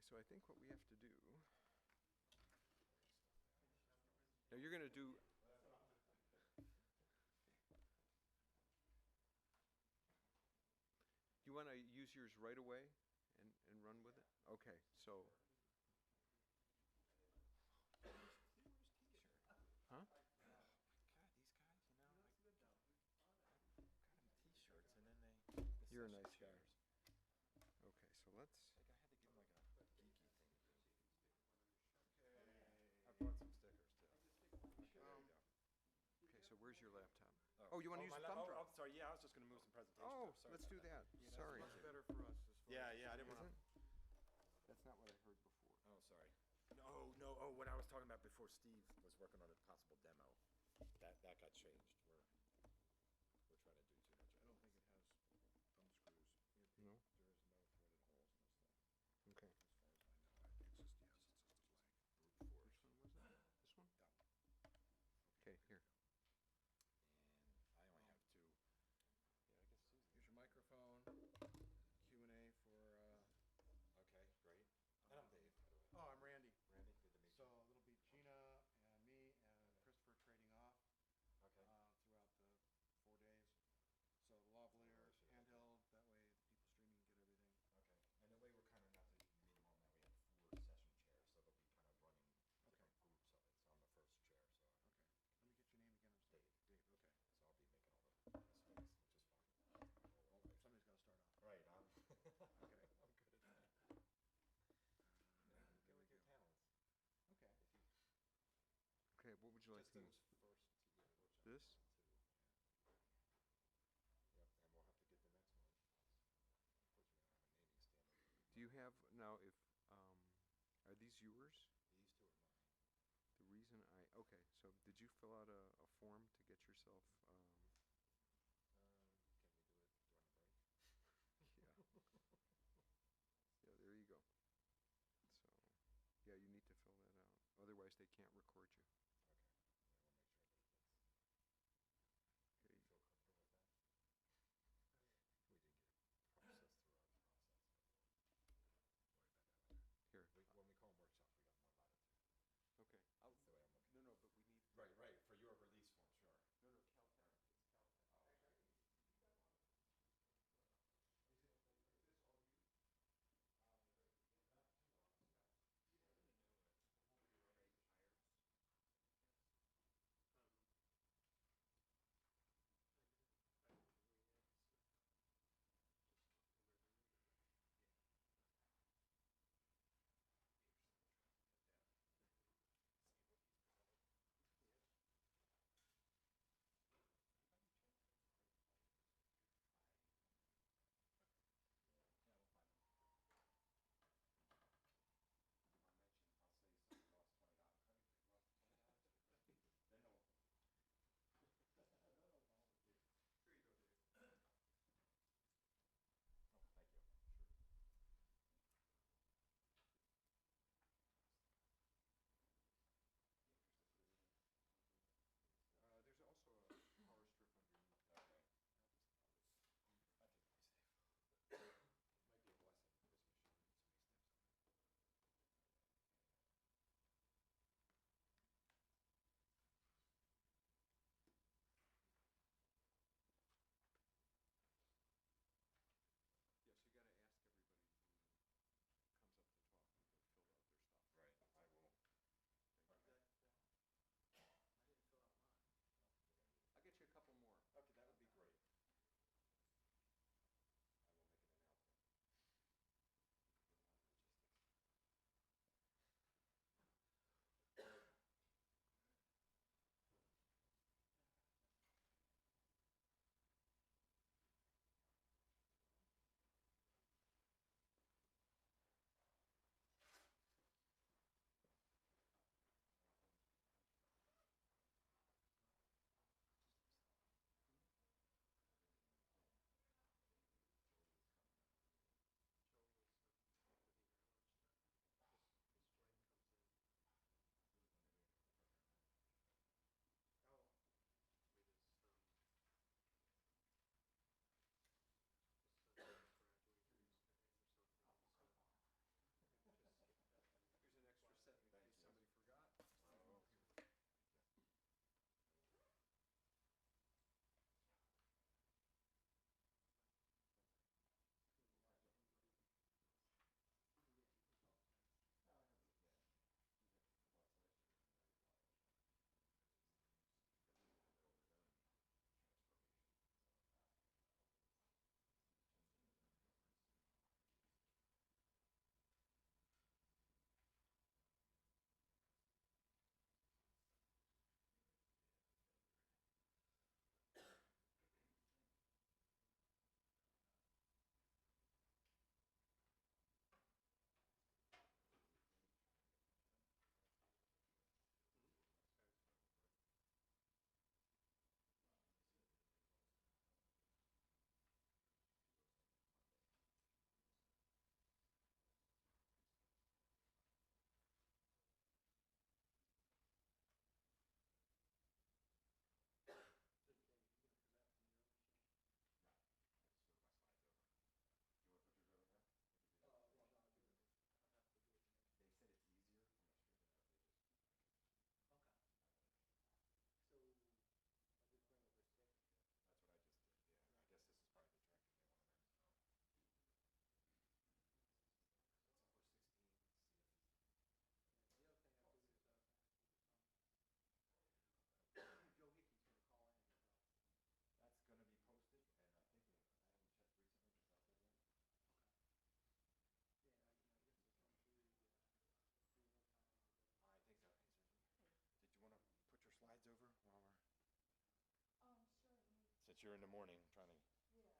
So I think what we have to do. Now you're going to do. You want to use yours right away and run with it? Okay, so. Huh? God, these guys, you know, I got them T-shirts, and then they. You're a nice guy. Okay, so let's. Like I had to give them like a geeky thing. I brought some stickers too. Okay, there you go. Okay, so where's your laptop? Oh, you want to use a thumb drive? I'm sorry. Yeah, I was just going to move some presentation Oh, stuff. Sorry let's do that. Yeah, Sorry. that's much better for us. Yeah, I didn't want to. That's not what I heard before. Oh, sorry. No. Oh, what I was talking about before, Steve was working on a possible demo. That got changed. We're trying to do too much. I don't think it has thumb screws. No? There is no threaded holes in this thing. Okay. As far as I know, it's just a blank. Brute force. Which one was that? This one? That one. Okay, here. And I only have two. Yeah, I guess Susan. Here's your microphone. Q&A for. Okay, great. And I'm Dave, by the way. Oh, I'm Randy. Randy, good to meet So you. it'll be Gina and me and Christopher trading off Okay. throughout the 4 days. So the lavalier, Sure. handheld. That way the people streaming get everything. Okay. And the way we're kind of not to meet them all now, we have 4 session chairs, so they'll be kind of running different groups of it. So I'm the first chair, so Okay. Let me get your name again. I'm sorry. Dave. Dave. Okay. So I'll be making all the mistakes, which is fine. Well, somebody's got to start off. Right, I'm Okay. I'm good at that. Get with your talents. Okay. If you Okay, what would you like just to those use? first workshops. This? Too. Yeah. Yep, and we'll have to get the next one. Unfortunately, I don't have a naming standard. Do you have, now if, are these yours? These two are mine. The reason okay, so did you fill out a form to get yourself, Can we do it during the break? yeah. Yeah, there you go. So, yeah, you need to fill that out. Otherwise, they can't record you. Okay. Yeah, we'll make sure that it gets. Okay. You feel comfortable with that? We did get it processed through our process. Worry about that later. Here. When we call them workshops, we got more latitude. Okay. That's the way I'm looking. No, but we need. Right. For your release form, sure. No, Caltech. It's Caltech. Oh, okay. Since you're in the morning, trying to get the morning.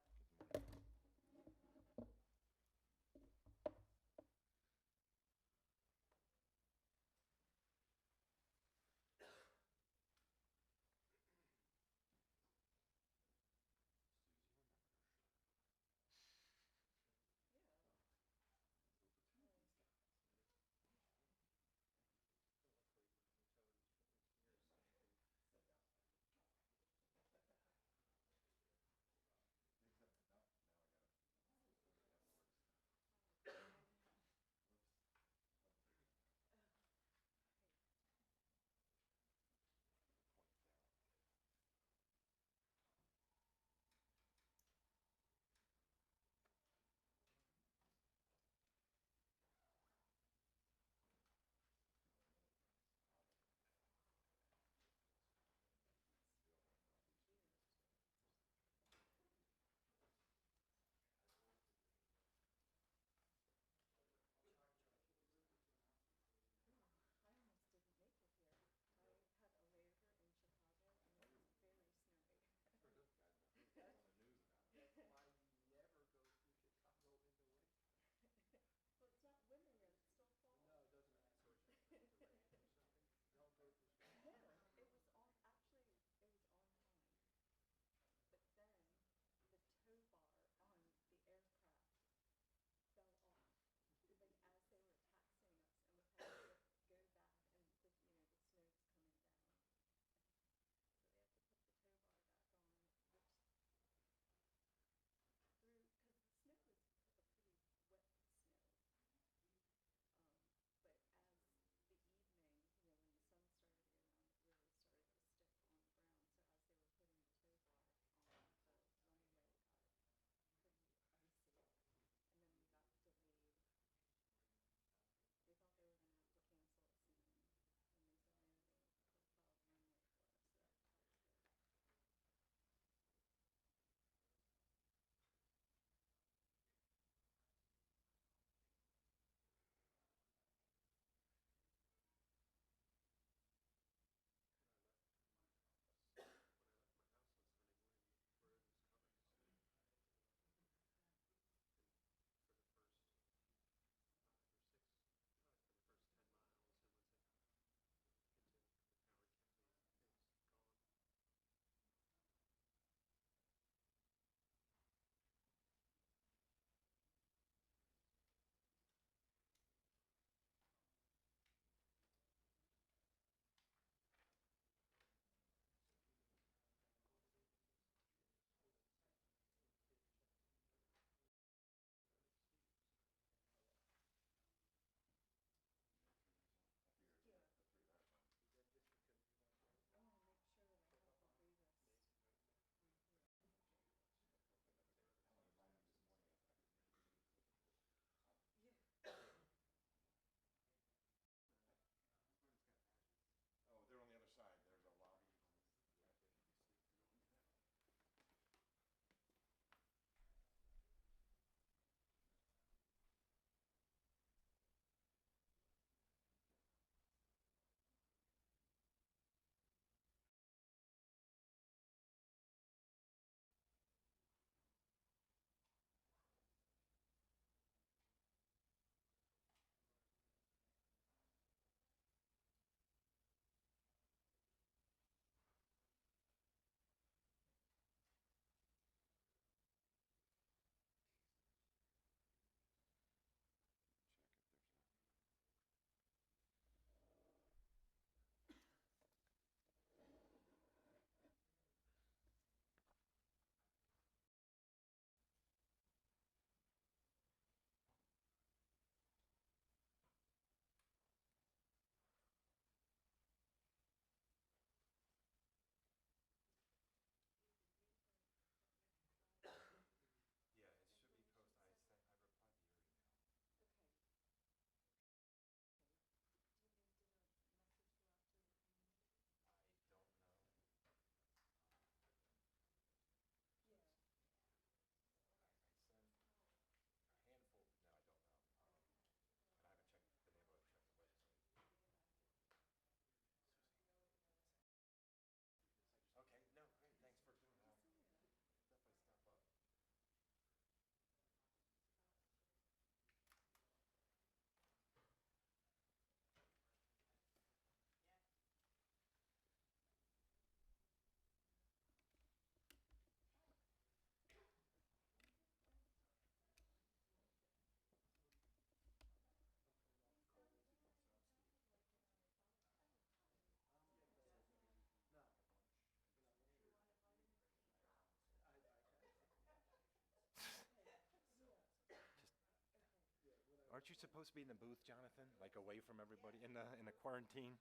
Aren't you supposed to be in the booth, Jonathan? Like away from everybody in the quarantine?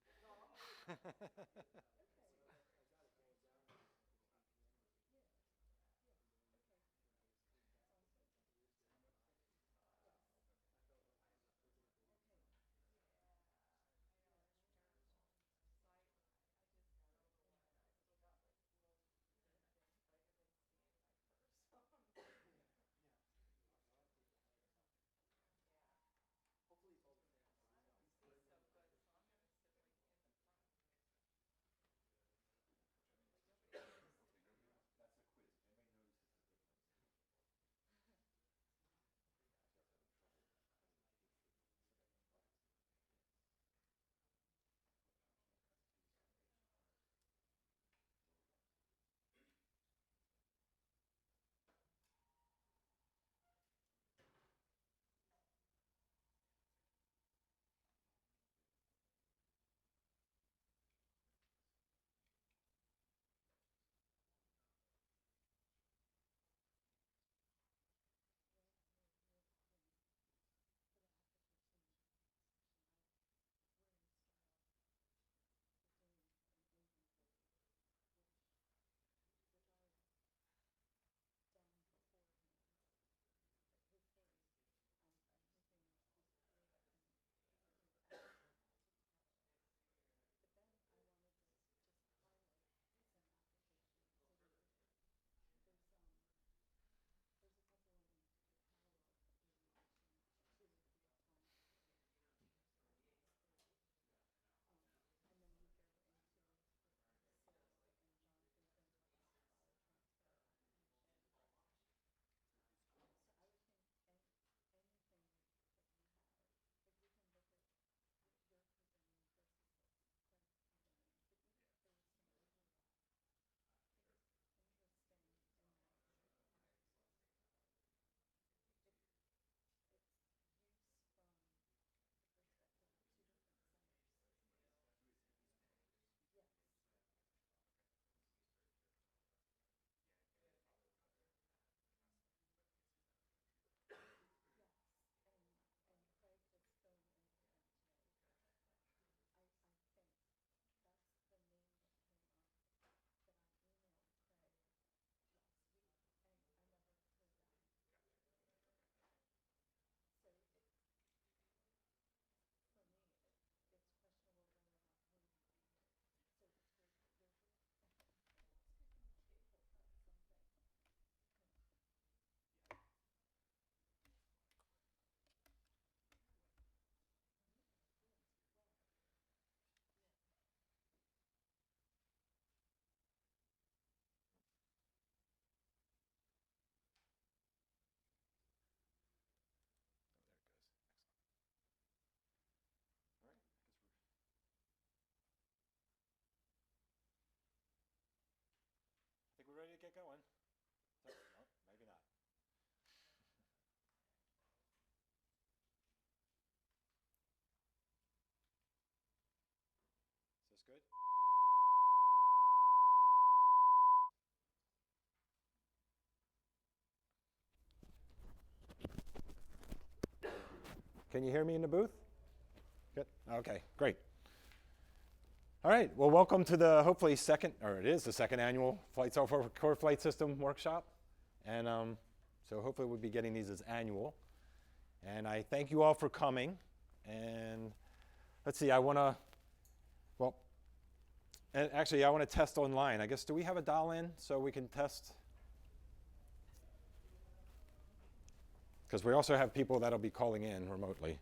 I think we're ready to get going. So, no, maybe not. Is this good? Can you hear me in the booth? Good. Okay, great. All right. Well, welcome to the hopefully second, or it is the second annual Flight Software Core Flight System workshop. And so hopefully we'll be getting these as annual. And I thank you all for coming. And let's see, I want to, well, and actually I want to test online. I guess, do we have a dial in so we can test? Because we also have people that'll be calling in remotely.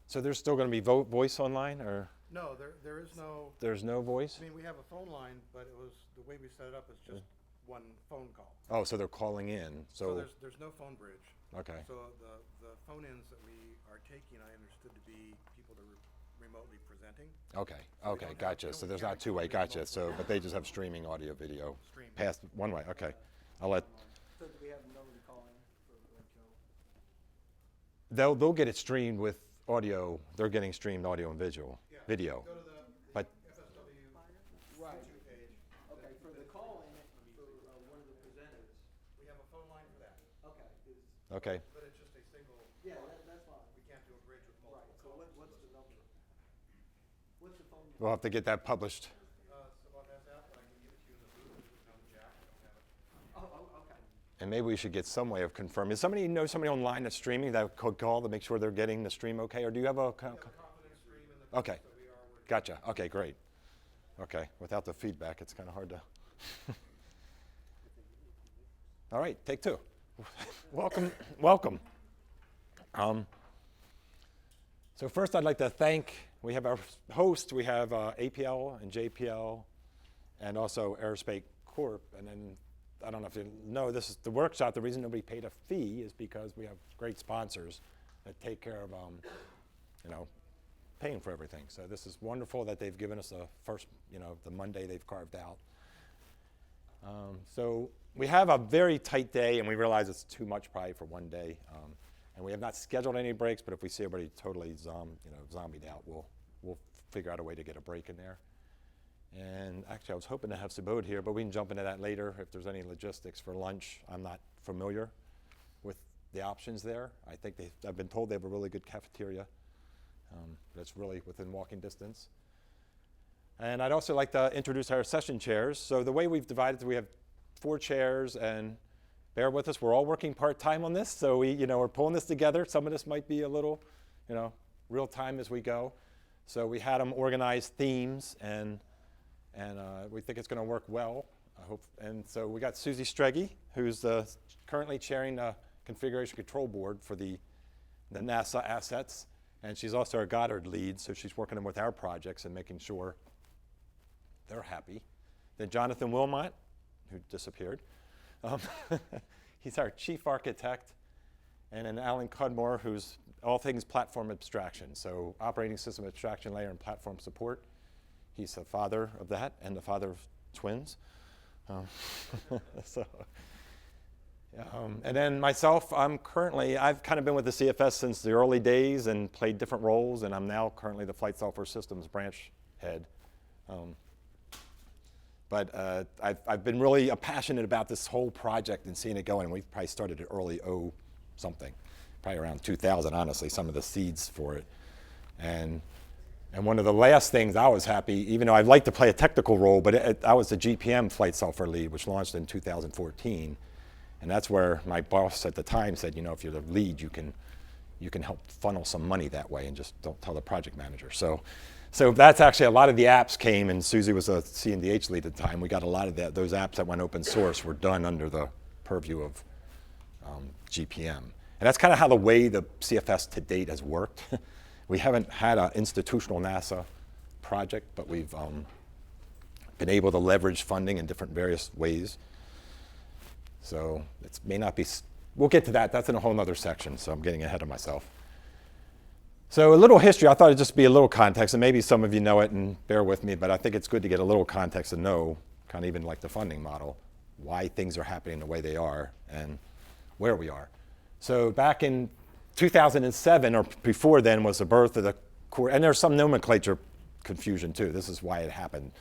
So there's still going to be voice online, or? No, there is no. There's no voice? I mean, we have a phone line, but it was, the way we set it up is just one phone call. Oh, so they're calling in. So there's no phone bridge. Okay. So the phone-ins that we are taking, I understood to be people that are remotely presenting. Okay, So we okay, don't have- gotcha. we So don't there's not guarantee two-way, gotcha. remote So, but they just have streaming audio, video, Streaming. past one way, okay. I'll let, So do we have nobody calling for like Joe? they'll get it streamed with audio. They're getting streamed audio and video. Go to the But- FSW Right. YouTube page. Okay, for the call-in, for one of the presenters, We have a phone line for that. okay, 'cause Okay. But it's just a single. Yeah, that's fine. We can't do a bridge with Right, so multiple columns. what's the number? What's the phone number? We'll have to get that published. Sabot has that, but I can give it to you in the booth. It's written on the jack. I don't have it. Oh, okay. And maybe we should get some way of confirming. Does somebody know somebody online that's streaming that could call to make sure they're getting the stream okay? Or do you have a... Confidence stream in the booth, Okay. so we are working. Gotcha. Okay, great. Okay, without the feedback, it's kind of hard to... All right, take two. Welcome, welcome. So first I'd like to thank, we have our host, we have APL and JPL, and also Aerospace Corp. And then, I don't know if you know, this is the workshop. The reason nobody paid a fee is because we have great sponsors that take care of, paying for everything. So this is wonderful that they've given us the first, the Monday they've carved out. So we have a very tight day, and we realize it's too much probably for one day. And we have not scheduled any breaks, but if we see everybody totally zombied out, we'll figure out a way to get a break in there. And actually, I was hoping to have Subodh here, but we can jump into that later if there's any logistics for lunch. I'm not familiar with the options there. I think I've been told they have a really good cafeteria that's really within walking distance. And I'd also like to introduce our session chairs. So the way we've divided, we have 4 chairs, and bear with us, we're all working part-time on this, so we're pulling this together. Some of this might be a little, real time as we go. So we had them organize themes, and we think it's going to work well, I hope. And so we got Susie Streggy, who's currently chairing the configuration control board for the NASA assets, and she's also our Goddard lead, so she's working with our projects and making sure they're happy. Then Jonathan Wilmot, who disappeared. He's our chief architect, and then Alan Cudmore, who's all things platform abstraction, so operating system abstraction layer and platform support. He's the father of that and the father of twins. And then myself, I've kind of been with the CFS since the early days and played different roles, and I'm now currently the Flight Software Systems branch head. But I've been really passionate about this whole project and seeing it going. We probably started at early something, probably around 2000, honestly, some of the seeds for it. And one of the last things I was happy, even though I'd like to play a technical role, but I was the GPM flight software lead, which launched in 2014. And that's where my boss at the time said, if you're the lead, you can help funnel some money that way and just don't tell the project manager. So that's actually a lot of the apps came, and Susie was a C&DH lead at the time. We got a lot of those apps that went open source were done under the purview of GPM. And that's kind of how the way the CFS to date has worked. We haven't had an institutional NASA project, but we've been able to leverage funding in different various ways. So it may not be, we'll get to that. That's in a whole other section, so I'm getting ahead of myself. So a little history, I thought it'd just be a little context, and maybe some of you know it and bear with me, but I think it's good to get a little context and know, kind of even like the funding model, why things are happening the way they are and where we are. So back in 2007, or before then, was the birth of the core, and there's some nomenclature confusion too. This is why it happened.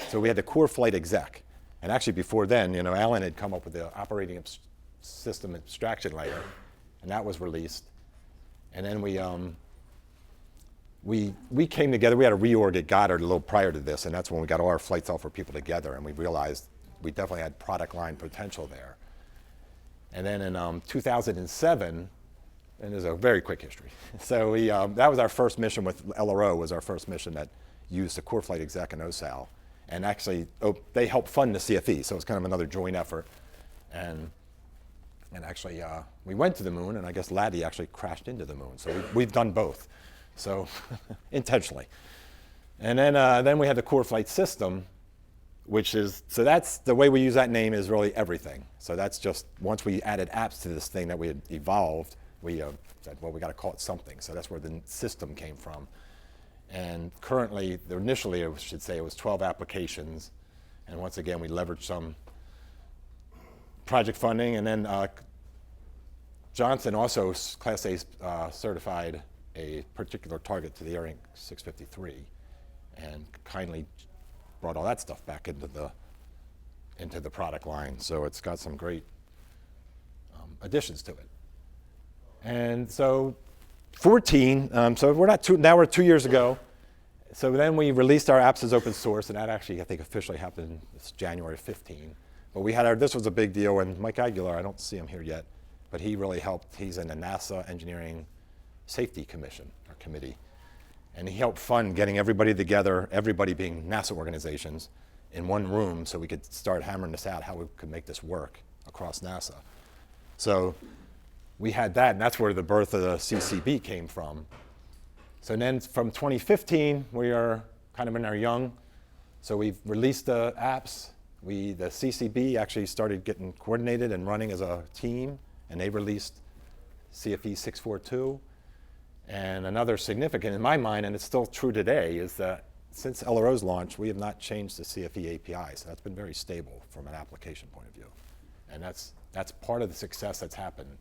So we had the core flight exec. And actually before then, Alan had come up with the operating system abstraction layer, and that was released. And then we came together. We had a reorg at Goddard a little prior to this, and that's when we got all our flight software people together, and we realized we definitely had product line potential there. And then in 2007, and there's a very quick history. So that was our first mission with LRO, was our first mission that used the core flight exec and OSAL. And actually, they helped fund the CFE, so it's kind of another joint effort. And actually, we went to the moon, and I guess Laddie actually crashed into the moon. So we've done both, so intentionally. And then we had the core flight system, so that's the way we use that name is really everything. So that's just, once we added apps to this thing that we had evolved, we said, well, we got to call it something. So that's where the system came from. And currently, initially, I should say, it was 12 applications. And once again, we leveraged some project funding. And then Johnson also, Class A, certified a particular target to the AirInc 653 and kindly brought all that stuff back into the product line. So it's got some great additions to it. And so 14, so we're not now we're 2 years ago. So then we released our apps as open source, and that actually, I think, officially happened this January 15. But we had this was a big deal, and Mike Aguilar, I don't see him here yet, but he really helped. He's in the NASA Engineering Safety Commission, or committee. And he helped fund getting everybody together, everybody being NASA organizations, in one room so we could start hammering this out, how we could make this work across NASA. So we had that, and that's where the birth of the CCB came from. So then from 2015, we are kind of in our young. So we've released the apps. The CCB actually started getting coordinated and running as a team, and they released CFE 642. And another significant, in my mind, and it's still true today, is that since LRO's launch, we have not changed the CFE API. So that's been very stable from an application point of view. And that's part of the success that's happened.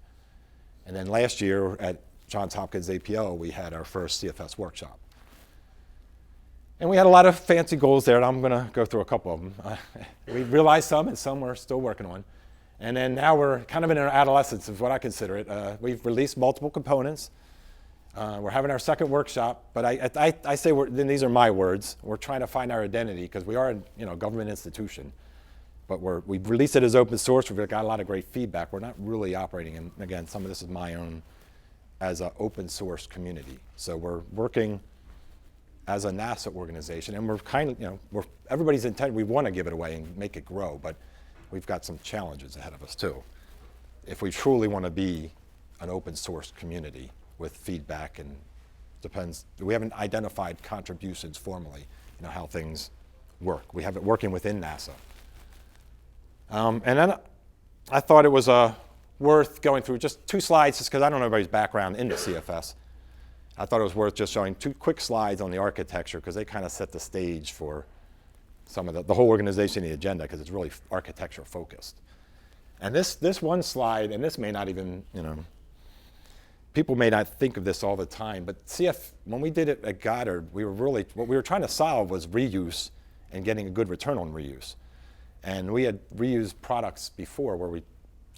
And then last year at Johns Hopkins APO, we had our first CFS workshop. And we had a lot of fancy goals there, and I'm going to go through a couple of them. We realized some, and some we're still working on. And then now we're kind of in our adolescence, is what I consider it. We've released multiple components. We're having our second workshop, but I say, then these are my words, we're trying to find our identity, because we are a government institution. But we've released it as open source. We've got a lot of great feedback. We're not really operating, and again, some of this is my own, as an open source community. So we're working as a NASA organization, and we're kind of, everybody's intent, we want to give it away and make it grow, but we've got some challenges ahead of us too. If we truly want to be an open source community with feedback, and depends, we haven't identified contributions formally, how things work. We have it working within NASA. And then I thought it was worth going through just 2 slides, just because I don't know everybody's background into CFS. I thought it was worth just showing 2 quick slides on the architecture, because they kind of set the stage for some of the whole organization, the agenda, because it's really architecture focused. And this one slide, and this may not even, people may not think of this all the time, but when we did it at Goddard, what we were trying to solve was reuse and getting a good return on reuse. And we had reused products before where we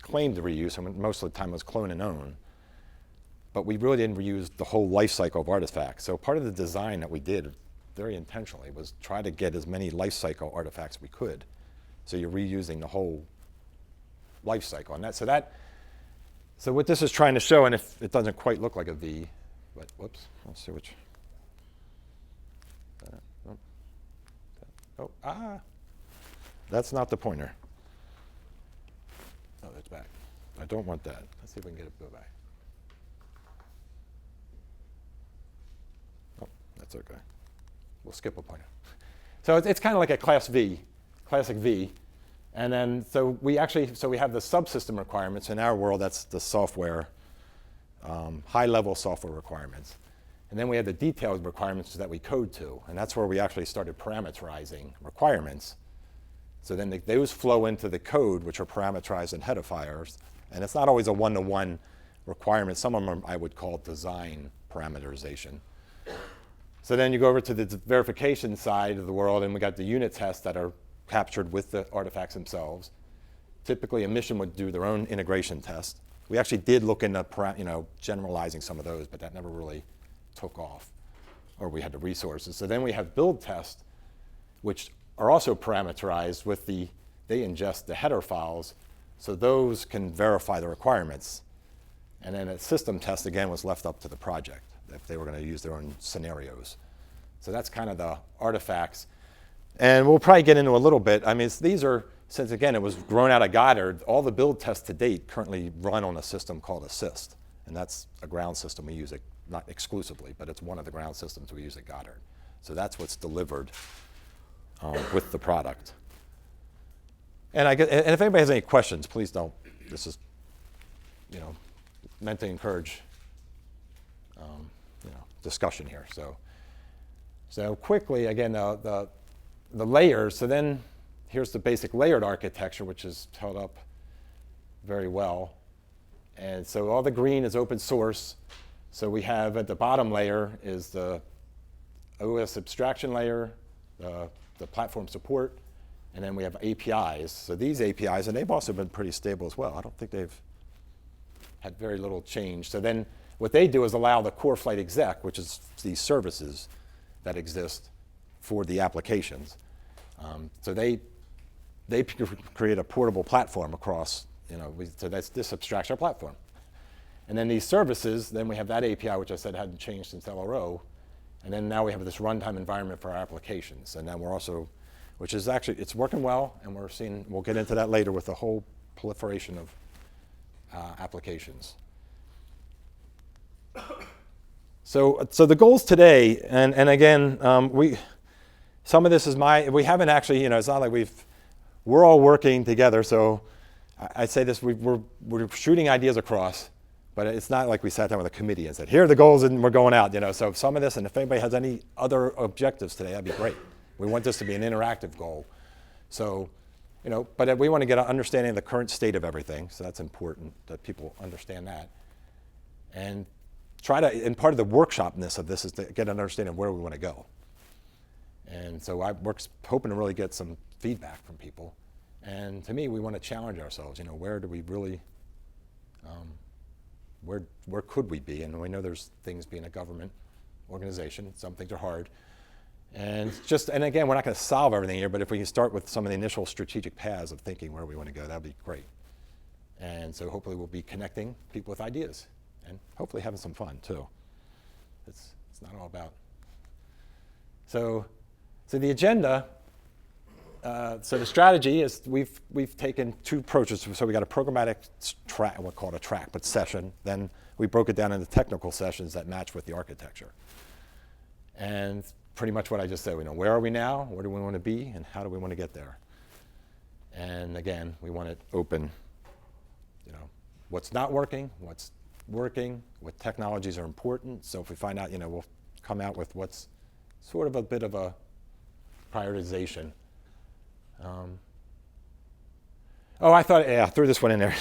claimed the reuse, and most of the time it was clone and own. But we really didn't reuse the whole life cycle of artifacts. So part of the design that we did very intentionally was try to get as many life cycle artifacts we could. So you're reusing the whole life cycle. And so what this is trying to show, and if it doesn't quite look like a V, but whoops, let's see which. That's not the pointer. Oh, that's back. I don't want that. Let's see if we can get it to go back. Oh, that's okay. We'll skip a pointer. So it's kind of like a classic V. And then, so we have the subsystem requirements. In our world, that's the software, high-level software requirements. And then we have the detailed requirements that we code to. And that's where we actually started parameterizing requirements. So then those flow into the code, which are parameterized in headers. And it's not always a one-to-one requirement. Some of them I would call design parameterization. So then you go over to the verification side of the world, and we got the unit tests that are captured with the artifacts themselves. Typically, a mission would do their own integration test. We actually did look into generalizing some of those, but that never really took off, or we had the resources. So then we have build tests, which are also parameterized with they ingest the header files, so those can verify the requirements. And then a system test, again, was left up to the project if they were going to use their own scenarios. So that's kind of the artifacts. And we'll probably get into a little bit. I mean, these are, since again, it was grown out of Goddard, all the build tests to date currently run on a system called Assist. And that's a ground system we use, not exclusively, but it's one of the ground systems we use at Goddard. So that's what's delivered with the product. And if anybody has any questions, please don't. This is, meant to encourage, discussion here. So quickly, again, the layers. So then here's the basic layered architecture, which is held up very well. And so all the green is open source. So we have at the bottom layer is the OS abstraction layer, the platform support, and then we have APIs. So these APIs, and they've also been pretty stable as well. I don't think they've had very little change. So then what they do is allow the core flight exec, which is these services that exist for the applications. So they create a portable platform across, so this abstracts our platform. And then these services, then we have that API, which I said hadn't changed since LRO. And then now we have this runtime environment for our applications. And then we're also, which is actually, it's working well, and we'll get into that later with the whole proliferation of applications. So the goals today, and again, some of this is we haven't actually, it's not like we're all working together. So I say this, we're shooting ideas across, but it's not like we sat down with a committee and said, here are the goals and we're going out, So some of this, and if anybody has any other objectives today, that'd be great. We want this to be an interactive goal. So, but we want to get an understanding of the current state of everything. So that's important that people understand that. And and part of the workshopness of this is to get an understanding of where we want to go. And so we're hoping to really get some feedback from people. And to me, we want to challenge ourselves. Where do we really, where could we be? And we know there's things being a government organization. Some things are hard. And again, we're not going to solve everything here, but if we can start with some of the initial strategic paths of thinking where we want to go, that'd be great. And so hopefully we'll be connecting people with ideas and hopefully having some fun too. It's not all about. So the agenda, so the strategy is we've taken two approaches. So we got a programmatic track, we'll call it a track, but session. Then we broke it down into technical sessions that match with the architecture. And pretty much what I just said, where are we now? Where do we want to be? And how do we want to get there? And again, we want it open, what's not working, what's working, what technologies are important. So if we find out, we'll come out with what's sort of a bit of a prioritization. I threw this one in there.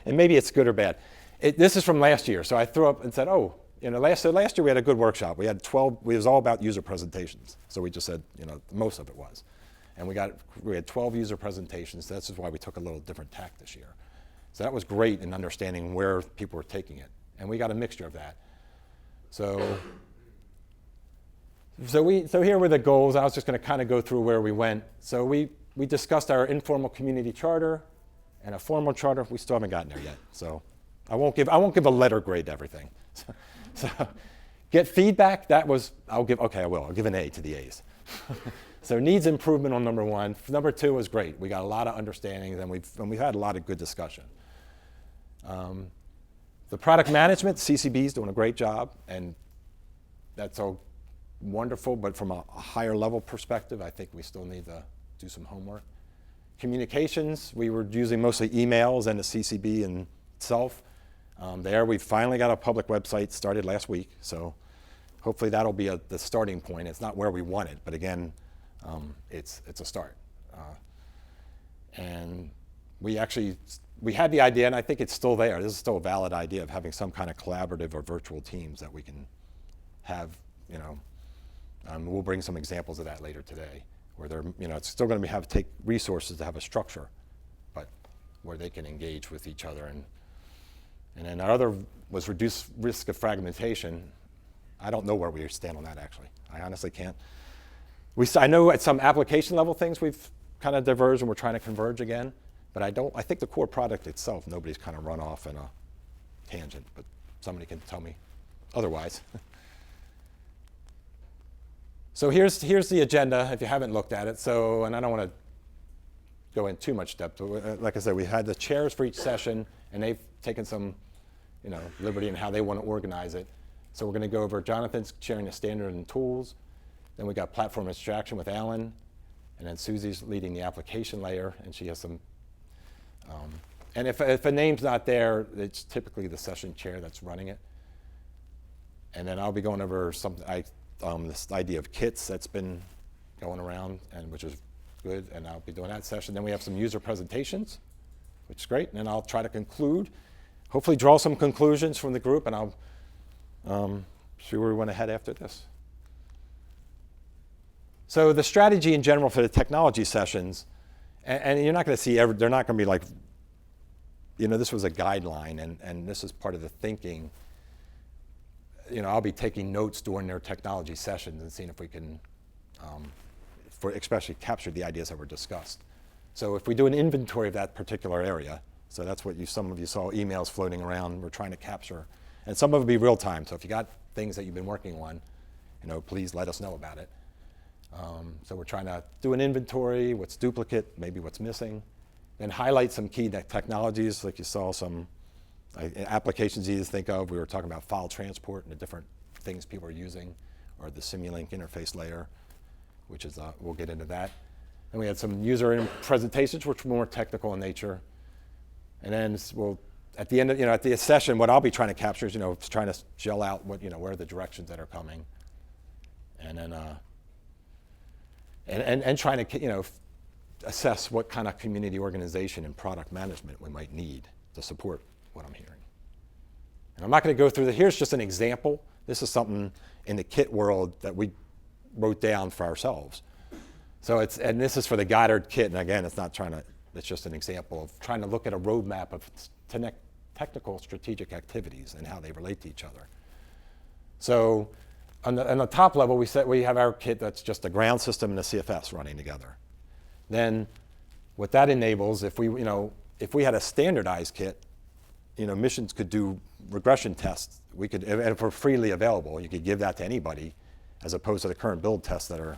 And maybe it's good or bad. This is from last year. So I threw up and said, last year we had a good workshop. We had 12, it was all about user presentations. So we just said, most of it was. And we had 12 user presentations. This is why we took a little different tack this year. So that was great in understanding where people were taking it. And we got a mixture of that. So here were the goals. I was just going to kind of go through where we went. So we discussed our informal community charter and a formal charter. We still haven't gotten there yet. So I won't give a letter grade to everything. So get feedback. I will. I'll give an A to the A's. So needs improvement on number one. Number two was great. We got a lot of understanding, and we've had a lot of good discussion. The product management, CCB is doing a great job, and that's all wonderful, but from a higher level perspective, I think we still need to do some homework. Communications, we were using mostly emails and the CCB and itself. We finally got a public website started last week, so hopefully that'll be the starting point. It's not where we want it, but again, it's a start. And we had the idea, and I think it's still there. This is still a valid idea of having some kind of collaborative or virtual teams that we can have, we'll bring some examples of that later today, where it's still going to take resources to have a structure, but where they can engage with each other. And then our other was reduce risk of fragmentation. I don't know where we stand on that, actually. I honestly can't. I know at some application level things we've kind of diverged and we're trying to converge again, but I think the core product itself, nobody's kind of run off in a tangent, but somebody can tell me otherwise. So here's the agenda if you haven't looked at it. So, and I don't want to go in too much depth. Like I said, we had the chairs for each session, and they've taken some liberty in how they want to organize it. So we're going to go over, Jonathan's sharing the standard and tools. Then we got platform abstraction with Alan. And then Susie's leading the application layer, and she has some, and if a name's not there, it's typically the session chair that's running it. And then I'll be going over this idea of kits that's been going around, and which is good, and I'll be doing that session. Then we have some user presentations, which is great, and then I'll try to conclude, hopefully draw some conclusions from the group, and I'll see where we want to head after this. So the strategy in general for the technology sessions, and you're not going to see they're not going to be like this was a guideline, and this is part of the thinking. I'll be taking notes during their technology sessions and seeing if we can, especially capture the ideas that were discussed. So if we do an inventory of that particular area, so that's what some of you saw emails floating around, we're trying to capture, and some of it will be real time. So if you got things that you've been working on, please let us know about it. So we're trying to do an inventory, what's duplicate, maybe what's missing, and highlight some key technologies, like you saw some applications easy to think of. We were talking about file transport and the different things people are using, or the Simulink interface layer, which is, we'll get into that. And we had some user presentations, which were more technical in nature. And then at the end of, at the session, what I'll be trying to capture is, trying to gel out where are the directions that are coming. And then, and trying to, assess what kind of community organization and product management we might need to support what I'm hearing. And I'm not going to go through here's just an example. This is something in the kit world that we wrote down for ourselves. So and this is for the Goddard kit, and again, it's just an example of trying to look at a roadmap of technical strategic activities and how they relate to each other. So on the top level, we have our kit that's just a ground system and a CFS running together. Then what that enables, if we had a standardized kit, missions could do regression tests. And if we're freely available, you could give that to anybody, as opposed to the current build tests that are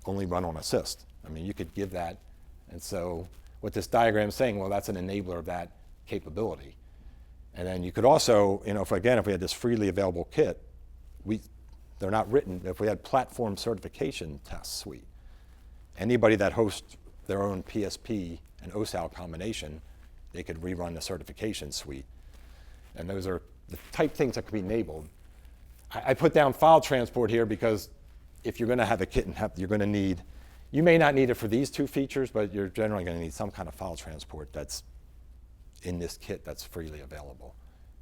only run on assist. I mean, you could give that. And so what this diagram is saying, well, that's an enabler of that capability. And then you could also, if we had this freely available kit, they're not written. If we had platform certification test suite, anybody that hosts their own PSP and OSAL combination, they could rerun the certification suite. And those are the type things that could be enabled. I put down file transport here because if you're going to have a kit, you're going to need, you may not need it for these two features, but you're generally going to need some kind of file transport that's in this kit that's freely available.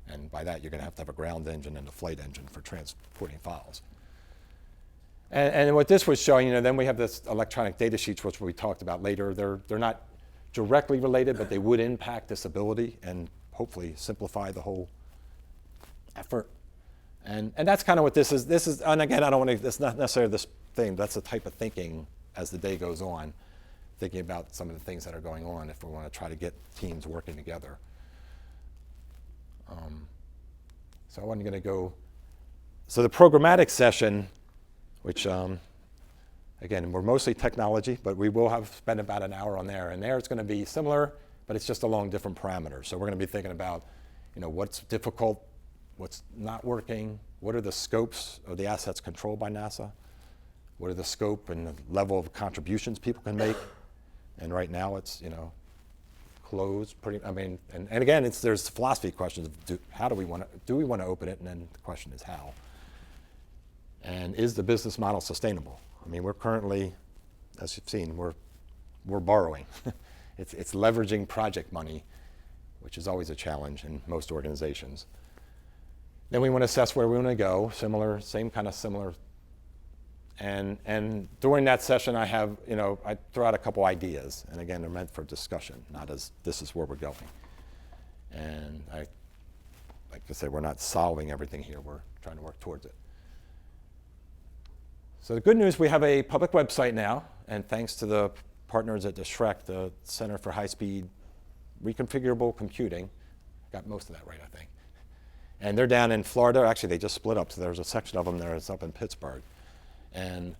And by that, you're going to have a ground engine and a flight engine for transporting files. And what this was showing, then we have this electronic data sheets, which we talked about later. They're not directly related, but they would impact this ability and hopefully simplify the whole effort. And that's kind of what this is, and again, I don't want to, it's not necessarily this thing, that's the type of thinking as the day goes on, thinking about some of the things that are going on if we want to try to get teams working together. So I wasn't going to go, so the programmatic session, which again, we're mostly technology, but we will have spent about an hour on there. And there it's going to be similar, but it's just along different parameters. So we're going to be thinking about, what's difficult, what's not working, what are the scopes of the assets controlled by NASA, what are the scope and the level of contributions people can make. And right now it's, closed pretty, and again, there's philosophy questions of do we want to open it? And then the question is how. And is the business model sustainable? We're currently, as you've seen, we're borrowing. It's leveraging project money, which is always a challenge in most organizations. Then we want to assess where we want to go, same kind of similar. And during that session, I have, I throw out a couple ideas. And again, they're meant for discussion, not as this is where we're going. And like I said, we're not solving everything here. We're trying to work towards it. So the good news, we have a public website now, and thanks to the partners at the SHREC, the Center for High-Speed Reconfigurable Computing, got most of that right, I think. And they're down in Florida. Actually, they just split up, so there's a section of them there that's up in Pittsburgh. And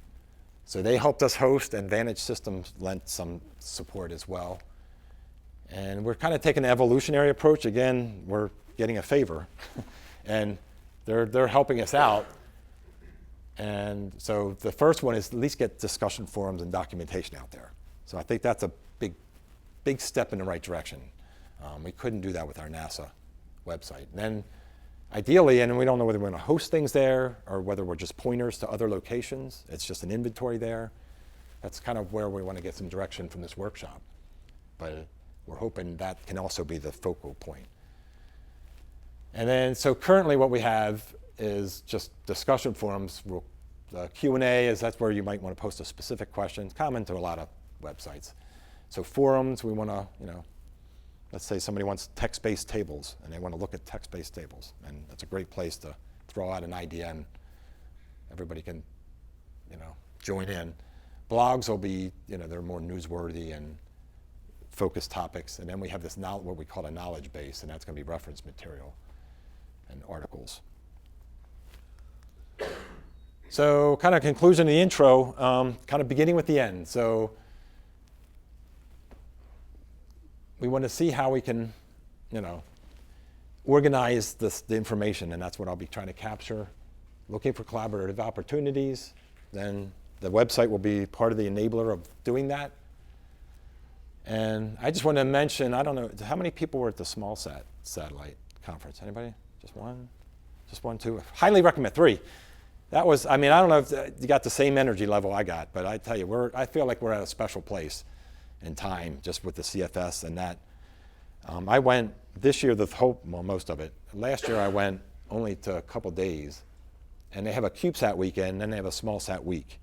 so they helped us host, and Vantage Systems lent some support as well. And we're kind of taking an evolutionary approach. Again, we're getting a favor, and they're helping us out. And so the first one is at least get discussion forums and documentation out there. So I think that's a big step in the right direction. We couldn't do that with our NASA website. And then ideally, and we don't know whether we're going to host things there or whether we're just pointers to other locations. It's just an inventory there. That's kind of where we want to get some direction from this workshop. But we're hoping that can also be the focal point. And then, so currently what we have is just discussion forums. The Q&A that's where you might want to post a specific question, common to a lot of websites. So forums, we want to, let's say somebody wants text-based tables, and they want to look at text-based tables, and that's a great place to throw out an idea, and everybody can, join in. Blogs will be, they're more newsworthy and focused topics, and then we have this what we call a knowledge base, and that's going to be reference material and articles. So kind of conclusion of the intro, kind of beginning with the end. So we want to see how we can, organize the information, and that's what I'll be trying to capture. Looking for collaborative opportunities, then the website will be part of the enabler of doing that. And I just want to mention, I don't know, how many people were at the small satellite conference? Anybody? Just one? Just one, two? Highly recommend, 3. That was, I don't know if you got the same energy level I got, but I tell you, I feel like we're at a special place in time just with the CFS and that. I went this year, most of it. Last year I went only to a couple days, and they have a CubeSat weekend, and then they have a small sat week.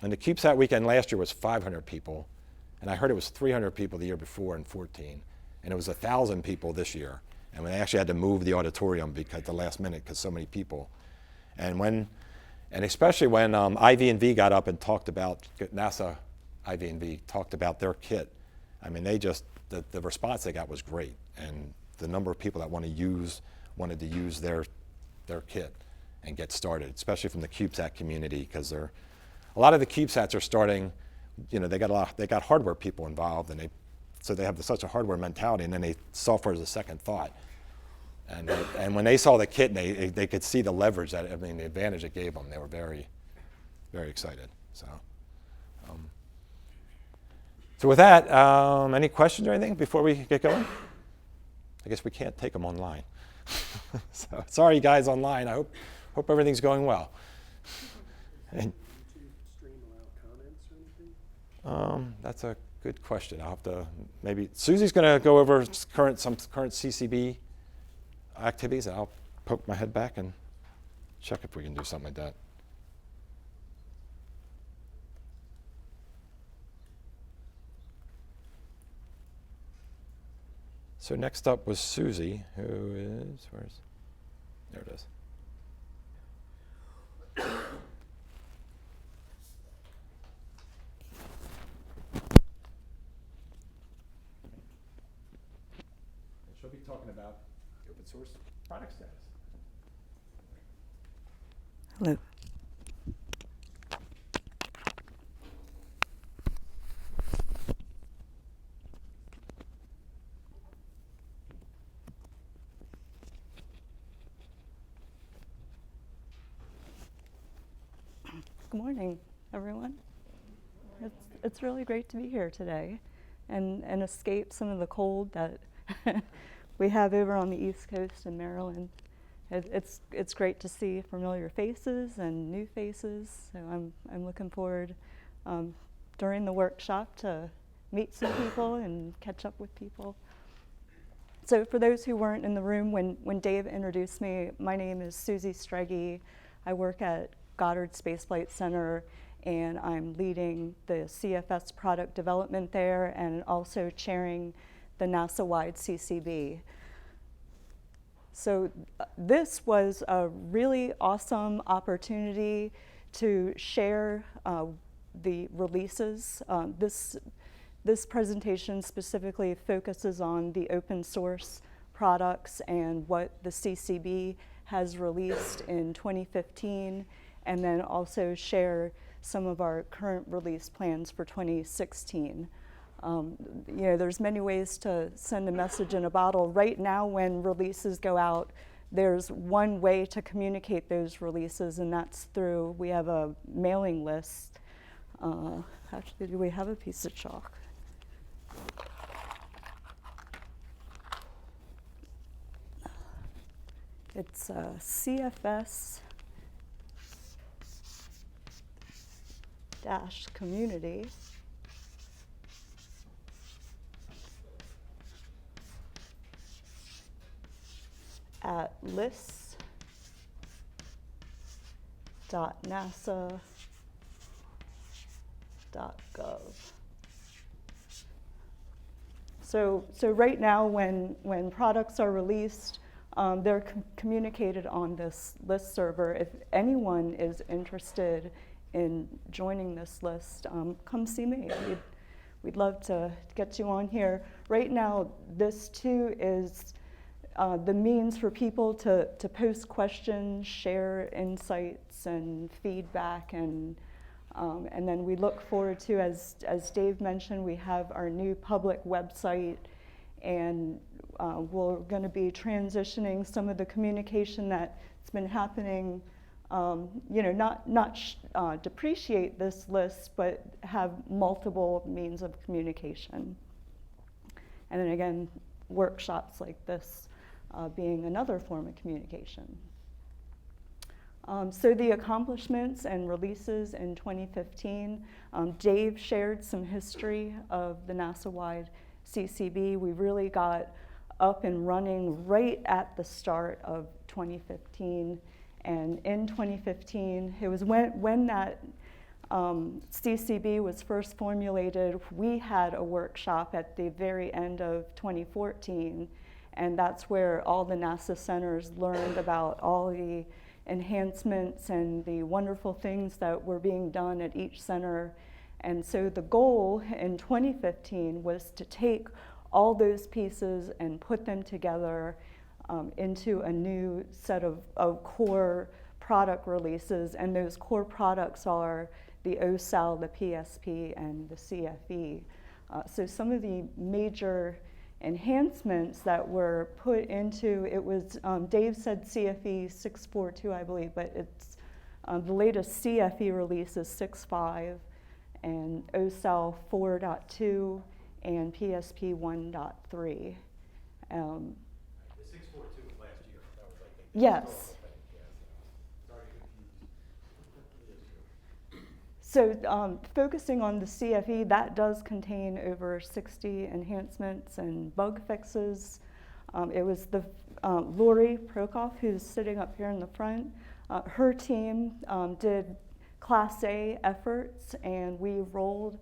And the CubeSat weekend last year was 500 people, and I heard it was 300 people the year before in 14, and it was 1,000 people this year. And they actually had to move the auditorium at the last minute because so many people. And especially when IV&V got up and talked about, NASA IV&V talked about their kit. The response they got was great, and the number of people that wanted to use their kit and get started, especially from the CubeSat community, because a lot of the CubeSats are starting, they got hardware people involved, and so they have such a hardware mentality, and then software is a second thought. And when they saw the kit, they could see the leverage the advantage it gave them. They were very, very excited. So with that, any questions or anything before we get going? I guess we can't take them online. So sorry, guys, online. I hope everything's going well. And, YouTube stream allow comments or anything? that's a good question. I'll have to maybe Susie's going to go over some current CCB activities, and I'll poke my head back and check if we can do something like that. So next up was Susie, who is, there it is. She'll be talking about open source product status. Hello. Good morning, everyone. It's really great to be here today and escape some of the cold that we have over on the East Coast in Maryland. It's great to see familiar faces and new faces. So I'm looking forward during the workshop to meet some people and catch up with people. So for those who weren't in the room when Dave introduced me, my name is Susie Streggy. I work at Goddard Space Flight Center, and I'm leading the CFS product development there and also chairing the NASA-wide CCB. So this was a really awesome opportunity to share the releases. This presentation specifically focuses on the open source products and what the CCB has released in 2015, and then also share some of our current release plans for 2016. There's many ways to send a message in a bottle. Right now, when releases go out, there's one way to communicate those releases, and that's through, we have a mailing list. Actually, do we have a piece of chalk? It's CFS Community at lists.nasa.gov. So right now, when products are released, they're communicated on this list server. If anyone is interested in joining this list, come see me. We'd love to get you on here. Right now, this too is the means for people to post questions, share insights and feedback, and then we look forward to, as Dave mentioned, we have our new public website, and we're going to be transitioning some of the communication that's been happening. Not depreciate this list, but have multiple means of communication. And then again, workshops like this being another form of communication. So the accomplishments and releases in 2015, Dave shared some history of the NASA-wide CCB. We really got up and running right at the start of 2015. And in 2015, it was when that CCB was first formulated, we had a workshop at the very end of 2014, and that's where all the NASA centers learned about all the enhancements and the wonderful things that were being done at each center. And so the goal in 2015 was to take all those pieces and put them together into a new set of core product releases, and those core products are the OSAL, the PSP, and the CFE. So some of the major enhancements that were put into, it was, Dave said CFE 6.4.2, I believe, but it's the latest CFE release is 6.5, and OSAL 4.2, and PSP 1.3. Yes. So focusing on the CFE, that does contain over 60 enhancements and bug fixes. It was the Lori Prokoff, who's sitting up here in the front. Her team did Class A efforts, and we rolled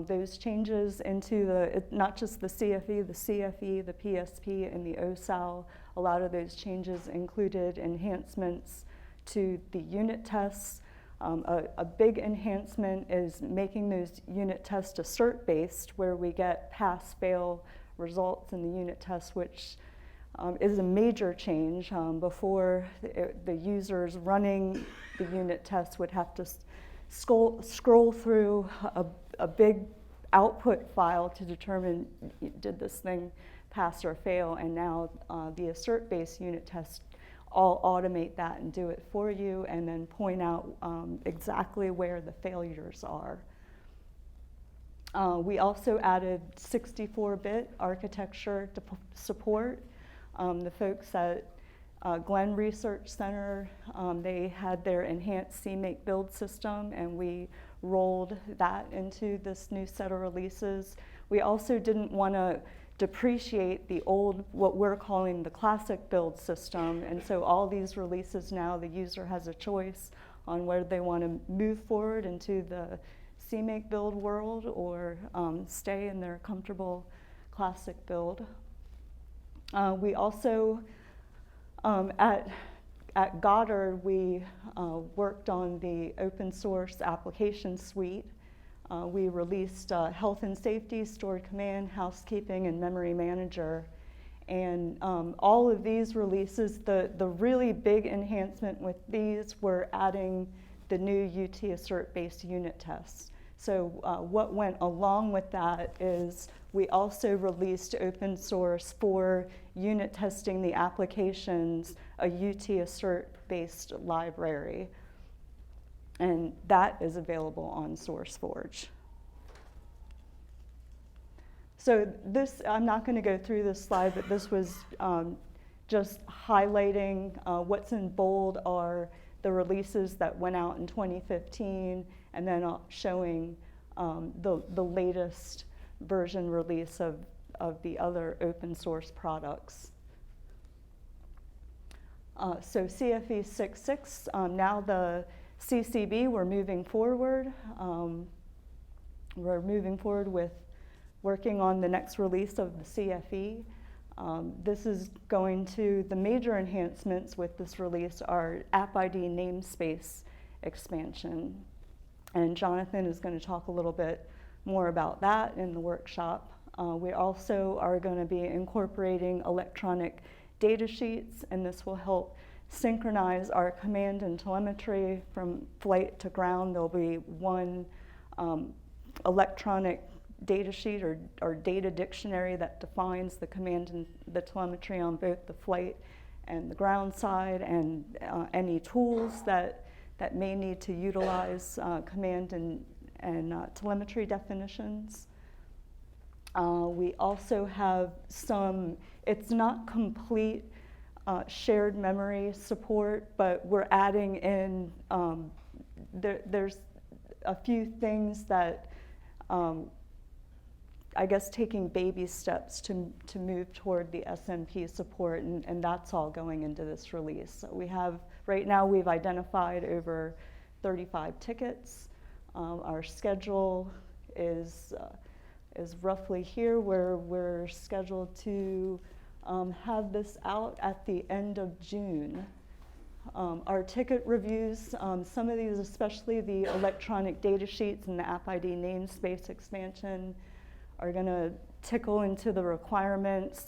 those changes into not just the CFE, the PSP, and the OSAL. A lot of those changes included enhancements to the unit tests. A big enhancement is making those unit tests assert-based, where we get pass-fail results in the unit test, which is a major change. Before, the users running the unit tests would have to scroll through a big output file to determine, did this thing pass or fail, and now the assert-based unit tests all automate that and do it for you, and then point out exactly where the failures are. We also added 64-bit architecture support. The folks at Glenn Research Center, they had their enhanced CMake build system, and we rolled that into this new set of releases. We also didn't want to depreciate the old, what we're calling the classic build system, and so all these releases now, the user has a choice on whether they want to move forward into the CMake build world or stay in their comfortable classic build. We also, at Goddard, we worked on the open source application suite. We released health and safety, stored command, housekeeping, and memory manager. And all of these releases, the really big enhancement with these were adding the new UT assert-based unit tests. So what went along with that is we also released open source for unit testing the applications, a UT assert-based library. And that is available on SourceForge. So this, I'm not going to go through this slide, but this was just highlighting what's in bold are the releases that went out in 2015, and then showing the latest version release of the other open source products. So CFE 6.6, now the CCB, we're moving forward. We're moving forward with working on the next release of the CFE. This is going to, the major enhancements with this release are App ID namespace expansion. And Jonathan is going to talk a little bit more about that in the workshop. We also are going to be incorporating electronic data sheets, and this will help synchronize our command and telemetry from flight to ground. There'll be one electronic data sheet or data dictionary that defines the command and the telemetry on both the flight and the ground side, and any tools that may need to utilize command and telemetry definitions. We also have some, it's not complete shared memory support, but we're adding in, there's a few things that I guess taking baby steps to move toward the SMP support, and that's all going into this release. So we have, right now we've identified over 35 tickets. Our schedule is roughly here, where we're scheduled to have this out at the end of June. Our ticket reviews, some of these, especially the electronic data sheets and the App ID namespace expansion, are going to tickle into the requirements.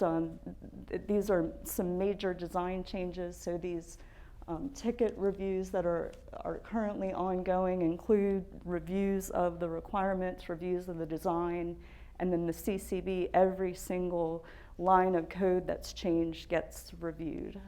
These are some major design changes, so these ticket reviews that are currently ongoing include reviews of the requirements, reviews of the design, and then the CCB. Every single line of code that's changed gets reviewed.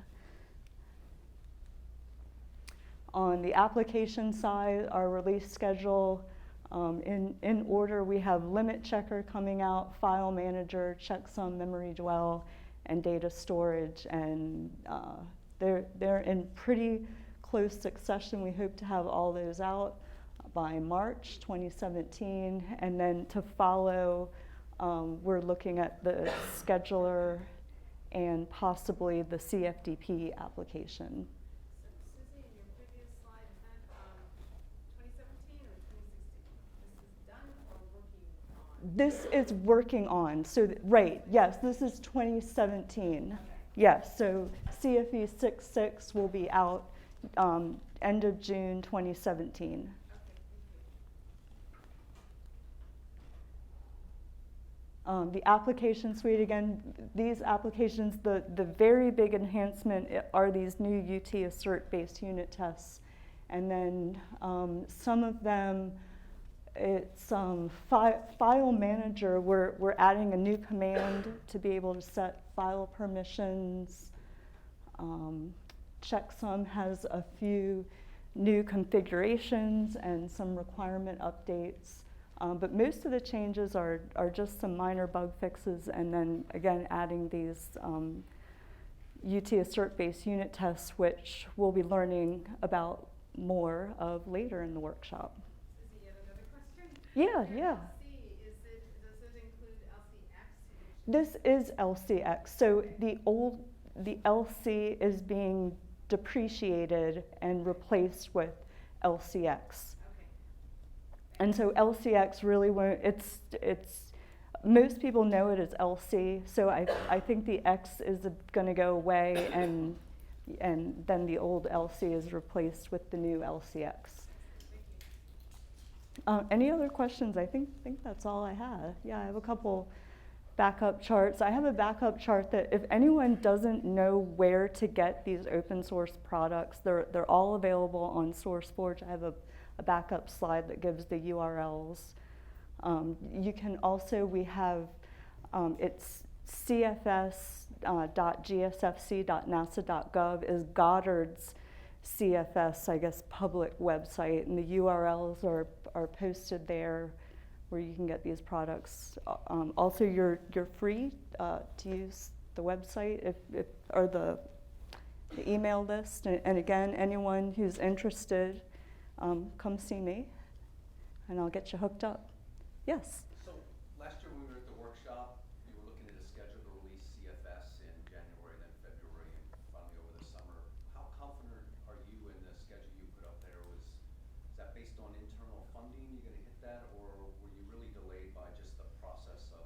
On the application side, our release schedule, in order, we have limit checker coming out, file manager, checksum, memory dwell, and data storage, and they're in pretty close succession. We hope to have all those out by March 2017, and then to follow, we're looking at the scheduler and possibly the CFDP application. Susie, in your previous slide, is that 2017 or 2016? This is done or working on? This is working on, so, right, yes, this is 2017. Okay. Yes, so CFE 6.6 will be out end of June 2017. The application suite, again, these applications, the very big enhancement are these new UT assert-based unit tests. And then some of them, it's file manager, we're adding a new command to be able to set file permissions. Checksum has a few new configurations and some requirement updates. But most of the changes are just some minor bug fixes, and then again adding these UT assert-based unit tests, which we'll be learning about more of later in the workshop. Susie, you have another question? Yeah, yeah. Does it include LCX? This is LCX. So the LC is being depreciated and replaced with LCX. And so LCX really won't, most people know it as LC, so I think the X is going to go away, and then the old LC is replaced with the new LCX. Any other questions? I think that's all I have. Yeah, I have a couple backup charts. I have a backup chart that if anyone doesn't know where to get these open source products, they're all available on SourceForge. I have a backup slide that gives the URLs. You can also, we have, it's cfs.gsfc.nasa.gov is Goddard's CFS, I guess, public website, and the URLs are posted there where you can get these products. Also, you're free to use the website or the email list, and again, anyone who's interested, come see me, and I'll get you hooked up. Yes? So last year when we were at the workshop, you were looking at a schedule to release CFS in January, then February, and finally over the summer. How confident are you in the schedule you put up there? Is that based on internal funding, you're going to hit that, or were you really delayed by just the process of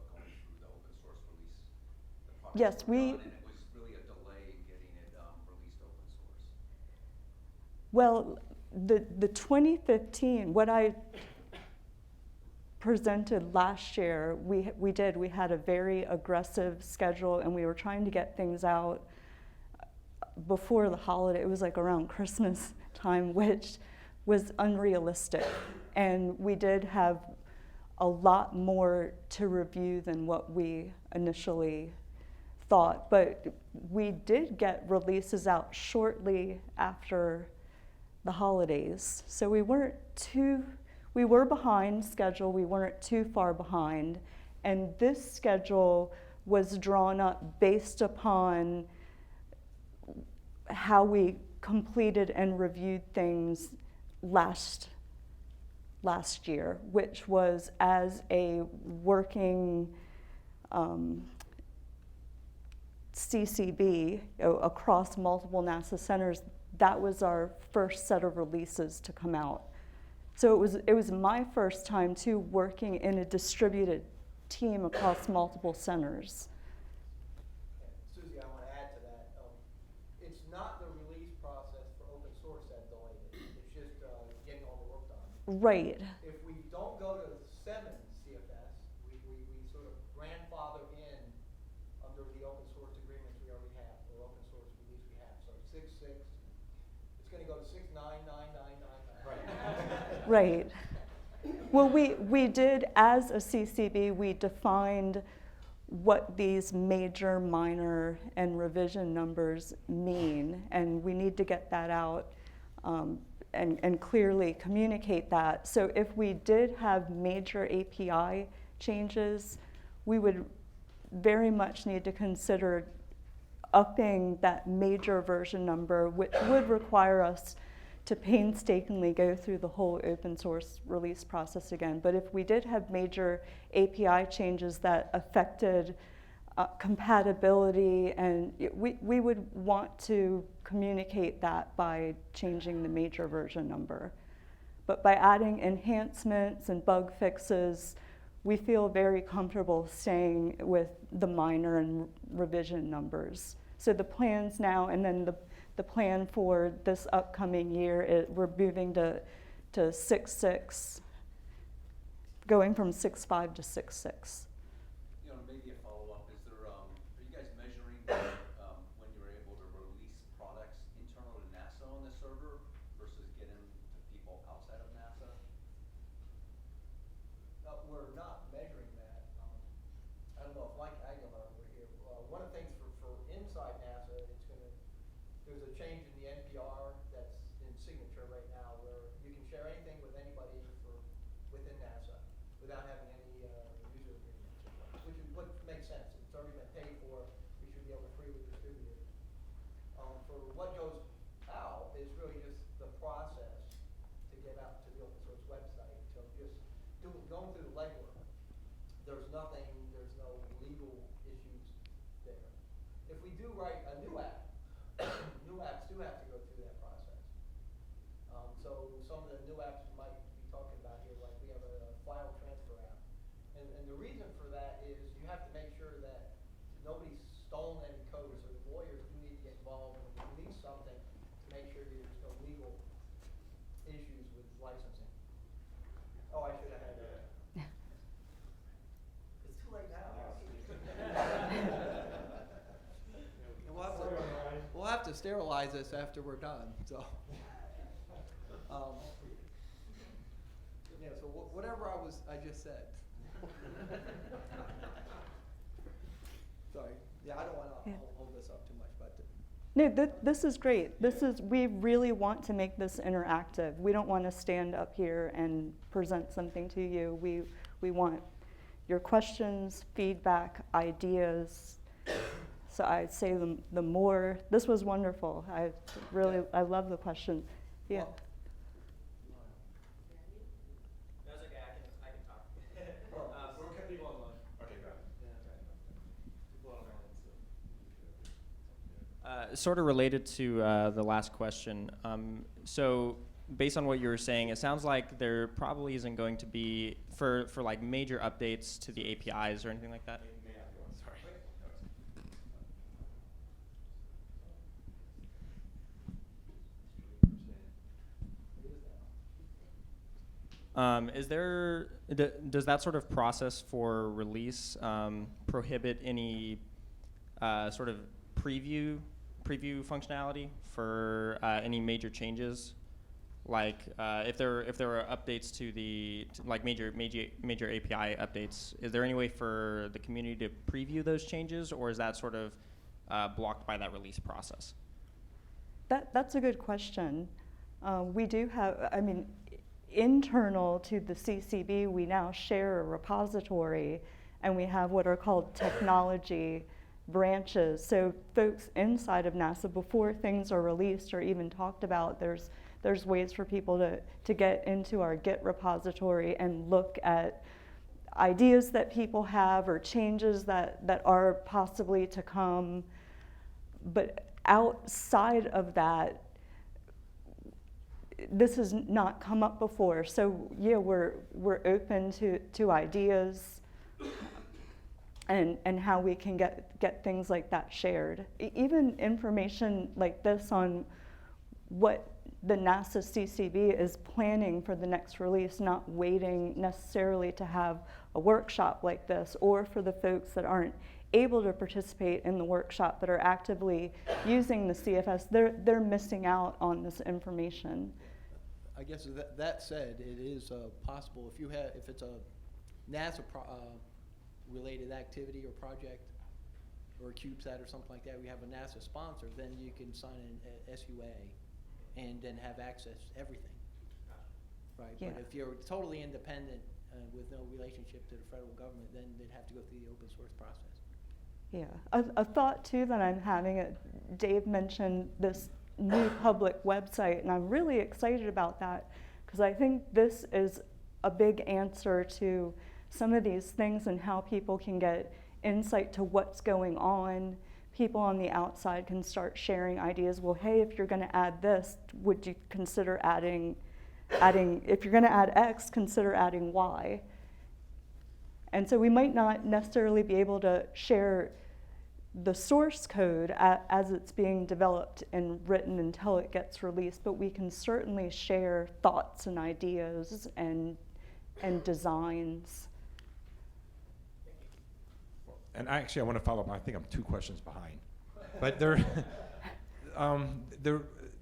Yes, were we- done, and it was really a delay in getting it released open source. Well, the 2015, what I presented last year, we had a very aggressive schedule, and we were trying to get things out before the holiday. It was like around Christmas time, which was unrealistic. And we did have a lot more to review than what we initially thought. But we did get releases out shortly after the holidays. So we were behind schedule, we weren't too far behind. And this schedule was drawn up based upon how we completed and reviewed things last year, which was as a working CCB across multiple NASA centers. That was our first set of releases to come out. So it was my first time too working in a distributed team across multiple centers. Susie, I want to add to that. It's not the release process for open source that delayed it. It's just getting all the work done. Right. If we don't go to 7 CFS, we sort of grandfather in under the open source agreements we already have, or open source release we have. So 6.6, it's going to go to 6.9.9.9.9. Right. Well, we did, as a CCB, we defined what these major, minor, and revision numbers mean, and we need to get that out and clearly communicate that. So if we did have major API changes, we would very much need to consider upping that major version number, which would require us to painstakingly go through the whole open source release process again. But if we did have major API changes that affected compatibility, and we would want to communicate that by changing the major version number. But by adding enhancements and bug fixes, we feel very comfortable staying with the minor and revision numbers. So the plans now, and then the plan for this upcoming year, we're moving to 6.6, going from 6.5 to 6.6. You know, maybe a follow-up, is there, are you guys measuring when you're able to release products internal to NASA on the server versus get them to people outside of NASA? We're not measuring that. I don't know if Mike Aguilar were here. One of the things for inside NASA, there's a change in the NPR that's in signature right now where you can share anything with anybody within NASA without having any user agreements, which makes sense. It's already been paid for. We should be able to freely distribute it. For what goes out is really just the process to get out to the open source website. So just going through the legwork. There's no legal issues there. If we do write a new app, new apps do have to go through that process. So some of the new apps we might be talking about here, like we have a file transfer app. And the reason for that is you have to make sure that nobody's stolen any code, so the lawyers do need to get involved when you release something to make sure there's no legal issues with licensing. Oh, I should have had that. It's too late now. We'll have to sterilize this after we're done, so. Yeah, so whatever I just said. Sorry, yeah, I don't wanna hold this up too much, but. No, this is great. We really want to make this interactive. We don't want to stand up here and present something to you. We want your questions, feedback, ideas. So I'd say the more, this was wonderful. I love the question. Yeah. That's okay, I can talk. We'll get people online. Okay, got it. People online, so. Sort of related to the last question. So based on what you were saying, it sounds like there probably isn't going to be, for like major updates to the APIs or anything like that. May not be on, sorry. Does that sort of process for release prohibit any sort of preview functionality for any major changes? Like if there are updates to like major API updates, is there any way for the community to preview those changes, or is that sort of blocked by that release process? That's a good question. We do have, I mean, internal to the CCB, we now share a repository, and we have what are called technology branches. So folks inside of NASA, before things are released or even talked about, there's ways for people to get into our Git repository and look at ideas that people have or changes that are possibly to come. But outside of that, this has not come up before. So yeah, we're open to ideas and how we can get things like that shared. Even information like this on what the NASA CCB is planning for the next release, not waiting necessarily to have a workshop like this, or for the folks that aren't able to participate in the workshop but are actively using the CFS, they're missing out on this information. I guess that said, it is possible if it's a NASA related activity or project or a CubeSat or something like that, we have a NASA sponsor, then you can sign an SUA and then have access to everything. Right, Yeah. But if you're totally independent with no relationship to the federal government, then they'd have to go through the open source process. Yeah, a thought too that I'm having, Dave mentioned this new public website, and I'm really excited about that because I think this is a big answer to some of these things and how people can get insight to what's going on. People on the outside can start sharing ideas. Well, hey, if you're going to add this, would you consider adding, if you're going to add X, consider adding Y. And so we might not necessarily be able to share the source code as it's being developed and written until it gets released, but we can certainly share thoughts and ideas and designs. And actually, I want to follow up. I think I'm 2 questions behind, but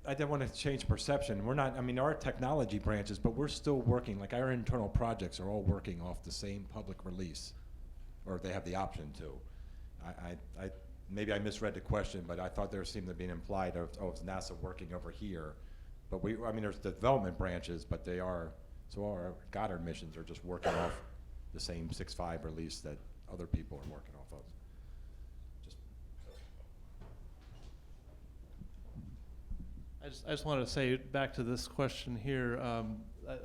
I didn't want to change perception. We're not. I mean, our technology branches, but we're still working. Like our internal projects are all working off the same public release, or they have the option to. Maybe I misread the question, but I thought there seemed to be an implied of NASA working over here. But I mean, there's development branches, but they are, so our Goddard missions are just working off the same 6.5 release that other people are working off of. I just wanted to say back to this question here. I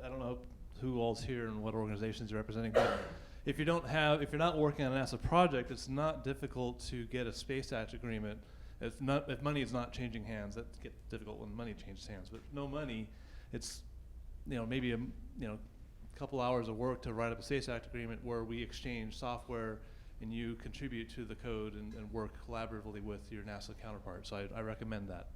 don't know who all's here and what organizations you're representing, but if you're not working on a NASA project, it's not difficult to get a Space Act agreement. If money is not changing hands, that gets difficult when money changes hands. But no money, it's maybe a couple hours of work to write up a Space Act agreement where we exchange software and you contribute to the code and work collaboratively with your NASA counterpart. So I recommend that.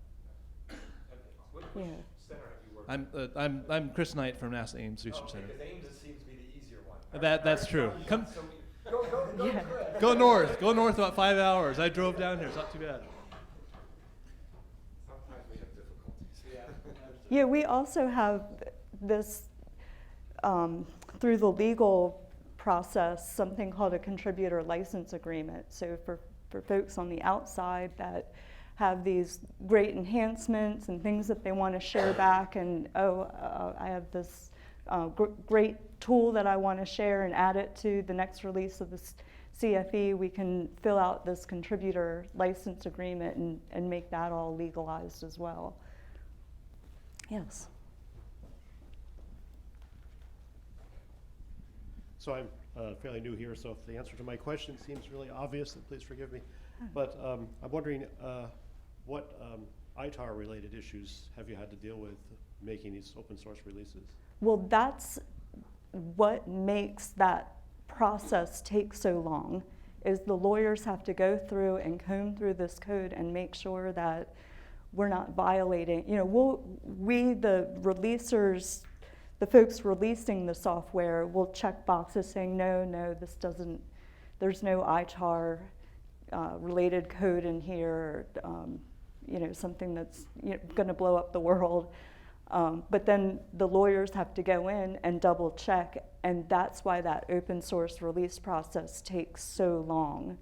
Which Yeah. center have you worked I'm Chris Knight from NASA Ames Research Center. Because Ames seems to be the easier one. That's true. Come, Yeah. go north. Go north about 5 hours. I drove down here. It's not too bad. Sometimes we have difficulties. Yeah, we also have this, through the legal process, something called a contributor license agreement. So for folks on the outside that have these great enhancements and things that they want to share back, and I have this great tool that I want to share and add it to the next release of the CFE, we can fill out this contributor license agreement and make that all legalized as well. Yes. So I'm fairly new here, so if the answer to my question seems really obvious, then please forgive me. But I'm wondering what ITAR-related issues have you had to deal with making these open source releases? Well, that's what makes that process take so long, is the lawyers have to go through and comb through this code and make sure that we're not violating, we, the releasers, the folks releasing the software will check boxes saying, no, this doesn't, there's no ITAR related code in here, something that's going to blow up the world. But then the lawyers have to go in and double check, and that's why that open source release process takes so long.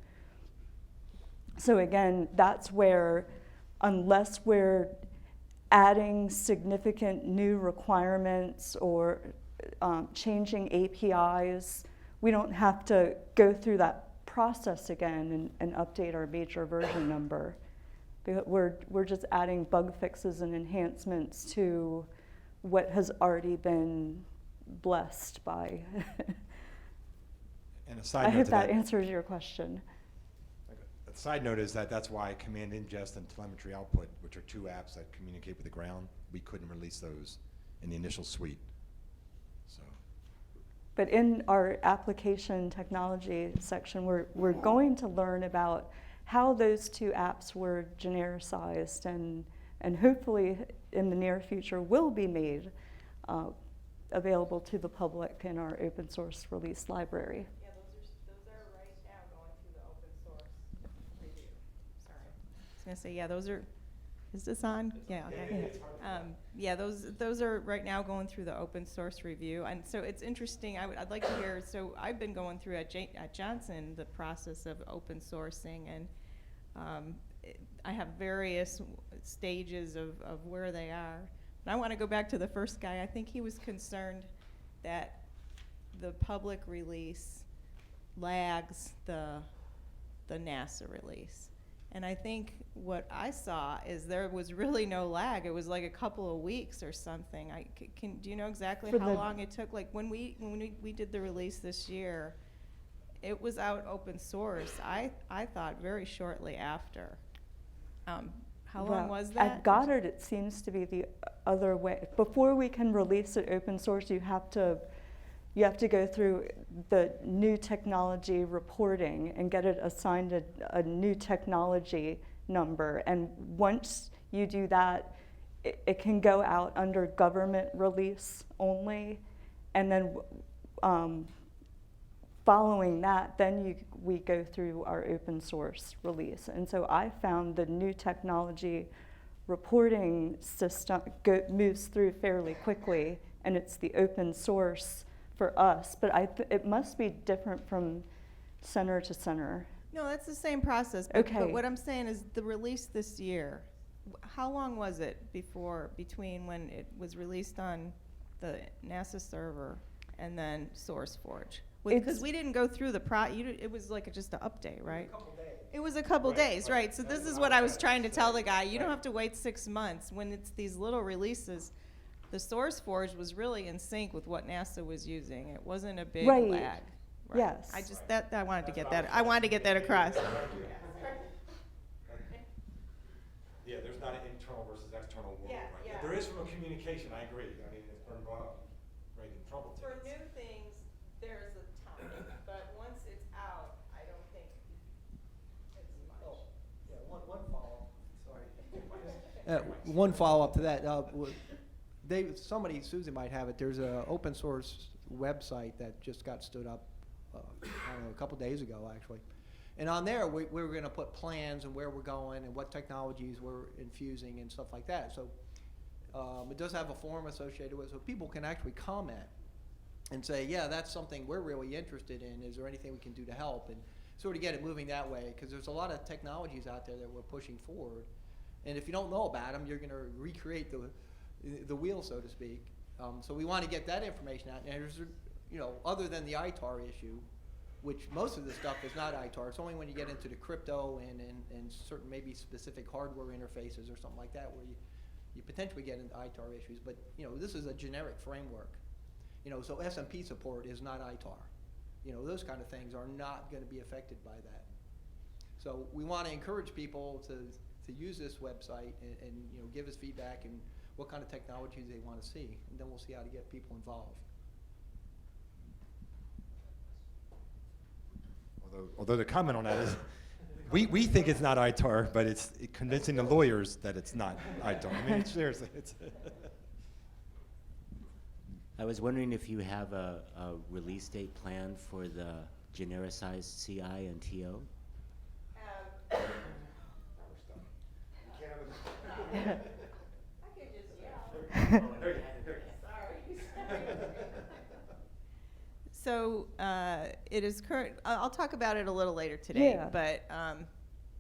So again, that's where, unless we're adding significant new requirements or changing APIs, we don't have to go through that process again and update our major version number. We're just adding bug fixes and enhancements to what has already been blessed by. And a side I note hope to that answers your question. A side note is that's why command ingest and telemetry output, which are two apps that communicate with the ground, we couldn't release those in the initial suite. So. But in our application technology section, we're going to learn about how those two apps were genericized and hopefully in the near future will be made available to the public in our open source release library. Yeah, those are right now going through the open source review. Sorry. I was gonna say, yeah, those are, is this on? Yeah, okay. Yeah, those are right now going through the open source review. And so it's interesting, I'd like to hear, so I've been going through at Johnson the process of open sourcing, and I have various stages of where they are. And I want to go back to the first guy. I think he was concerned that the public release lags the NASA release. And I think what I saw is there was really no lag. It was like a couple of weeks or something. Do you know exactly how long it took? Like when we did the release this year, it was out open source. I thought very shortly after. How long was that? At Goddard, it seems to be the other way. Before we can release it open source, you have to go through the new technology reporting and get it assigned a new technology number. And once you do that, it can go out under government release only. And then following that, then we go through our open source release. And so I found the new technology reporting system moves through fairly quickly, and it's the open source for us. But it must be different from center to center. No, that's the same process. But what I'm saying is the release this year, how long was it between when it was released on the NASA server and then SourceForge? Because we didn't go through it was like just an update, right? It was a couple days, right? So this is what I was trying to tell the guy. You don't have to wait 6 months. When it's these little releases, the SourceForge was really in sync with what NASA was using. It wasn't a big lag. Right. Yes. I wanted to get that. I wanted to get that across. Yeah, there's not an internal versus external world. Yeah, right? yeah. There is from a communication, I agree. I mean, it's been brought up, right, in trouble For tickets. new things, there's a time, but once it's out, I don't think it's much. Yeah, one follow-up, sorry. One follow-up to that. Susan might have it, there's an open source website that just got stood up, I don't know, a couple days ago, actually. And on there, we were going to put plans and where we're going and what technologies we're infusing and stuff like that. So it does have a form associated with it, so people can actually comment and say, yeah, that's something we're really interested in. Is there anything we can do to help? And sort of get it moving that way, because there's a lot of technologies out there that we're pushing forward. And if you don't know about them, you're going to recreate the wheel, so to speak. So we want to get that information out. And there's, other than the ITAR issue, which most of the stuff is not ITAR. It's only when you get into the crypto and certain maybe specific hardware interfaces or something like that where you potentially get into ITAR issues. But this is a generic framework. So SMP support is not ITAR. Those kind of things are not going to be affected by that. So we want to encourage people to use this website and give us feedback and what kind of technologies they want to see, and then we'll see how to get people involved. Although the comment on that is, we think it's not ITAR, but it's convincing the lawyers that it's not ITAR. I mean, seriously, it's. I was wondering if you have a release date planned for the genericized CI and TO? So it is current. I'll talk about it a little later today. Yeah. But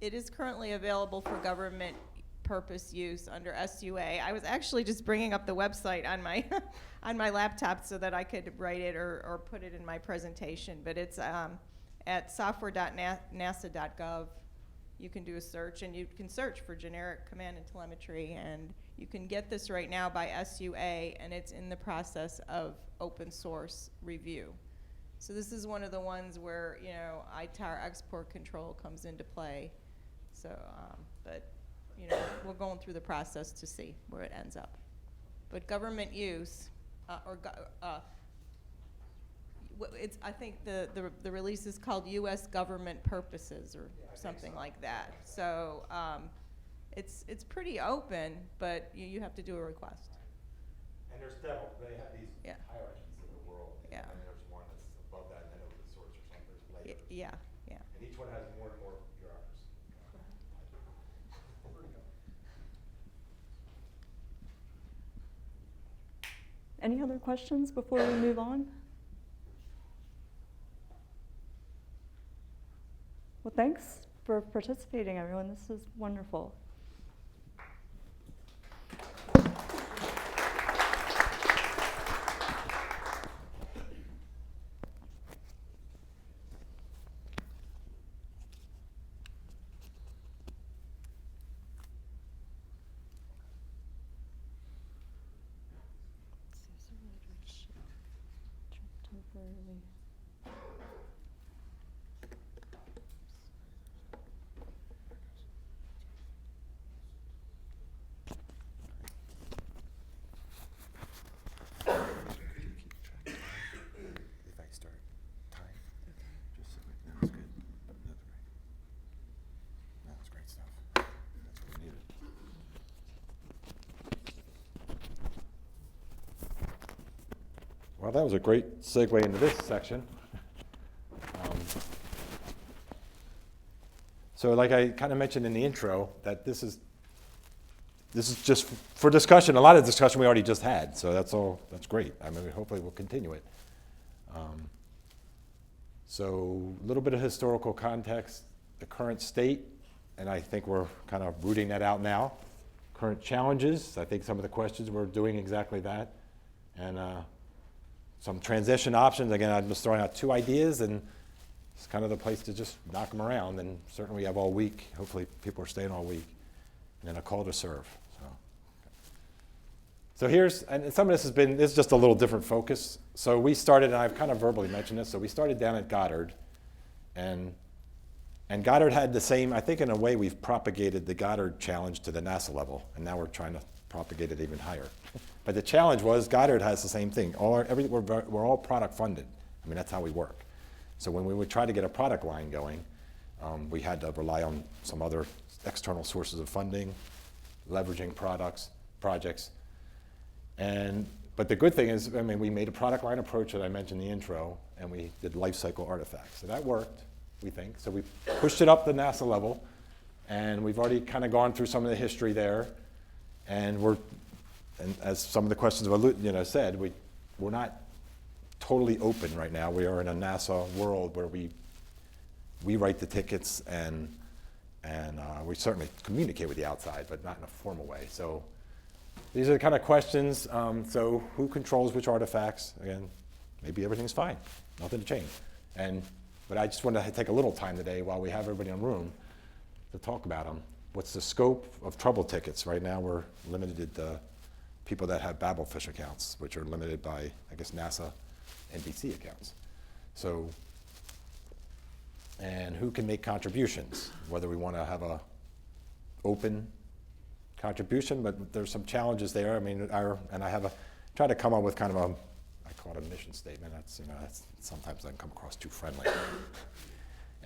it is currently available for government purpose use under SUA. I was actually just bringing up the website on my on my laptop so that I could write it or put it in my presentation. But it's at software.nasa.gov. You can do a search, and you can search for generic command and telemetry, and you can get this right now by SUA, and it's in the process of open source review. So this is one of the ones where, you know, ITAR export control comes into play. So, but, you know, we're going through the process to see where it ends up. But government use, it's, I think the release is called U.S. government purposes or something like that. So it's pretty open, but you have to do a request. And there's several. They have these Yeah. hierarchies of the world. Yeah. And then there's one that's above that, and then open source or something. There's layers. Yeah, yeah. And each one has more and more bureaucracy. Any other questions before we move on? Well, thanks for participating, everyone. This is wonderful. If I start time, just so it knows good. That's great stuff. That's what we needed. Well, that was a great segue into this section. So like I kind of mentioned in the intro, that this is just for discussion. A lot of discussion we already just had, so that's great. I mean, hopefully we'll continue it. So a little bit of historical context, the current state, and I think we're kind of rooting that out now. Current challenges, I think some of the questions we're doing exactly that. And some transition options. Again, I'm just throwing out 2 ideas, and it's kind of the place to just knock them around. And certainly we have all week. Hopefully people are staying all week. And then a call to serve. So here's, and some of this this is just a little different focus. So we started, and I've kind of verbally mentioned this, so we started down at Goddard. And Goddard had the same, I think in a way we've propagated the Goddard challenge to the NASA level, and now we're trying to propagate it even higher. But the challenge was Goddard has the same thing. We're all product funded. I mean, that's how we work. So when we would try to get a product line going, we had to rely on some other external sources of funding, leveraging projects. But the good thing is, I mean, we made a product line approach that I mentioned in the intro, and we did life cycle artifacts. So that worked, we think. So we pushed it up the NASA level, and we've already kind of gone through some of the history there. And as some of the questions said, we're not totally open right now. We are in a NASA world where we write the tickets and we certainly communicate with the outside, but not in a formal way. So these are the kind of questions. So who controls which artifacts? Again, maybe everything's fine, nothing to change. But I just wanted to take a little time today while we have everybody in the room to talk about them. What's the scope of trouble tickets? Right now we're limited to people that have Babelfish accounts, which are limited by, I guess, NASA NBC accounts. So, and who can make contributions? Whether we want to have a open contribution, but there's some challenges there. I mean, and I try to come up with kind of I call it a mission statement. That's sometimes doesn't come across too friendly,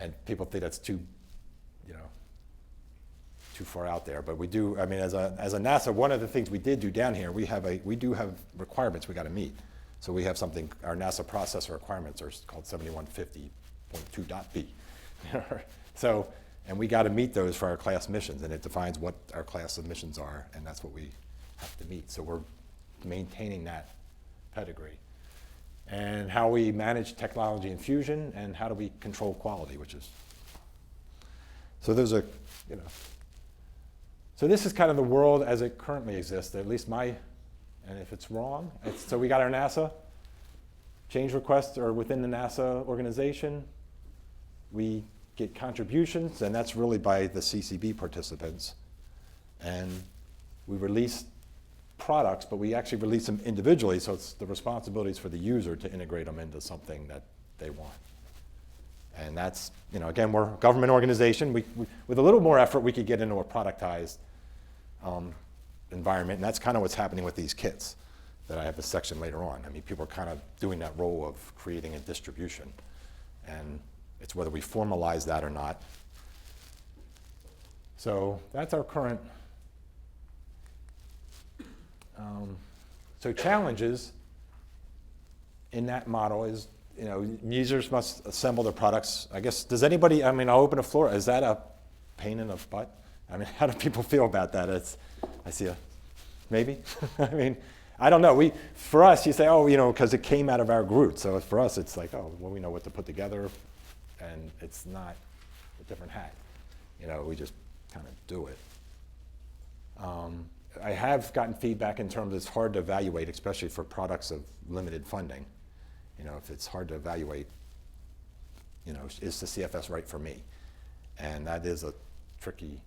and people think that's too far out there. But we do. I mean, as a NASA, one of the things we did do down here, we do have requirements we got to meet. So we have something, our NASA processor requirements are called 7150.2.b. So, and we got to meet those for our class missions, and it defines what our class of missions are, and that's what we have to meet. So we're maintaining that pedigree. And how we manage technology infusion, and how do we control quality, which is, so those are, so this is kind of the world as it currently exists, at least and if it's wrong, so we got our NASA change requests are within the NASA organization. We get contributions, and that's really by the CCB participants. And we release products, but we actually release them individually, so it's the responsibilities for the user to integrate them into something that they want. And that's, again, we're a government organization. With a little more effort, we could get into a productized environment, and that's kind of what's happening with these kits that I have a section later on. I mean, people are kind of doing that role of creating a distribution, and it's whether we formalize that or not. So that's our current. So challenges in that model is, users must assemble their products. I guess, does anybody, I'll open the floor. Is that a pain in the butt? How do people feel about that? I see maybe? I don't know. For us, you say, because it came out of our group. So for us, it's like, we know what to put together, and it's not a different hat. We just kind of do it. I have gotten feedback in terms of it's hard to evaluate, especially for products of limited funding. If it's hard to evaluate, is the CFS right for me? And that is a tricky,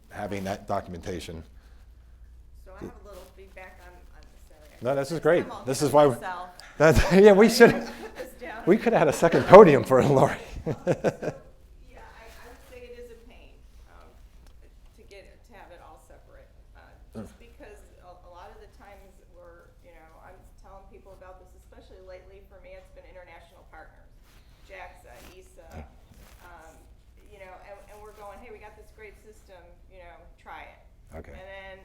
having that documentation. So I have a little feedback on this area. No, this is great. I'm all This here is why, myself. we should, we could have had a second podium for Lori. Yeah, I would say it is a pain to have it all separate. Just because a lot of the times I'm telling people about this, especially lately. For me, it's been international partners, JAXA, ESA, and we're going, hey, we got this great system, try it. Okay. And then,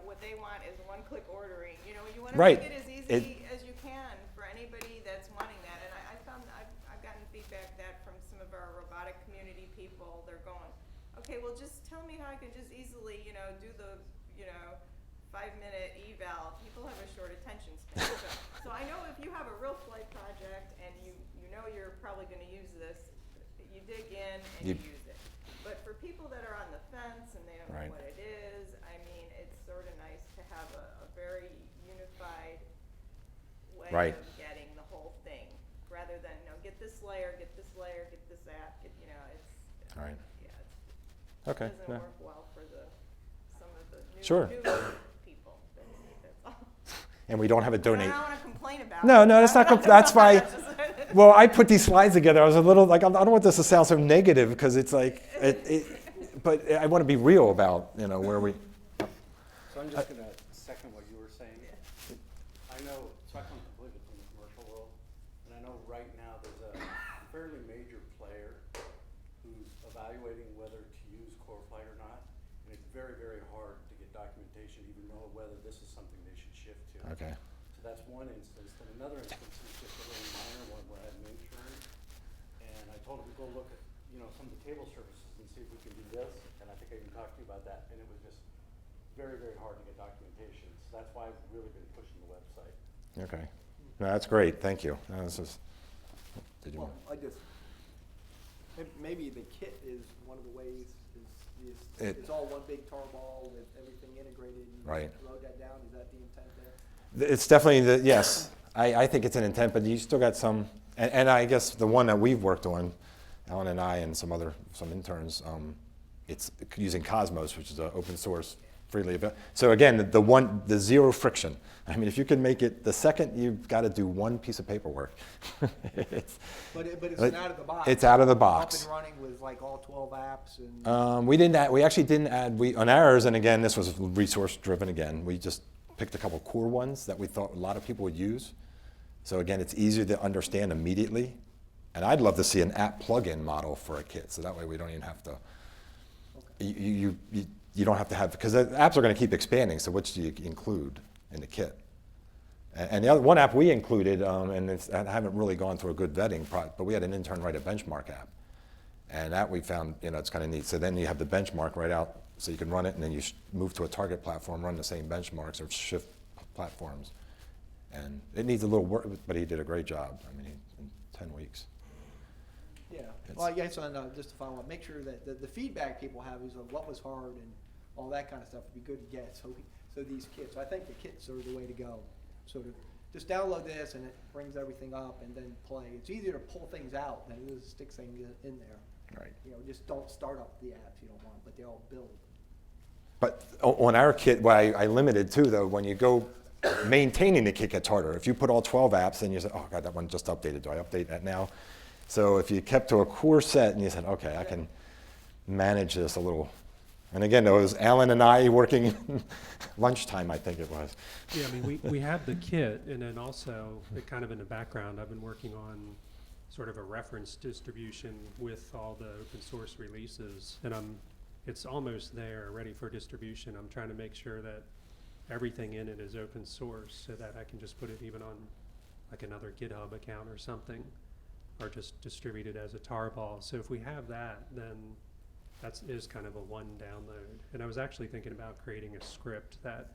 what they want is one-click ordering. You want to Right. make it as easy as you can for anybody that's wanting that. And I found I've gotten feedback that from some of our robotic community people. They're going, okay, well, just tell me how I can just easily, do the, 5-minute eval. People have a short attention span. So I know if you have a real flight project and you know you're probably going to use this, you dig in and you use it. But for people that are on the fence and they don't Right. know what it is, it's sort of nice to have a very unified way Right. of getting the whole thing, rather than get this layer, get this layer, get this app. It's Right. yeah, Okay. it doesn't Yeah. work well for some of the new, Sure. new people. That's all. And we don't have a I donate. don't want to complain about No, it. that's not. That's why. Well, I put these slides together. I was a little like, I don't want this to sound so negative because it's like, but I want to be real about where we. So I'm just going to second what you were saying. I know, so I come completely from the commercial world, and I know right now there's a fairly major player who's evaluating whether to use CoreFlight or not, and it's very, very hard to get documentation, even know whether this is something they should shift to. Okay. So that's one instance. Then another instance is just a little minor one where I had an intern, and I told him to go look at some of the table services and see if we can do this, and I think I even talked to you about that, and it was just very, very hard to get documentation. So that's why I've really been pushing the website. Okay. No, that's great. Thank you. This is. Did you? Well, maybe the kit is one of the ways. It's all one big tar ball with everything integrated. And Right. Load that down. Is that the intent there? It's definitely yes. I think it's an intent, but you still got some. And I guess the one that we've worked on, Alan and I and some interns, it's using Cosmos, which is an open source, freely available. So again, the zero friction. If you can make it the second, you've got to do one piece of paperwork. But it's out of the box. It's out of the box. Up and running with like all 12 apps and. We actually didn't add on ours, and again, this was resource driven. Again, we just picked a couple core ones that we thought a lot of people would use. So again, it's easier to understand immediately. And I'd love to see an app plug-in model for a kit, so that way we don't even have to. Okay. You don't have to have, because the apps are going to keep expanding. So which do you include? in the kit. And the other one app we included, and I haven't really gone through a good vetting, but we had an intern write a benchmark app. And that we found, it's kind of neat. So then you have the benchmark right out, so you can run it, and then you move to a target platform, run the same benchmarks, or shift platforms. And it needs a little work, but he did a great job. I mean, in 10 weeks. Yeah, well, yes, and just to follow up, make sure that the feedback people have is of what was hard and all that kind of stuff would be good to get. So these kits, I think the kits are the way to go. Sort of just download this and it brings everything up and then play. It's easier to pull things out than it is to stick things in there. Right. Just don't start up the apps you don't want, but they all build. But on our kit, what I limited too, though, when you go maintaining the kit gets harder. If you put all 12 apps and you say, oh God, that one just updated, do I update that now? So if you kept to a core set and you said, okay, I can manage this a little. And again, it was Alan and I working lunchtime, I think it was. Yeah, I mean, we have the kit, and then also, kind of in the background, I've been working on sort of a reference distribution with all the open source releases, and it's almost there, ready for distribution. I'm trying to make sure that everything in it is open source so that I can just put it even on like another GitHub account or something, or just distribute it as a tarball. So if we have that, then that is kind of a one download. And I was actually thinking about creating a script that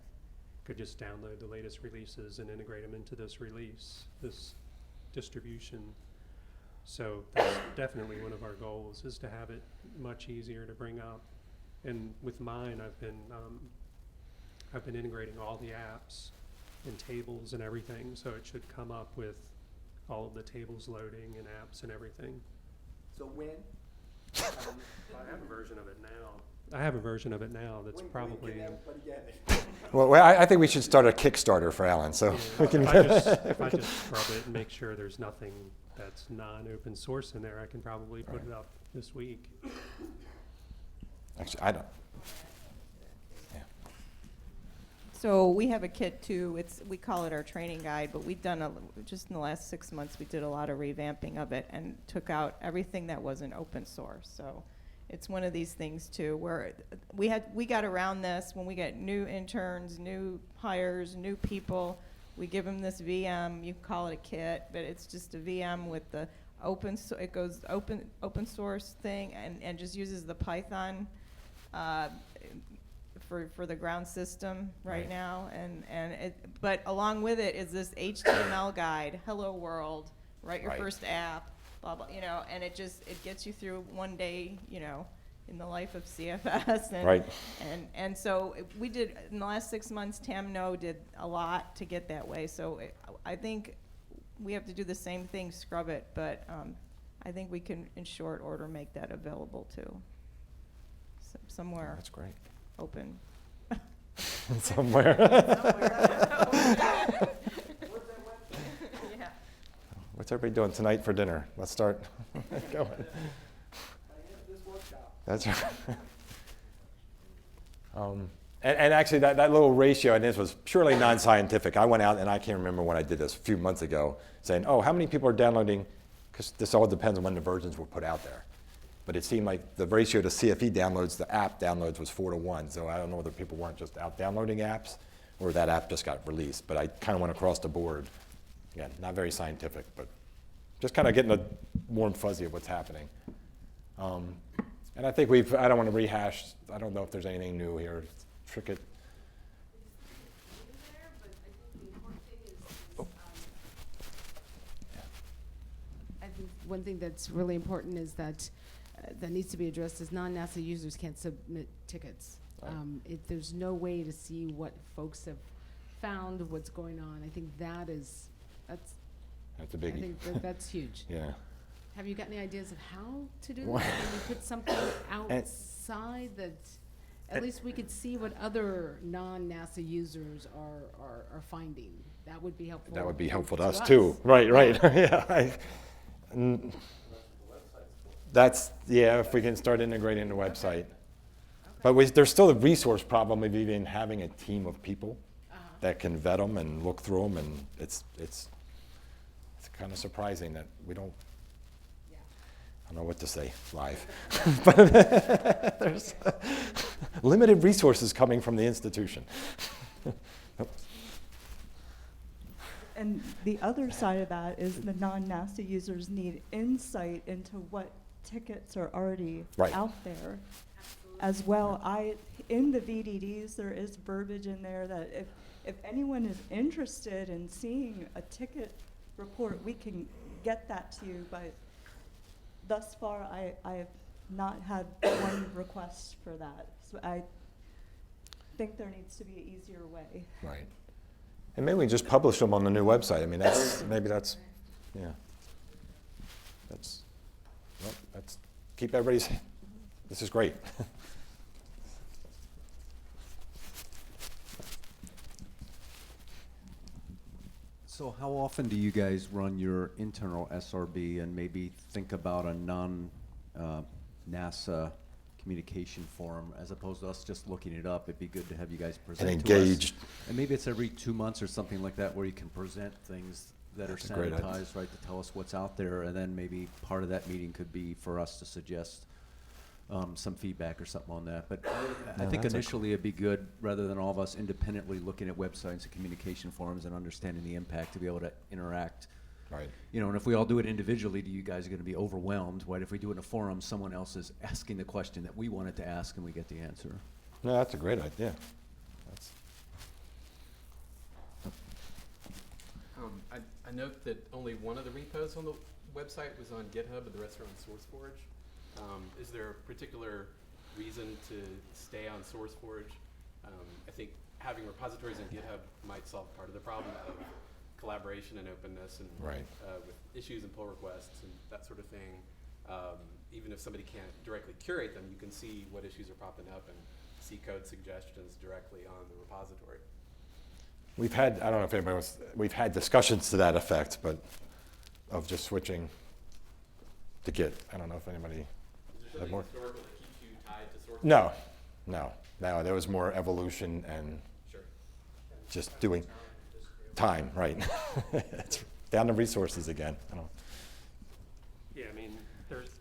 could just download the latest releases and integrate them into this release, this distribution. So that's definitely one of our goals, is to have it much easier to bring up. And with mine, I've been integrating all the apps and tables and everything, so it should come up with all of the tables loading and apps and everything. So when? I have a version of it now. That's probably. When can everybody get it? Well, I think we should start a Kickstarter for Alan, so we can. If I just scrub it and make sure there's nothing that's non-open source in there, I can probably put it up this week. Actually, I don't. So we have a kit too. We call it our training guide, but we've done just in the last 6 months, we did a lot of revamping of it and took out everything that wasn't open source. So it's one of these things too, where we got around this when we get new interns, new hires, new people. We give them this VM. You can call it a kit, but it's just a VM with the it goes open source thing and just uses the Python. For the ground system right now, but along with it is this HTML guide, hello world, write your first app, blah blah, and it gets you through one day, in the life of CFS, and so we did in the last 6 months. Tamno did a lot to get that way, so I think we have to do the same thing, scrub it, but I think we can in short order make that available too, somewhere. That's great. Open. Somewhere. Yeah. What's everybody doing tonight for dinner? Let's start going. This workshop. That's right. And actually, that little ratio, and this was purely non-scientific. I went out, and I can't remember when I did this a few months ago, saying, oh, how many people are downloading? Because this all depends on when the versions were put out there. But it seemed like the ratio to CFE downloads, the app downloads was 4-to-1. So I don't know whether people weren't just out downloading apps or that app just got released. But I kind of went across the board. Again, not very scientific, but just kind of getting a warm fuzzy of what's happening. And I think I don't want to rehash, I don't know if there's anything new here. Trick it. I think one thing that's really important is that needs to be addressed is non-NASA users can't submit tickets. Right. There's no way to see what folks have found, what's going on. I think that's a biggie. I think that's huge. Yeah. Have you got any ideas of how to do Well, that? Can you put something outside that at least we could see what other non-NASA users are finding? That would be helpful. That would be helpful to us too. Right. Yeah. If we can start integrating the website. But there's still a resource problem of even having a team of people that can vet them and look through them, and it's kind of surprising that we don't. I don't know what to say live, but there's limited resources coming from the institution. And the other side of that is the non-NASA users need insight into what tickets are already Right. out there as well. In the VDDs, there is verbiage in there that if anyone is interested in seeing a ticket report, we can get that to you, but thus far, I have not had one request for that. So I think there needs to be an easier way. Right. And maybe we just publish them on the new website. I mean, maybe that's, yeah. That's, keep everybody's, this is great. So how often do you guys run your internal SRB and maybe think about a non-NASA communication forum as opposed to us just looking it up? It'd be good to have you guys present And to us. engaged. And maybe it's every 2 months or something like that where you can present things that That's a are great idea. sanitized, right, to tell us what's out there. And then maybe part of that meeting could be for us to suggest some feedback or something on that. But I No, think that's a initially it'd be good, rather than all of us independently looking at websites and communication forums and understanding the impact, to be able to interact. Right. You know, and if we all do it individually, you guys are gonna be overwhelmed. What if we do it in a forum, someone else is asking the question that we wanted to ask and we get the answer? No, that's a great idea. That's, I note that only one of the repos on the website was on GitHub and the rest are on SourceForge. Is there a particular reason to stay on SourceForge? I think having repositories on GitHub might solve part of the problem of collaboration and openness and Right. with issues and pull requests and that sort of thing. Even if somebody can't directly curate them, you can see what issues are popping up and see code suggestions directly on the repository. we've had, I don't know if anybody was, we've had discussions to that effect, but of just switching to Git. I don't know if anybody Is there had something more. historical that keeps you tied to SourceForge? No, there was more evolution and Sure. just doing time, right? It's down to resources again. I don't, Yeah, I mean,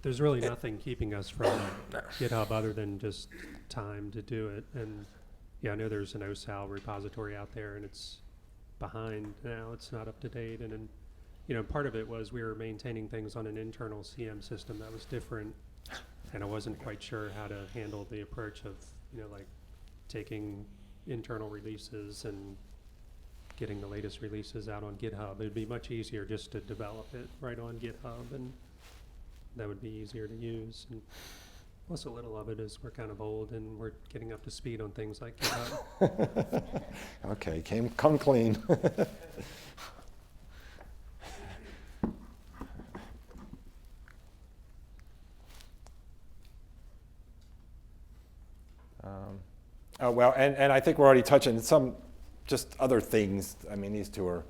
there's really nothing keeping us from GitHub other than just time to do it. And yeah, I know there's an OSAL repository out there and it's behind now, it's not up to date. And then, you know, part of it was we were maintaining things on an internal CM system that was different. And I wasn't quite sure how to handle the approach of, you know, like taking internal releases and getting the latest releases out on GitHub. It'd be much easier just to develop it right on GitHub, and that would be easier to use. And plus a little of it is we're kind of old and we're getting up to speed on things like GitHub. okay, come clean. Oh, well, and I think we're already touching some just other things. I mean, these two are,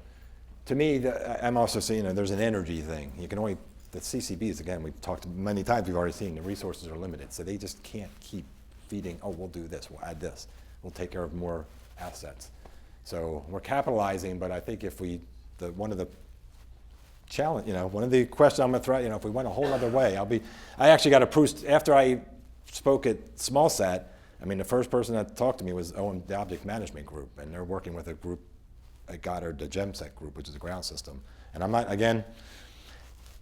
to me, I'm also seeing there's an energy thing. You can only, the CCBs, again, we've talked many times, we've already seen the resources are limited. So they just can't keep feeding, oh, we'll do this, we'll add this, we'll take care of more assets. So we're capitalizing, but I think if we, one of the challenge, one of the questions I'm gonna throw, if we went a whole other way, I actually got approved, after I spoke at SmallSat, I mean, the first person that talked to me was the Object Management Group, and they're working with a group at Goddard, the GEMSEC group, which is a ground system. And I'm not, again,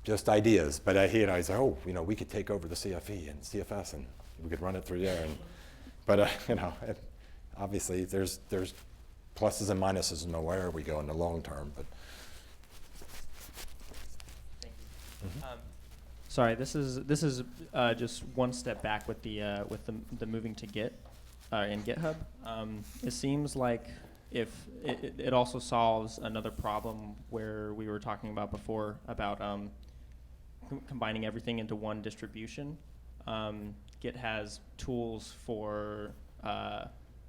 just ideas, but I said, oh, we could take over the CFE and CFS, and we could run it through there. But obviously, there's pluses and minuses no matter where we go in the long term. But Thank you. Sorry, this is just one step back with the moving to Git in GitHub. It seems like if it also solves another problem where we were talking about before about combining everything into one distribution. Git has tools for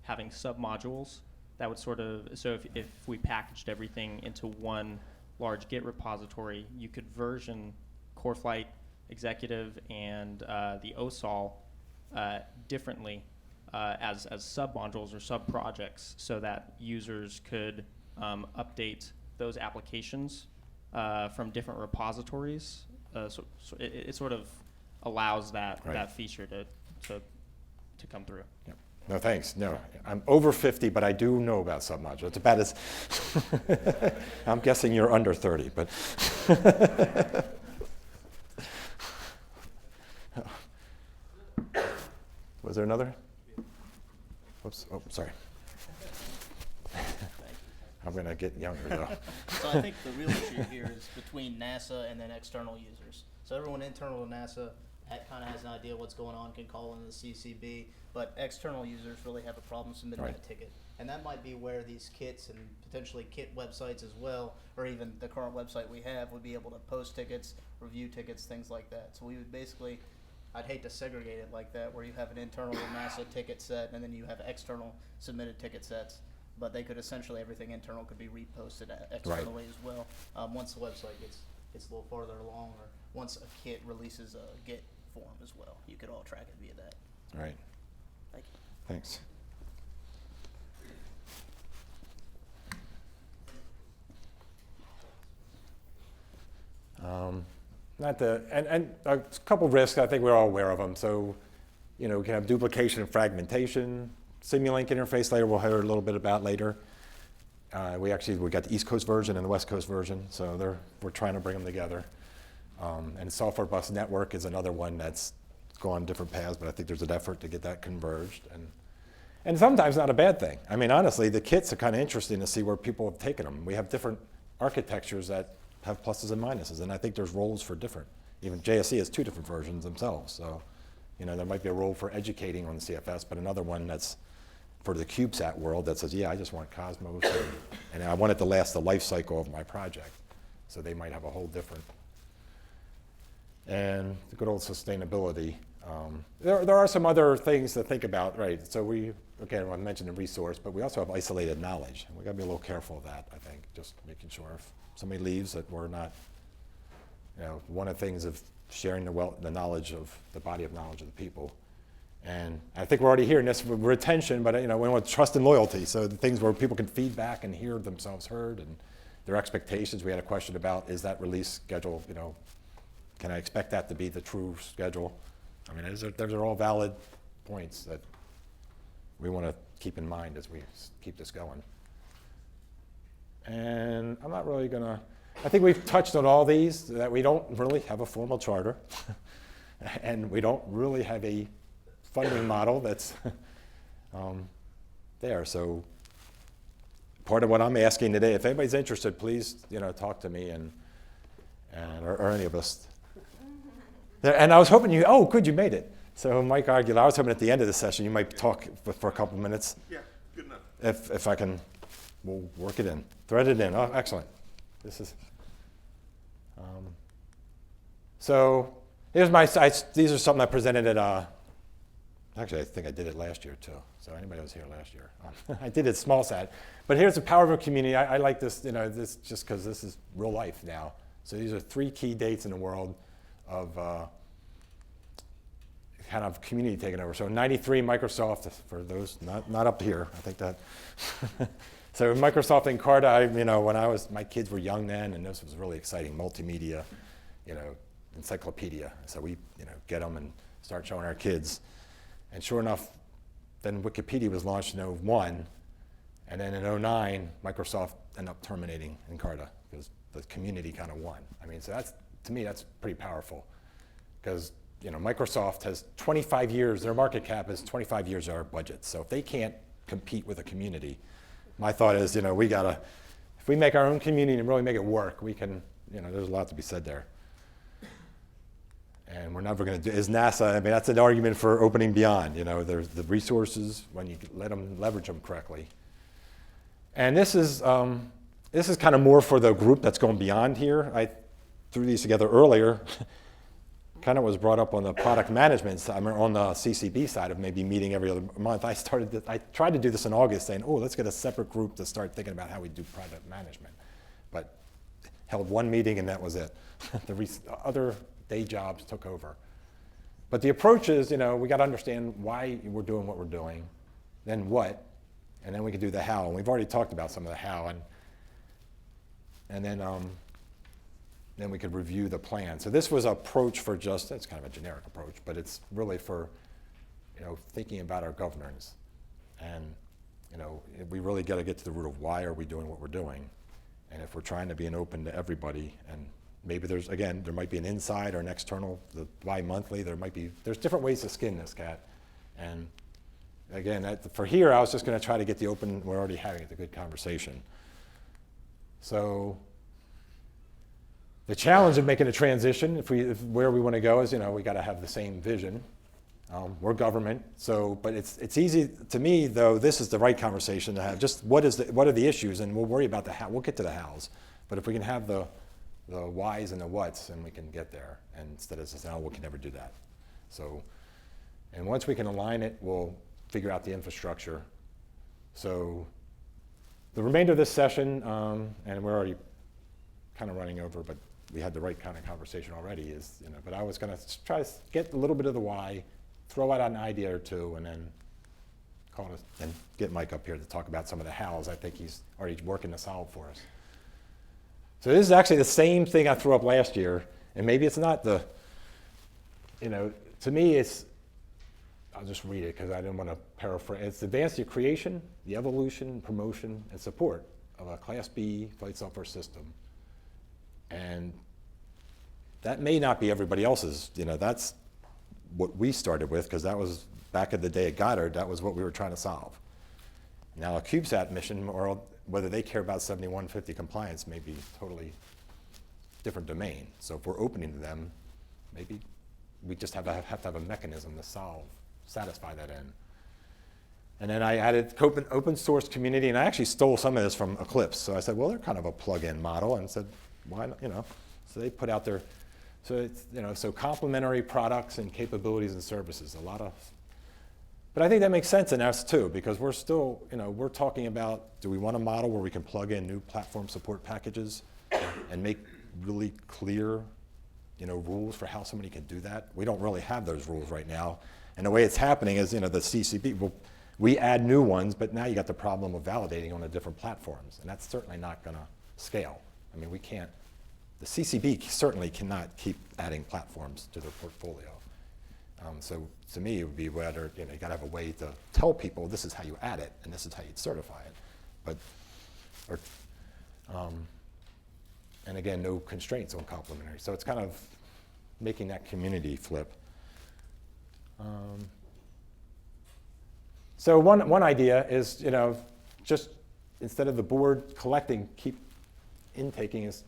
having submodules that would so if we packaged everything into one large Git repository, you could version CoreFlight Executive and the OSOL differently as submodules or sub-projects, so that users could update those applications from different repositories. So it sort of allows that feature to come through. Yep. No, thanks. No, I'm over 50, but I do know about submodular. It's about as, I'm guessing you're under 30, but. Was there another? Oops, oh, sorry. I'm gonna get younger though. So I think the real issue here is between NASA and then external users. So everyone internal to NASA kind of has an idea what's going on, can call in the CCB, but external users really have a problem submitting Right. that ticket. And that might be where these kits and potentially kit websites as well, or even the current website we have, would be able to post tickets, review tickets, things like that. So we would basically, I'd hate to segregate it like that, where you have an internal NASA ticket set and then you have external submitted ticket sets. But they could essentially, everything internal could be reposted externally as well. Once the website gets a little farther along, or once a kit releases a Git form as well, you could all track it via that. Right. Thank you. Thanks. Not the, and a couple of risks, I think we're all aware of them. So, you know, we can have duplication and fragmentation. Simulink interface later, we'll hear a little bit about later. We got the East Coast version and the West Coast version, so we're trying to bring them together. And software bus network is another one that's gone different paths, but I think there's an effort to get that converged. And sometimes not a bad thing. I mean, honestly, the kits are kind of interesting to see where people have taken them. We have different architectures that have pluses and minuses, and I think there's roles for different. Even JSC has 2 different versions themselves, so you know there might be a role for educating on the CFS, but another one that's for the CubeSat world that says, yeah, I just want Cosmos, and I want it to last the life cycle of my project. So they might have a whole different. And the good old sustainability. There are some other things to think about, right? So again, I mentioned the resource, but we also have isolated knowledge. And we got to be a little careful of that, I think, just making sure if somebody leaves that we're not, you know, one of the things of sharing the knowledge of the body of knowledge of the people. And I think we're already hearing this with retention, but you know, we want trust and loyalty. So the things where people can feedback and hear themselves heard and their expectations. We had a question about, is that release schedule, you know, can I expect that to be the true schedule? I mean, those are all valid points that we want to keep in mind as we keep this going. And I'm not really gonna, I think we've touched on all these, that we don't really have a formal charter and we don't really have a funding model that's there. So part of what I'm asking today, if anybody's interested, please, you know, talk to me or any of us. And I was hoping good, you made it. So Mike Aguilar, I was hoping at the end of the session you might talk for a couple of minutes. Yeah, good enough. If I can, we'll work it in, thread it in. Oh, excellent. This is, so here's these are something I presented at, actually I think I did it last year too. So anybody who was here last year. I did it small sat. But here's the power of a community. I like this, you know, this just because this is real life now. So these are 3 key dates in the world of kind of community taking over. So in '93, Microsoft, for those not up here, I think that. So Microsoft Encarta, you know, when my kids were young then, and this was really exciting, multimedia, you know, encyclopedia. So we, you know, get them and start showing our kids. And sure enough, then Wikipedia was launched in '01, and then in '09, Microsoft ended up terminating Encarta because the community kind of won. I mean, so that's, to me, that's pretty powerful because, you know, Microsoft has 25 years, their market cap is 25 years of our budget. So if they can't compete with a community, my thought is, you know, if we make our own community and really make it work, we can, you know, there's a lot to be said there. And we're never going to do, is NASA, I mean, that's an argument for opening beyond, you know, there's the resources when you let them leverage them correctly. And this is kind of more for the group that's going beyond here. I threw these together earlier. Kind of was brought up on the product management side, I mean, on the CCB side of maybe meeting every other month. I tried to do this in August saying, oh, let's get a separate group to start thinking about how we do product management. But held one meeting and that was it. The other day jobs took over. But the approach is, you know, we got to understand why we're doing what we're doing, then what, and then we can do the how. And we've already talked about some of the how, and then we could review the plan. So this was an approach for it's kind of a generic approach, but it's really for, you know, thinking about our governance. And, we really got to get to the root of why are we doing what we're doing. And if we're trying to be an open to everybody, and maybe there might be an inside or an external, the bi-monthly, there's different ways to skin this cat. And again, for here, I was just going to try to get the open, we're already having a good conversation. So the challenge of making a transition, where we want to go is, we got to have the same vision. We're government, but it's easy to me, though. This is the right conversation to have. Just what are the issues, and we'll worry about the how. We'll get to the hows, but if we can have the whys and the whats, then we can get there. And instead of saying, "Oh, we can never do that." So, and once we can align it, we'll figure out the infrastructure. So, the remainder of this session, and we're already kind of running over, but we had the right kind of conversation already. But I was going to try to get a little bit of the why. Throw out an idea or two, and then and get Mike up here to talk about some of the hows. I think he's already working to solve for us. So this is actually the same thing I threw up last year, and maybe it's not to me I'll just read it because I didn't want to paraphrase. It's advance the creation, the evolution, promotion, and support of a Class B flight software system. And that may not be everybody else's, that's what we started with, because that was back in the day at Goddard, that was what we were trying to solve. Now a CubeSat mission, or whether they care about 7150 compliance, may be totally different domain. So if we're opening to them, maybe we just have to have a mechanism to satisfy that end. And then I added open source community, and I actually stole some of this from Eclipse. So I said, well, they're kind of a plug-in model, and said, why not, so they put out their, so it's, so complementary products and capabilities and services, but I think that makes sense in us too, because we're still, we're talking about, do we want a model where we can plug in new platform support packages and make really clear, rules for how somebody can do that? We don't really have those rules right now. And the way it's happening is, the CCP, we add new ones, but now you got the problem of validating on the different platforms, and that's certainly not going to scale. I mean, we can't. The CCB certainly cannot keep adding platforms to their portfolio. So to me, it would be better, you got to have a way to tell people this is how you add it and this is how you certify it. And again, no constraints on complementary. So it's kind of making that community flip. So one idea is, just instead of the board collecting, keep intaking is,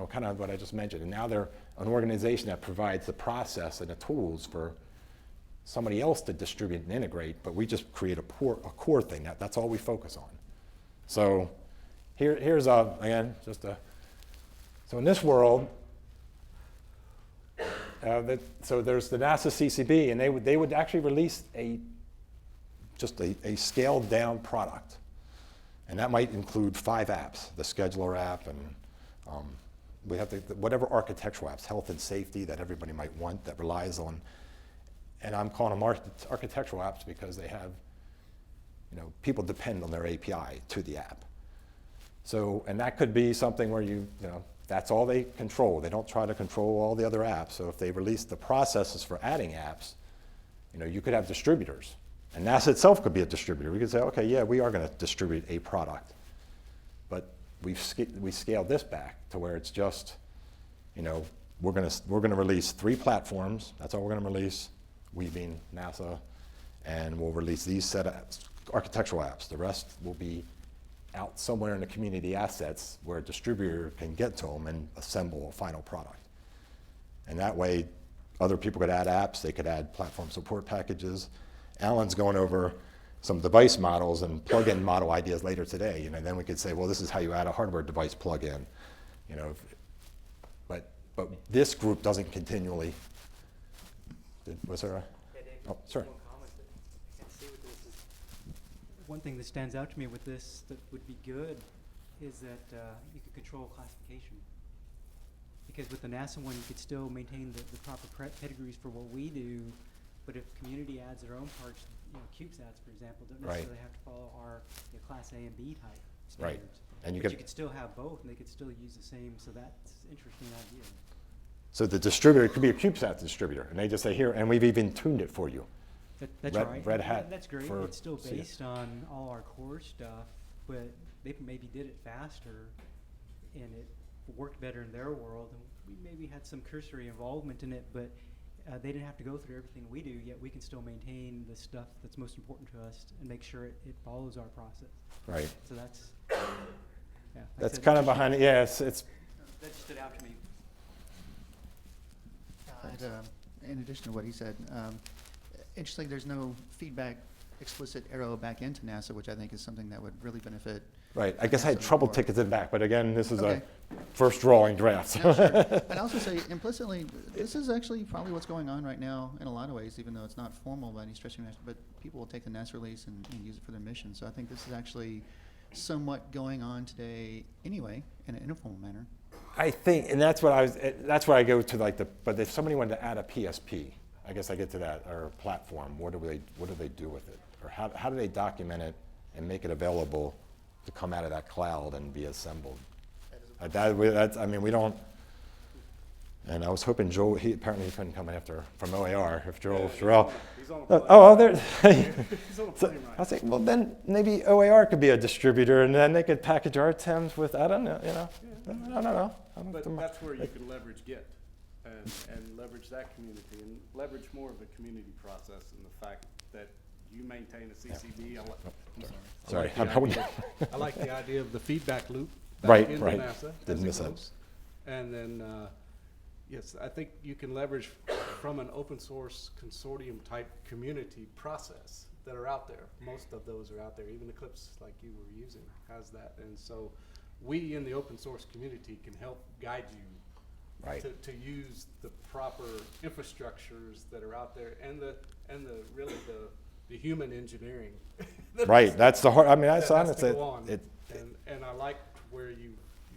kind of what I just mentioned. And now they're an organization that provides the process and the tools for somebody else to distribute and integrate, but we just create a core thing. That's all we focus on. So here's again, so in this world, so there's the NASA CCB, and they would actually release just a scaled down product. And that might include 5 apps, the scheduler app, and we have whatever architectural apps, health and safety that everybody might want that relies on, and I'm calling them architectural apps because they have, people depend on their API to the app. So, and that could be something where that's all they control. They don't try to control all the other apps. So if they release the processes for adding apps, you could have distributors. And NASA itself could be a distributor. We could say, okay, yeah, we are going to distribute a product. But we scaled this back to where it's just, we're going to release 3 platforms. That's all we're going to release, we being NASA, and we'll release these set of architectural apps. The rest will be out somewhere in the community assets where a distributor can get to them and assemble a final product. And that way, other people could add apps. They could add platform support packages. Alan's going over some device models and plug-in model ideas later today. Then we could say, well, this is how you add a hardware device plug-in. But this group doesn't continually. Was there a? Oh, sorry. One thing that stands out to me with this that would be good is that you could control classification. Because with the NASA one, you could still maintain the proper pedigrees for what we do, but if community adds their own parts, CubeSats, for example, don't necessarily have to follow our Class A and B type standards. Right. And you could still have both, and they could still use the same, so that's an interesting idea. So the distributor could be a CubeSat distributor, and they just say, here, and we've even tuned it for you. That's Red- right. Red Yeah, Hat that's great. for It's still CS. based on all our core stuff, but they maybe did it faster, and it worked better in their world. And we maybe had some cursory involvement in it, but they didn't have to go through everything we do. Yet we can still maintain the stuff that's most important to us and make sure it follows our process. Right. So that's yeah. like I That's said, kind of just- behind it. Yeah, it's that just stood out to me. In addition to what he said, interesting, there's no feedback, explicit arrow back into NASA, which I think is something that would really benefit. right. I guess I had NASA trouble more. ticketing back, but again, this is Okay. a first drawing draft. No, sure. I'd also say implicitly, this is actually probably what's going on right now in a lot of ways, even though it's not formal by any stretch of the imagination, but people will take the NASA release and use it for their mission. So I think this is actually somewhat going on today anyway, in an informal manner. I think, and that's what I was. That's where I go to like the. But if somebody wanted to add a PSP, I guess I get to that, or a platform. What do they do with it, or how do they document it and make it available to come out of that cloud and be assembled? I mean, we don't. And I was hoping Joel. Apparently he couldn't come after from OAR. If Joel, Jarrell. He's on a plane. There. He's on a So plane right I was like, well, then maybe OAR could be a distributor, and then they could package our TEMS with, I don't know, you know. I don't know. But that's where you can leverage Git and leverage that community and leverage more of the community process and the fact that you maintain a CCD. Sorry. I like the idea of the feedback loop back Right, into right. NASA. Didn't as it miss that. goes. And then, yes, I think you can leverage from an open source consortium type community process that are out there. Most of those are out there. Even Eclipse, like you were using, has that. And so we in the open source community can help guide you Right. to use the proper infrastructures that are out there and the really the human engineering. Right. That's the hard. I mean, I that saw has it. to go on. And I liked where you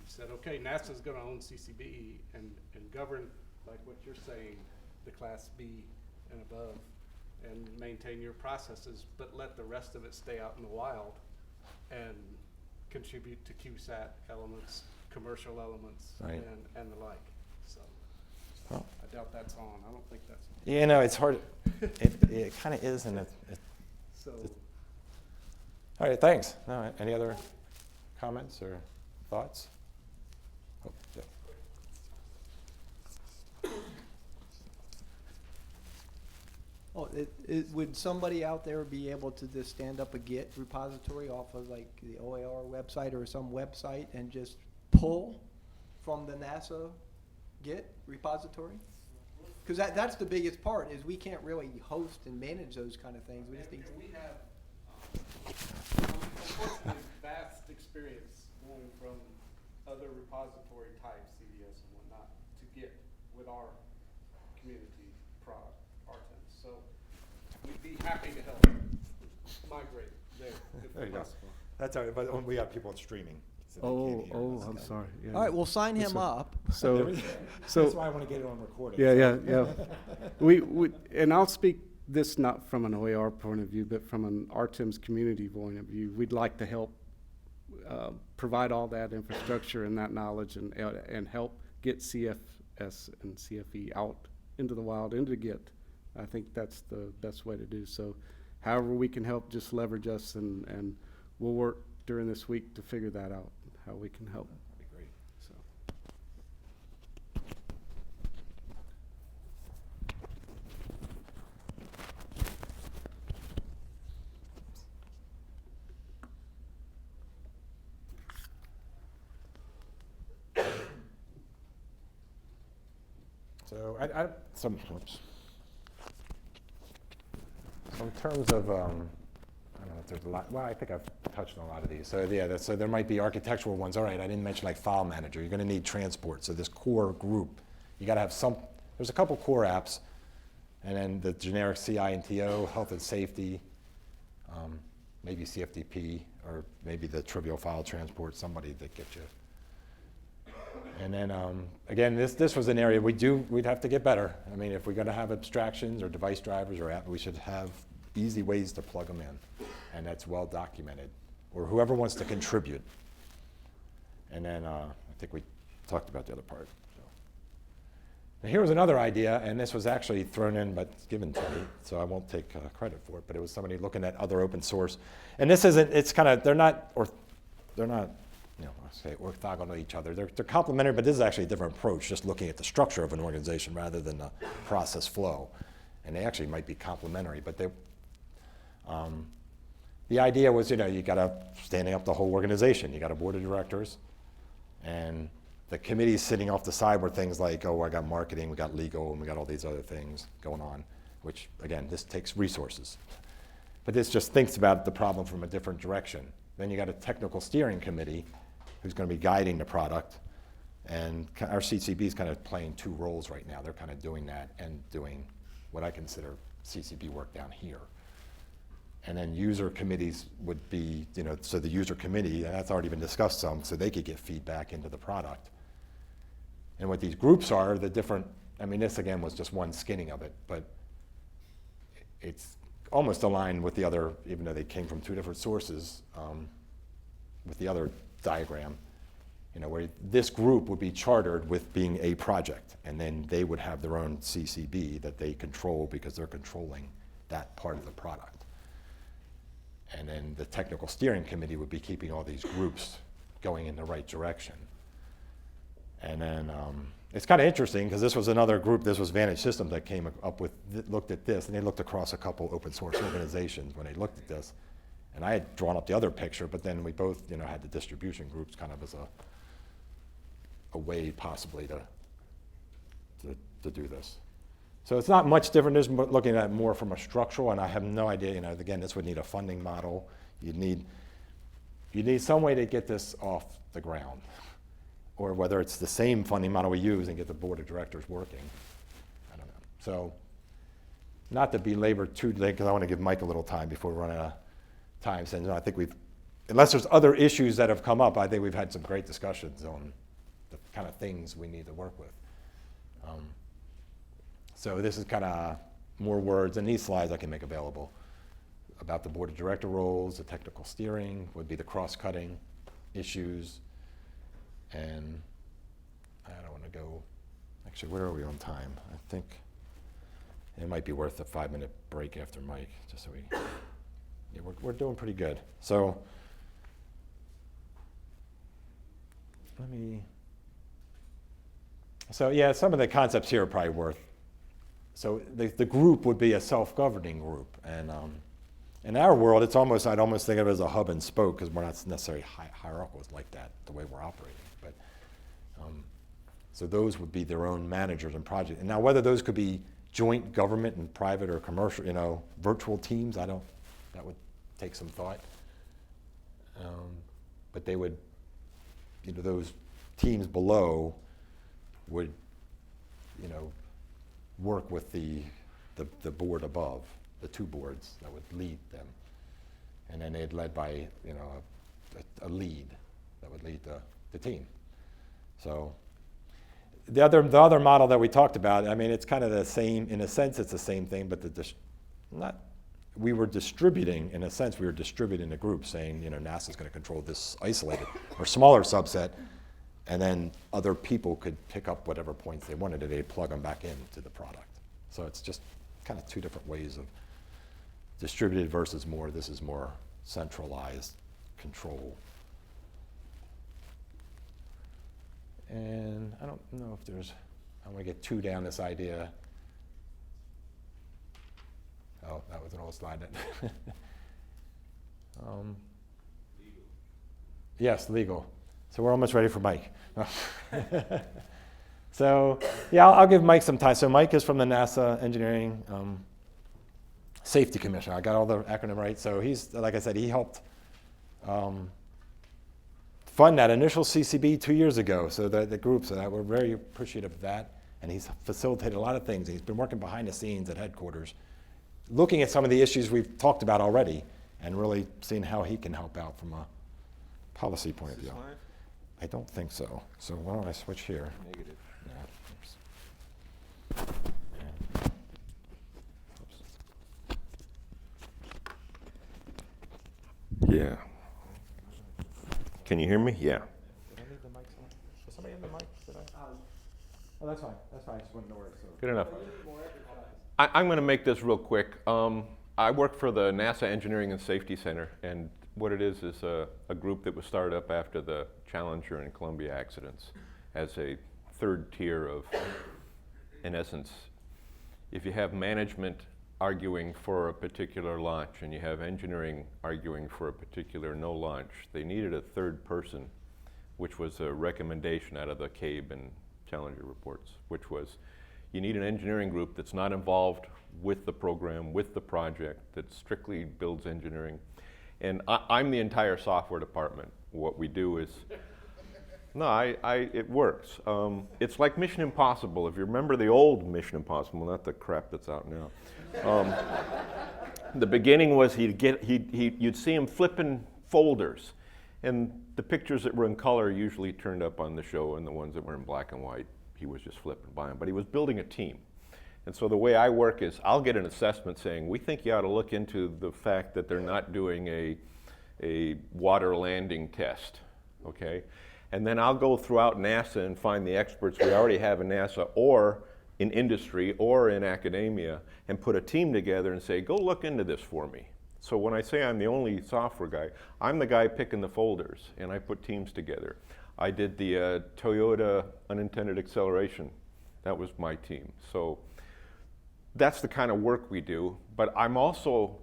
said, okay, NASA's going to own CCB and govern, like what you're saying, the Class B and above, and maintain your processes, but let the rest of it stay out in the wild and contribute to CubeSat elements, commercial elements, Right. and the like. So Well. I doubt that's on. I don't think that's on. Yeah, no, it's hard. It kind of is, and So. All right, thanks. No, any other comments or thoughts? Oh, yeah. Oh, would somebody out there be able to just stand up a Git repository off of like the OAR website or some website and just pull from the NASA Git repository? Because that's the biggest part, is we can't really host and manage those kind of things. We just need to. We have, unfortunately, vast experience going from other repository types, CDS and whatnot, to Git with our community product, RTEMS. So we'd be happy to help migrate there if There you go. possible. That's all right, but we got people streaming. So they Oh, can't hear us. I'm sorry. Yeah. All right, we'll sign him So- up. So, That's why I want to get it on recording. Yeah. We, and I'll speak this not from an OAR point of view, but from an RTEMS community point of view. We'd like to help provide all that infrastructure and that knowledge and help get CFS and CFE out into the wild, into Git. I think that's the best way to do so. However we can help, just leverage us, and we'll work during this week to figure that out, how we can help. That'd be great. So. So oops. So in terms of, I don't know if there's a lot, well, I think I've touched on a lot of these. So yeah, so there might be architectural ones. All right, I didn't mention like file manager. You're going to need transport. So this core group, you got to have there's a couple core apps, and then the generic CI and TO, health and safety, maybe CFDP, or maybe the trivial file transport, somebody that gets you. And then, again, this was an area we'd have to get better. I mean, if we're going to have abstractions or device drivers or app, we should have easy ways to plug them in, and that's well documented, or whoever wants to contribute. And then I think we talked about the other part. So. Now, here was another idea, and this was actually thrown in but given to me, so I won't take credit for it, but it was somebody looking at other open source. And this isn't, it's kind of, they're not, you know, I say orthogonal to each other. They're complementary, but this is actually a different approach, just looking at the structure of an organization rather than the process flow. And they actually might be complementary, but they, the idea was, you know, you got to standing up the whole organization. You got a board of directors, and the committees sitting off the side were things like, oh, I got marketing, we got legal, and we got all these other things going on, which, again, this takes resources. But this just thinks about the problem from a different direction. Then you got a technical steering committee who's going to be guiding the product, and our CCB is kind of playing two roles right now. They're kind of doing that and doing what I consider CCB work down here. And then user committees would be, you know, so the user committee, and that's already been discussed some, so they could get feedback into the product. And what these groups are, the different, I mean, this again was just one skinning of it, but it's almost aligned with the other, even though they came from two different sources, with the other diagram, you know, where this group would be chartered with being a project, and then they would have their own CCB that they control because they're controlling that part of the product. And then the technical steering committee would be keeping all these groups going in the right direction. And then it's kind of interesting because this was another group, this was Vantage Systems that came up with, looked at this, and they looked across a couple open source organizations when they looked at this. And I had drawn up the other picture, but then we both, you know, had the distribution groups kind of as a way possibly to do this. So it's not much different, just looking at it more from a structural, and I have no idea, you know, again, this would need a funding model. You'd need some way to get this off the ground, or whether it's the same funding model we use and get the board of directors working. I don't know. So not to belabor too late, because I want to give Mike a little time before we run out of time. So I think we've, unless there's other issues that have come up, I think we've had some great discussions on the kind of things we need to work with. So this is kind of more words, and these slides I can make available about the board of director roles, the technical steering, would be the cross-cutting issues, and I don't want to go, actually, where are we on time? I think it might be worth a 5-minute break after Mike, just so we, yeah, we're doing pretty good. So let me, so yeah, some of the concepts here are probably worth, so the group would be a self-governing group, and in our world, it's almost, I'd almost think of it as a hub and spoke, because we're not necessarily hierarchical like that, the way we're operating. But so those would be their own managers and projects. And now whether those could be joint government and private or commercial, you know, virtual teams, that would take some thought. But they would, you know, those teams below would, you know, work with the board above, the two boards that would lead them. And then they'd led by, you know, a lead that would lead the team. So the other model that we talked about, I mean, it's kind of the same, in a sense it's the same thing, but we were distributing, in a sense, we were distributing the group, saying, you know, NASA's going to control this isolated or smaller subset, and then other people could pick up whatever points they wanted, and they'd plug them back into the product. So it's just kind of two different ways of distributed versus more, this is more centralized control. And I don't know if there's, I want to get too down this idea. Oh, that was an old slide. Yes, legal. So we're almost ready for Mike. So yeah, I'll give Mike some time. So Mike is from the NASA Engineering Safety Commission. I got all the acronym right. So he's, like I said, he helped fund that initial CCB 2 years ago. So the group, so that we're very appreciative of that. And he's facilitated a lot of things. He's been working behind the scenes at headquarters, looking at some of the issues we've talked about already, and really seeing how he can help out from a policy point of view. I don't think so. So why don't I switch here? Negative. Yeah. Can you hear me? Yeah. Did I leave the mic somewhere? Was somebody in the mic? Did I? Oh, that's fine. That's fine. I just want to know where it's. Good enough. I'm going to make this real quick. I work for the NASA Engineering and Safety Center, and what it is a group that was started up after the Challenger and Columbia accidents as a third tier of, in essence, if you have management arguing for a particular launch and you have engineering arguing for a particular no launch, they needed a third person, which was a recommendation out of the CABE and Challenger reports, which was you need an engineering group that's not involved with the program, with the project, that strictly builds engineering. And I'm the entire software department. What we do is, no, it works. It's like Mission Impossible. If you remember the old Mission Impossible, not the crap that's out now. The beginning was you'd see him flipping folders, and the pictures that were in color usually turned up on the show, and the ones that were in black and white, he was just flipping by them. But he was building a team. And so the way I work is I'll get an assessment saying, we think you ought to look into the fact that they're not doing a water landing test, okay? And then I'll go throughout NASA and find the experts we already have in NASA or in industry or in academia and put a team together and say, go look into this for me. So when I say I'm the only software guy, I'm the guy picking the folders, and I put teams together. I did the Toyota unintended acceleration. That was my team. So that's the kind of work we do, but I'm also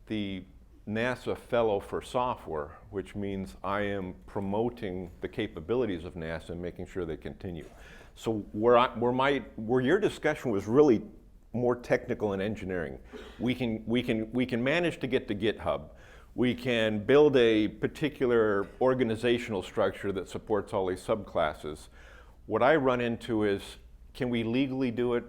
the NASA Fellow for Software, which means I am promoting the capabilities of NASA and making sure they continue. So where your discussion was really more technical and engineering, we can manage to get to GitHub. We can build a particular organizational structure that supports all these subclasses. What I run into is, can we legally do it?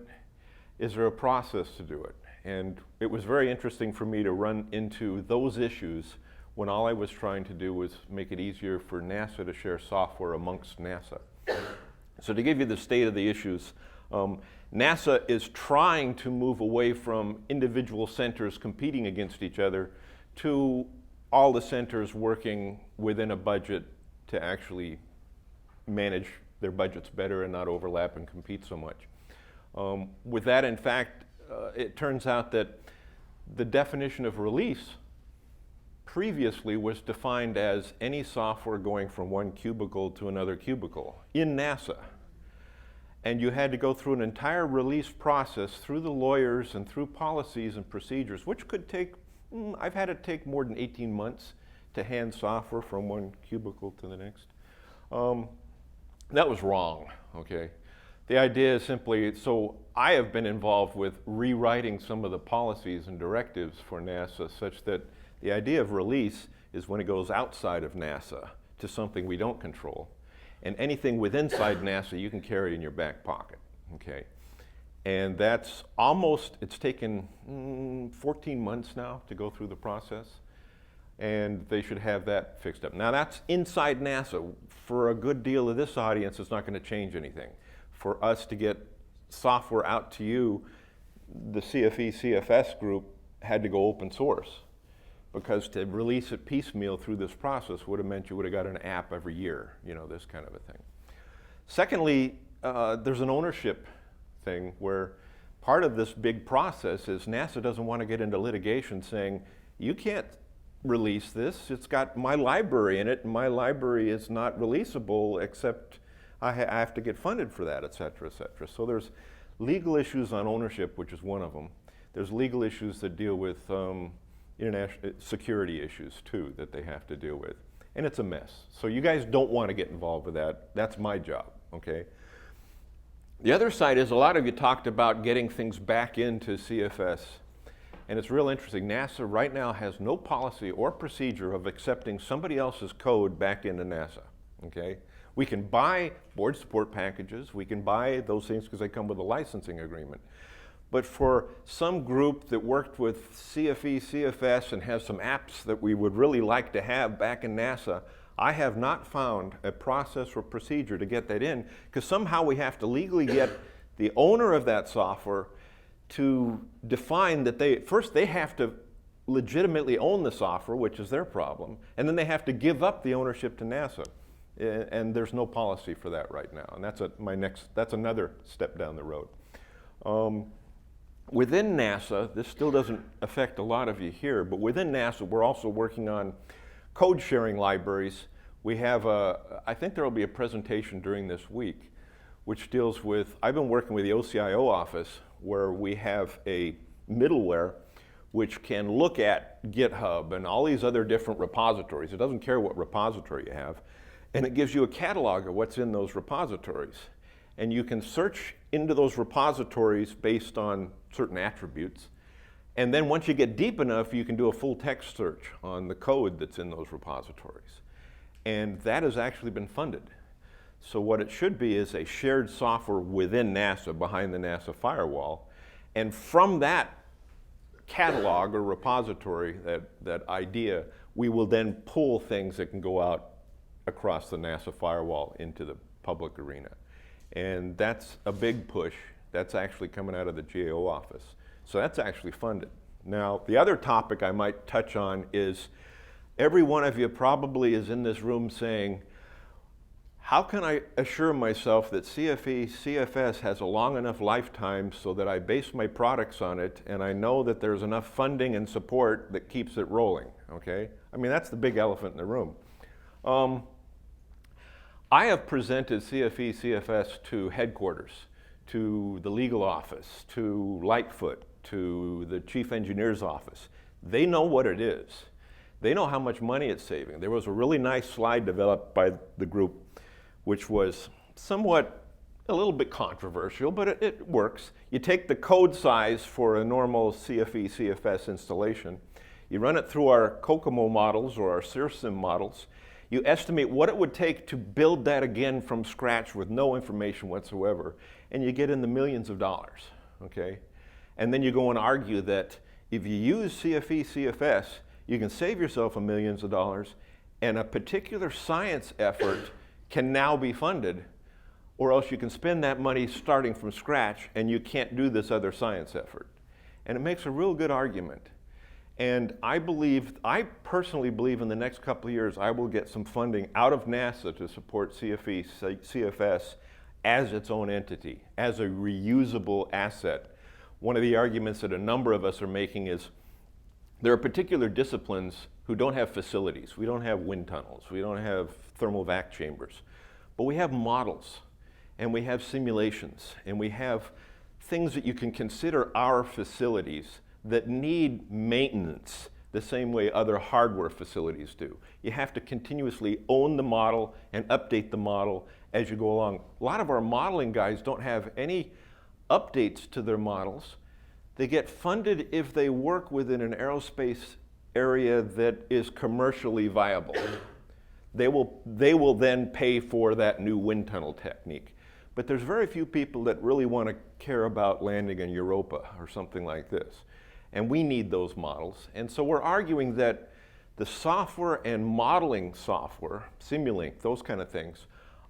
Is there a process to do it? And it was very interesting for me to run into those issues when all I was trying to do was make it easier for NASA to share software amongst NASA. So to give you the state of the issues, NASA is trying to move away from individual centers competing against each other to all the centers working within a budget to actually manage their budgets better and not overlap and compete so much. With that, in fact, it turns out that the definition of release previously was defined as any software going from one cubicle to another cubicle in NASA. And you had to go through an entire release process through the lawyers and through policies and procedures, which could take, I've had it take more than 18 months to hand software from one cubicle to the next. That was wrong, okay? The idea is simply, so I have been involved with rewriting some of the policies and directives for NASA such that the idea of release is when it goes outside of NASA to something we don't control. And anything within inside NASA you can carry in your back pocket, okay? And that's almost, it's taken 14 months now to go through the process, and they should have that fixed up. Now that's inside NASA. For a good deal of this audience, it's not going to change anything. For us to get software out to you, the CFS group had to go open source, because to release it piecemeal through this process would have meant you would have got an app every year, you know, this kind of a thing. Secondly, there's an ownership thing where part of this big process is NASA doesn't want to get into litigation saying, you can't release this, it's got my library in it, and my library is not releasable except I have to get funded for that, et cetera, et cetera. So there's legal issues on ownership, which is one of them. There's legal issues that deal with international security issues too that they have to deal with. And it's a mess. So you guys don't want to get involved with that. That's my job, okay? The other side is a lot of you talked about getting things back into CFS. And it's real interesting. NASA right now has no policy or procedure of accepting somebody else's code back into NASA, okay? We can buy board support packages. We can buy those things because they come with a licensing agreement. But for some group that worked with CFE, CFS, and has some apps that we would really like to have back in NASA, I have not found a process or procedure to get that in, because somehow we have to legally get the owner of that software to define that they have to legitimately own the software, which is their problem, and then they have to give up the ownership to NASA. And there's no policy for that right now. And that's another step down the road. Within NASA, this still doesn't affect a lot of you here, but within NASA, we're also working on code sharing libraries. We have I think there will be a presentation during this week, which deals with, I've been working with the OCIO office, where we have a middleware which can look at GitHub and all these other different repositories. It doesn't care what repository you have. And it gives you a catalog of what's in those repositories. And you can search into those repositories based on certain attributes. And then once you get deep enough, you can do a full text search on the code that's in those repositories. And that has actually been funded. So what it should be is a shared software within NASA, behind the NASA firewall. And from that catalog or repository, that idea, we will then pull things that can go out across the NASA firewall into the public arena. And that's a big push. That's actually coming out of the GAO office. So that's actually funded. Now, the other topic I might touch on is every one of you probably is in this room saying, how can I assure myself that CFS has a long enough lifetime so that I base my products on it and I know that there's enough funding and support that keeps it rolling, okay? I mean, that's the big elephant in the room. I have presented CFS to headquarters, to the legal office, to Lightfoot, to the chief engineer's office. They know what it is. They know how much money it's saving. There was a really nice slide developed by the group which was somewhat a little bit controversial, but it works. You take the code size for a normal CFS installation, you run it through our COCOMO models or our CIRSIM models, you estimate what it would take to build that again from scratch with no information whatsoever, and you get in the millions of dollars, okay? And then you go and argue that if you use CFS, you can save yourself millions of dollars, and a particular science effort can now be funded, or else you can spend that money starting from scratch and you can't do this other science effort. And it makes a real good argument. And I personally believe in the next couple of years I will get some funding out of NASA to support CFS as its own entity, as a reusable asset. One of the arguments that a number of us are making is there are particular disciplines who don't have facilities. We don't have wind tunnels. We don't have thermal vac chambers. But we have models, and we have simulations, and we have things that you can consider our facilities that need maintenance the same way other hardware facilities do. You have to continuously own the model and update the model as you go along. A lot of our modeling guys don't have any updates to their models. They get funded if they work within an aerospace area that is commercially viable. They will then pay for that new wind tunnel technique. But there's very few people that really want to care about landing in Europa or something like this. And we need those models. And so we're arguing that the software and modeling software, Simulink, those kind of things,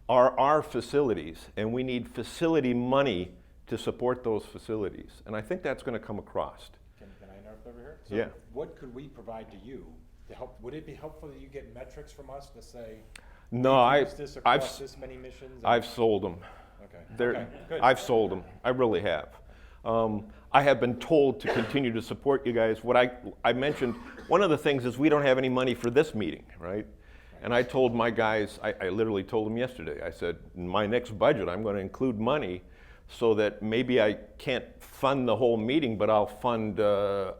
are our facilities. And we need facility money to support those facilities. And I think that's going to come across. Can I interrupt over here? So Yeah. what could we provide to you to help? Would it be helpful that you get metrics from us to say, No, we've used this I've across this many missions? I've sold them. Okay. Okay, good. I've sold them. I really have. I have been told to continue to support you guys. What I mentioned, one of the things is we don't have any money for this meeting, right? And I told my guys, I literally told them yesterday, I said, in my next budget, I'm going to include money so that maybe I can't fund the whole meeting, but I'll fund a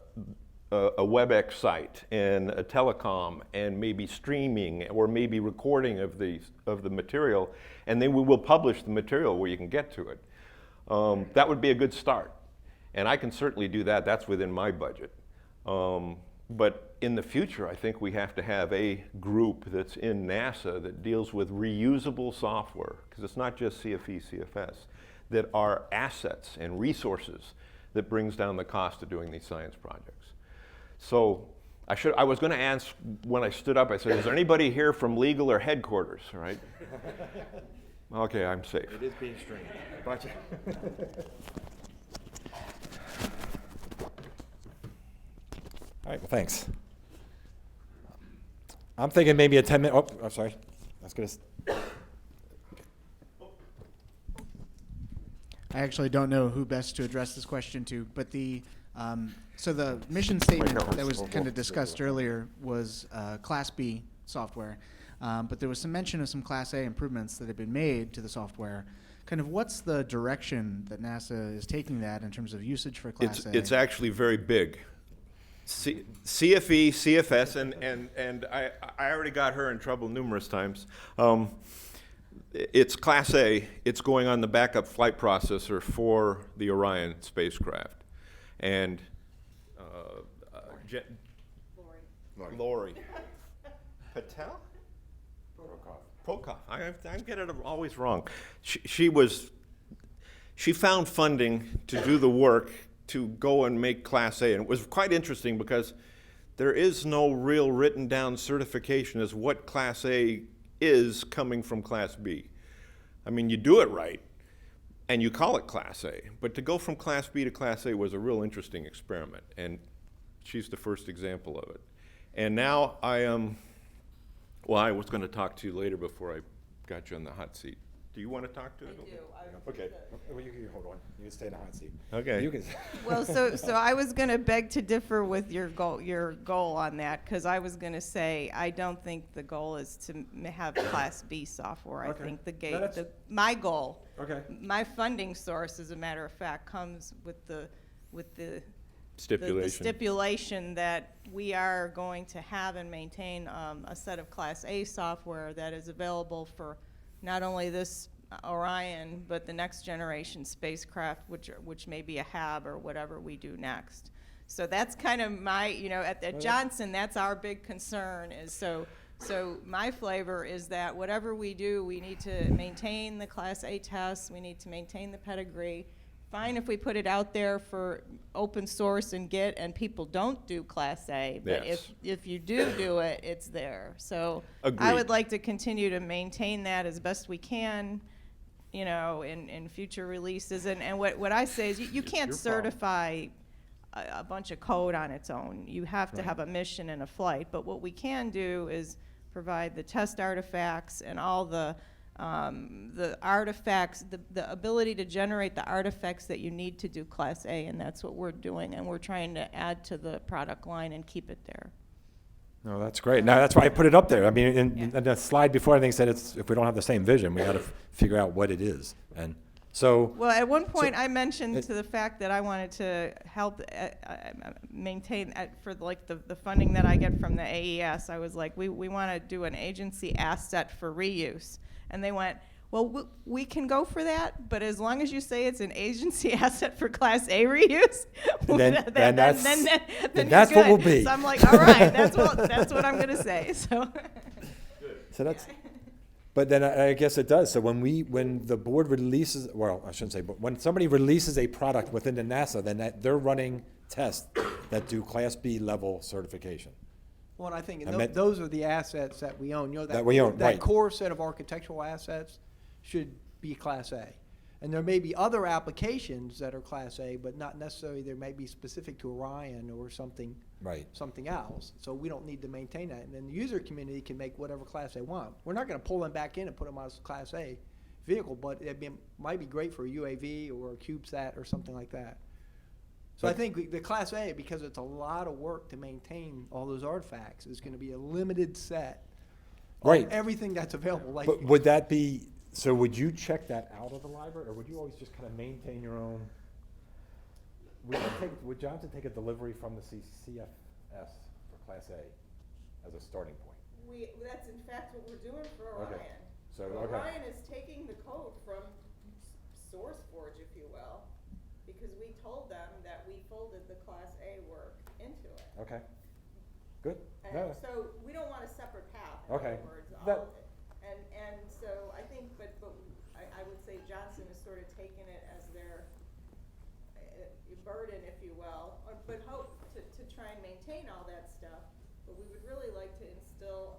WebEx site and a telecom and maybe streaming or maybe recording of the material, and then we will publish the material where you can get to it. That would be a good start. And I can certainly do that. That's within my budget. But in the future, I think we have to have a group that's in NASA that deals with reusable software, because it's not just CFS, that are assets and resources that brings down the cost of doing these science projects. So I was going to ask when I stood up, I said, is there anybody here from legal or headquarters, right? Okay, I'm safe. It is being streamed. Gotcha. All right, well, thanks. I'm thinking maybe a 10-minute, oh, I'm sorry. That's gonna. I actually don't know who best to address this question to, but so the mission statement that was kind of discussed earlier was Class B software, but there was some mention of some Class A improvements that have been made to the software. Kind of what's the direction that NASA is taking that in terms of usage for Class A? It's actually very big. CFE, CFS, and I already got her in trouble numerous times. It's Class A. It's going on the backup flight processor for the Orion spacecraft. And Lori. Patel? Prokop. I get it always wrong. She found funding to do the work to go and make Class A. And it was quite interesting because there is no real written down certification as what Class A is coming from Class B. I mean, you do it right, and you call it Class A. But to go from Class B to Class A was a real interesting experiment, and she's the first example of it. And now I was going to talk to you later before I got you on the hot seat. Do you want to talk to it? I do. Okay. Well, you hold on. You can stay in the hot seat. Okay. You can. Well, so I was going to beg to differ with your goal on that, because I was going to say I don't think the goal is to have Class B software. Okay. I think No, my goal, Okay. my funding source, as a matter of fact, comes with the Stipulation. the stipulation that we are going to have and maintain a set of Class A software that is available for not only this Orion, but the next generation spacecraft, which may be a HAB or whatever we do next. So that's kind of my, at Johnson, that's our big concern is so my flavor is that whatever we do, we need to maintain the Class A tests, we need to maintain the pedigree. Fine if we put it out there for open source and Git and people don't do Class A, but Yes. if you do it, it's there. So I Agreed. would like to continue to maintain that as best we can, in future releases. And what I say is you can't certify a bunch of code on its own. You have to have a mission and a flight. But what we can do is provide the test artifacts and all the artifacts, the ability to generate the artifacts that you need to do Class A, and that's what we're doing, and we're trying to add to the product line and keep it there. No, that's great. No, that's why I put it up there. I mean, in the slide before, I think said if we don't have the same vision, we got to figure out what it is. And so. Well, at one point, I mentioned to the fact that I wanted to help maintain for the funding that I get from the AES. I was like, we want to do an agency asset for reuse. And they went, well, we can go for that, but as long as you say it's an agency asset for Class A reuse, then that's what we'll be. So I'm like, all right, that's what I'm going to say. So that's. But then I guess it does. So when the board releases, well, I shouldn't say, but when somebody releases a product within the NASA, then they're running tests that do Class B level certification. Well, I think those are the assets that we own. That we own, that right. core set of architectural assets should be Class A. And there may be other applications that are Class A, but not necessarily they may be specific to Orion or something else. So we don't need to maintain that. And then the user community can make whatever class they want. We're not going to pull them back in and put them on a Class A vehicle, but it might be great for a UAV or a CubeSat or something like that. So I think the Class A, because it's a lot of work to maintain all those artifacts, is going to be a limited set of everything that's available. But would that be, so would you check that out of the library, or would you always just kind of maintain your own? Would Johnson take a delivery from the CFS for Class A as a starting point? That's in fact what we're doing for Orion. Okay. So, Orion is taking the code from SourceForge, if you will, because we told them that we folded the Class A work into it. Okay. Good. And so we don't want a separate path, in other words. And so I think, but I would say Johnson has sort of taken it as their burden, if you will, but hope to try and maintain all that stuff. But we would really like to instill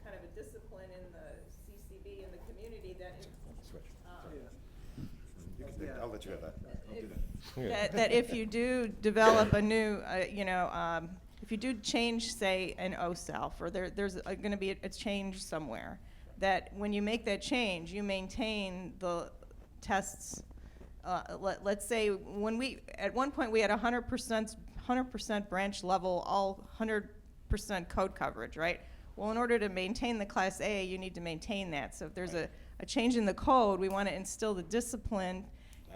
kind of a discipline in the CCB and the community that I'll let you have that. I'll do that. that if you do develop a new, if you do change, say, an OSELF, or there's going to be a change somewhere, that when you make that change, you maintain the tests. Let's say at one point we had 100% branch level, all 100% code coverage, right? Well, in order to maintain the Class A, you need to maintain that. So if there's a change in the code, we want to instill the discipline.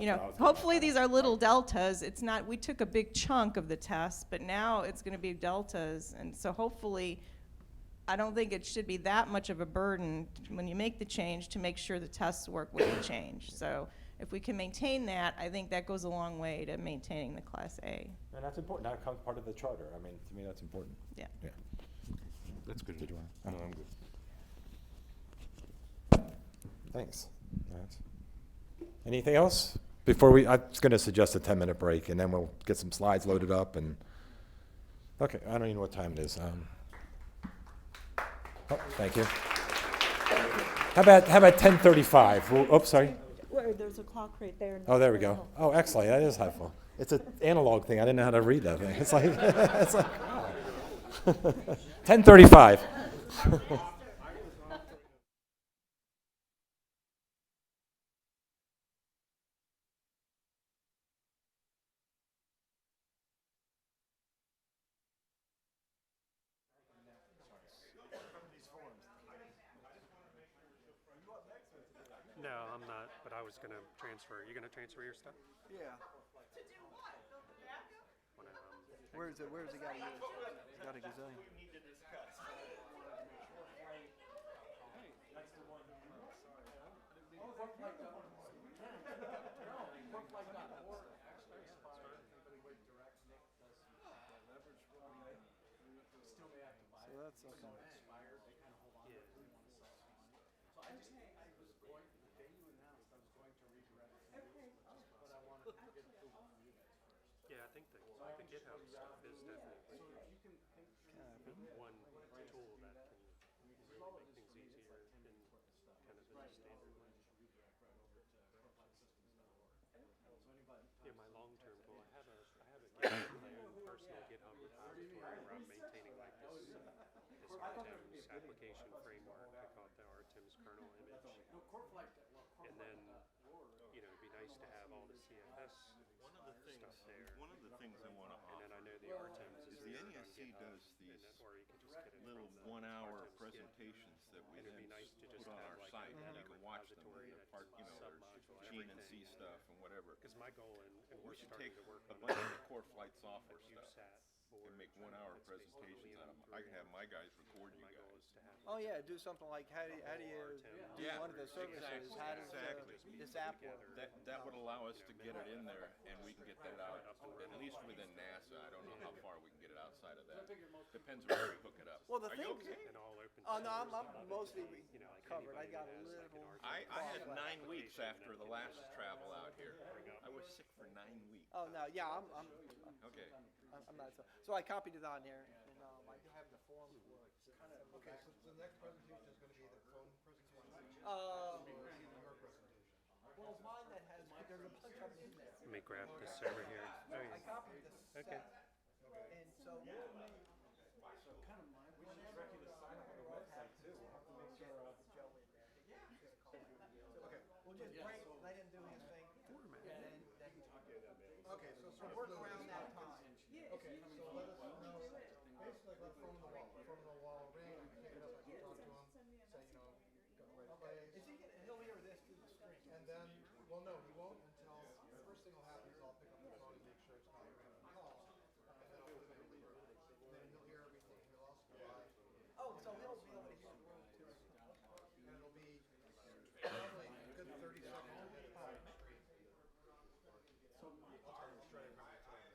You know, hopefully these are little deltas. It's not, we took a big chunk of the test, but now it's going to be deltas. And so hopefully, I don't think it should be that much of a burden when you make the change to make sure the tests work with the change. So if we can maintain that, I think that goes a long way to maintaining the Class A. And that's important. That becomes part of the charter. I mean, to me, that's important. Yeah. Yeah. That's good. Did you want? No, I'm good. Thanks. All right. Anything else? Before I was going to suggest a 10-minute break, and then we'll get some slides loaded up. And okay, I don't even know what time it is. Oh, thank you. How about 10:35? Well, oops, sorry. There's a clock right there. Oh, there we go. Oh, excellent. That is helpful. It's an analog thing. I didn't know how to read that thing. It's like, it's like, wow. 10:35. No, I'm not, but I was going to transfer. You going to transfer your stuff? Yeah. Wanna, Where's it got to use? It's got a gazillion. So that's okay. Yeah, I think the GitHub stuff is definitely one tool that can really make things easier in kind of in the standard way. Yeah, my long-term goal, I have a GitHub, my own personal GitHub repository where I'm maintaining like this RTEMS application framework. I call it the RTEMS kernel image. And then, you know, it'd be nice to have all the CFS stuff there. One of the things I want to offer And then I know the RTEMS is the mirrored on NESC GitHub, does these or you can just get it little from the 1-hour RTEMS Git. presentations that we And it'd then be nice to put just on have our like site, a and you can watch them. repository They're that's part, you know, there's submodule Gene and C everything. stuff and whatever. Because my goal, and We we're should starting take to work a on bunch of it, the core flight software a stuff USAT and make 1-hour presentations on them. I can have my guys record you my goal guys. is to have Oh yeah, do something like how do you do Yeah, one of the services? How does exactly. this app work? That would allow us to get it in there, and we can get that out at least within NASA. I don't know how far we can get it outside of that. Depends where we hook it up. Well, the Are thing. you okay? and all open Oh no, I'm source. mostly You know, like covered. I anybody got a that has, like, little. an I had 9 weeks after the last travel out here. I was sick for 9 weeks. Oh no, yeah, I'm Okay. I'm not so I copied it on there, and I have the form for it. Okay, so the next presentation is gonna be the phone presentation? Your presentation. Well, it's mine that has, there's a bunch of them in there. Let me grab this over here. Oh, I yeah. copied the Okay. set, and so we should direct you to sign up on the website too. We'll have to make sure Joe in there. Okay, we'll just break, let him do his thing, and then Okay, so work around that time. Okay, so let us know, basically like phone in the wall, ring, I pick it up, I can talk to him, say, you know, got the right place. Is he gonna, he'll hear this through the stream. And then, well, no, he won't until, the first thing will happen is I'll pick up the phone and make sure it's not a random call, and then I'll put it in the ear. Then he'll hear everything, he'll also go live. Oh, so he'll be able to hear the room too. And it'll be probably a good 30 seconds to get it on the screen. I'll turn it straight around the time.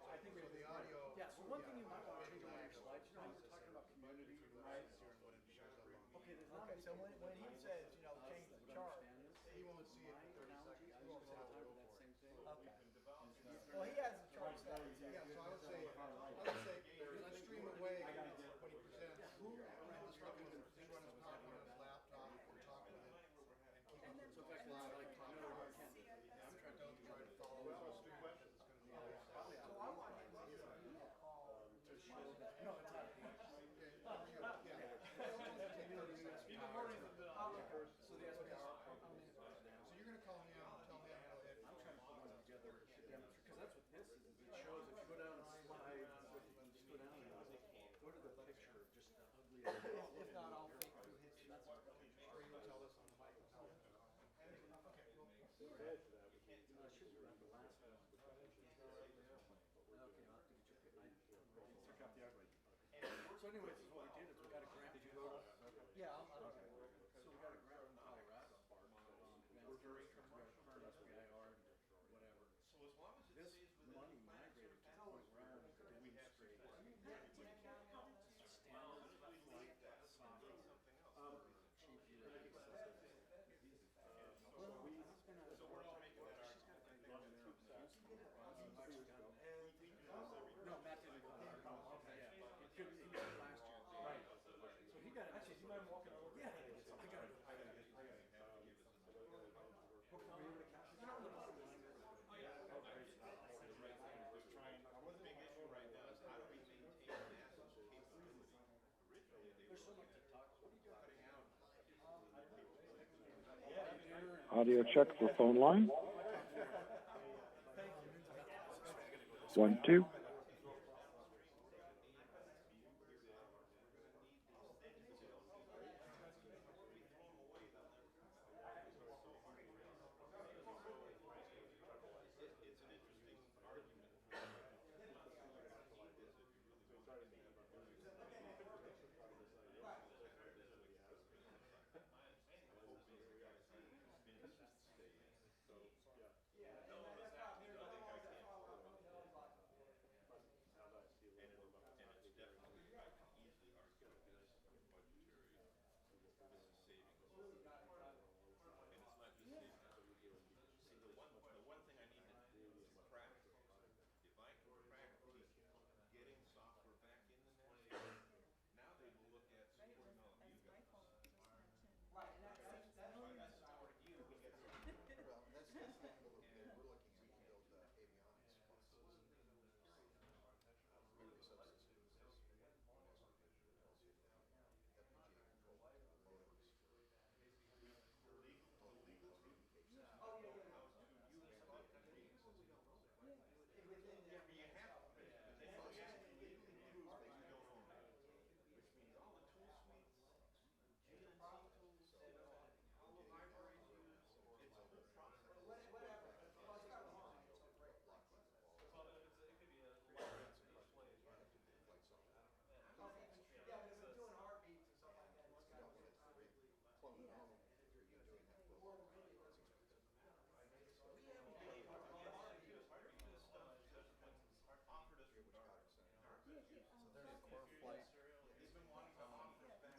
I think So the audio. Yeah, so one thing you might want to change on your slides, you know, he's talking about community, right? Okay, so when he says, you know, change the chart, He won't see it for 30 seconds. He won't know how to go for it. okay. Well, he has the chart set. Yeah, so I would say let's stream away when he presents. And just let him just run his copy on his laptop and talk with it and keep up with the slide like top part. Don't try to follow the stream. It's gonna be really sad. So I want him to give you a call to show that. No, it's not. Okay, yeah. It'll only take 30 seconds. So anyways, this is what we did, is we got a grant. Did you vote on it? Yeah, I'm okay. So we got a grant from Colorado. We're very, because we got a permit, we IR, whatever. So as long as This money migrated to the point where I wanted to demonstrate standard flight software, cheap UAV systems. Well, he's gonna. So we're all making that She's got a guy down there. No, Matt didn't go there. Yeah, he couldn't, he got it last year. Right. So he got it. Actually, do you mind walking over? Yeah. I gotta go. Audio check for phone line. 1, 2.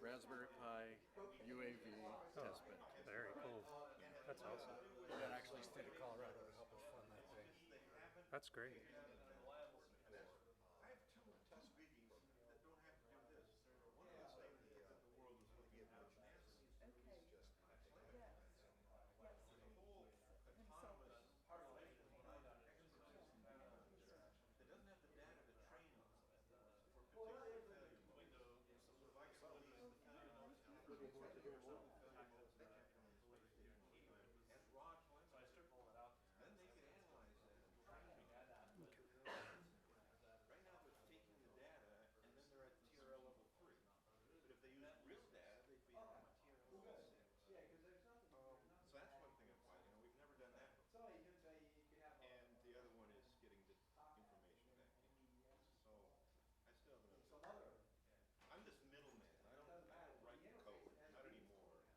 Raspberry Pi UAV test bed. Very cool. That's awesome. We got actually State of Colorado to help us fund that thing. That's great. I have two test biggies that don't have to do this. One of the things that the world is looking at is NASA. Okay. Just Yes. Yes. the whole autonomous expertise that doesn't have the data to train on for particular failure modes. So if I can release the failure modes now, for failure modes that kept on the space station all the time, as raw telemetry, then they could analyze that and train on it. Right now they're taking the data and then they're at TRL level 3. But if they use real data, they'd be at TRL level 6. So that's one thing I'm finding. We've never done that before. And the other one is getting the information back in. So I still have another. I'm this middleman. I don't write the code, not anymore.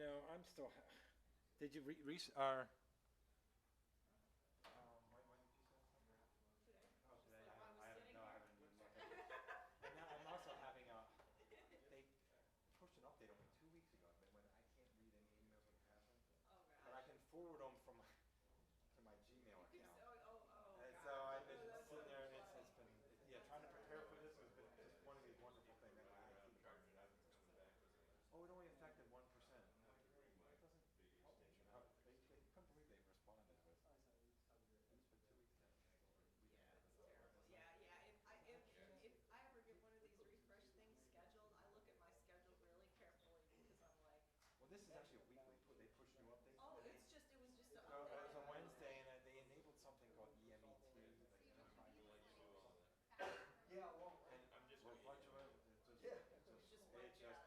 know, I'm still, did you when did you send something? Today. Oh, today, Just like I haven't, sitting no, I here. haven't even looked at it. And now I'm also having they pushed an update on me 2 weeks ago, but when I can't read any emails with a password. Oh, gosh. But I can forward them from to my Gmail You can account. And gosh. so I've been Oh, that's sitting there, and funny. it's been, yeah, trying to prepare for this has been just one of these wonderful things. That my IT department hasn't pushed me back. Oh, it only affected 1%. That doesn't help me. They couldn't believe they responded with, it's been 2 weeks now. Yeah, it's terrible. Yeah. If I ever get one of these refresh things scheduled, I look at my schedule really carefully because I'm like. Well, this is actually a weekly, they push new updates. Oh, it was just an So update. it was on Wednesday, and they enabled something called EMET, like enterprise relations or something. Yeah, well, And I'm just a bunch of it,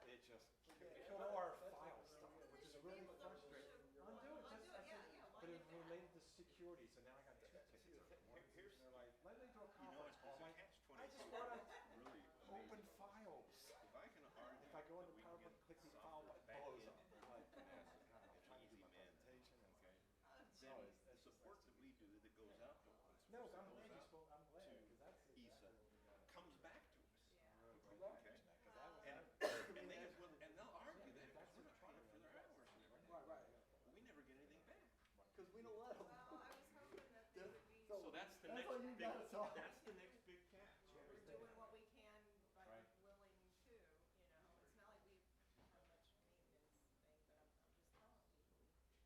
it just Yeah. killed all our file stuff, which They is should be really able to frustrating. undo it, yeah, But it related to security, so now I got 2 tickets. And they're like, let me do a conference call. I'm like, I just want to open files. If I can argue. If I go into that we can PowerPoint, get click the software file button, back blows in, up. I'm like, I'm trying to do my presentation. Okay. So Then it's the support that we do that goes out to open source. No, that I'm goes glad you out spoke, I'm glad, because that's. to ESA, comes back to us. Okay. And they'll argue that if we're not paying for their hours and everything. Right. We never get anything back. Because we don't let them. Well, I was hoping that they would be. So that's the That's next what you big, gotta solve. that's the next big catch. We're doing what we can by Right. willing to, you know, it's not like we have much maintenance thing, but I'm just telling people, you know,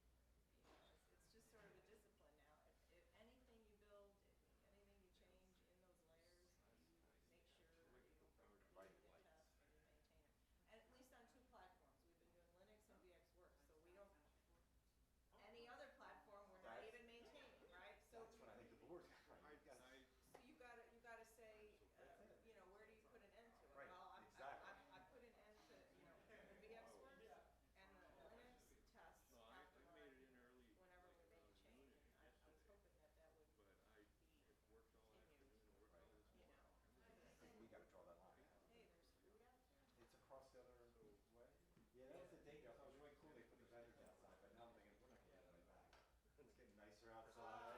it's just sort of a discipline now. If anything you build, anything you change in those layers, you make sure you Right. test and you maintain it. And at least on 2 platforms, we've been doing Linux and VxWorks, so we don't, any other platform, we're not That's- even maintaining, right? So That's when I think the board's right. so you gotta say, you know, where do you put an end to it? Right, Well, exactly. I put an end to, you know, the VxWorks and the Linux tests have to run whenever we make a change. And I was hoping that would be continued, you know. We gotta draw that line. Hey, there's food out there? It's across the other way. Yeah, that's the danger. I thought it was really cool they put the vendors outside, but now I'm thinking, we're not getting any back. It's getting nicer outside.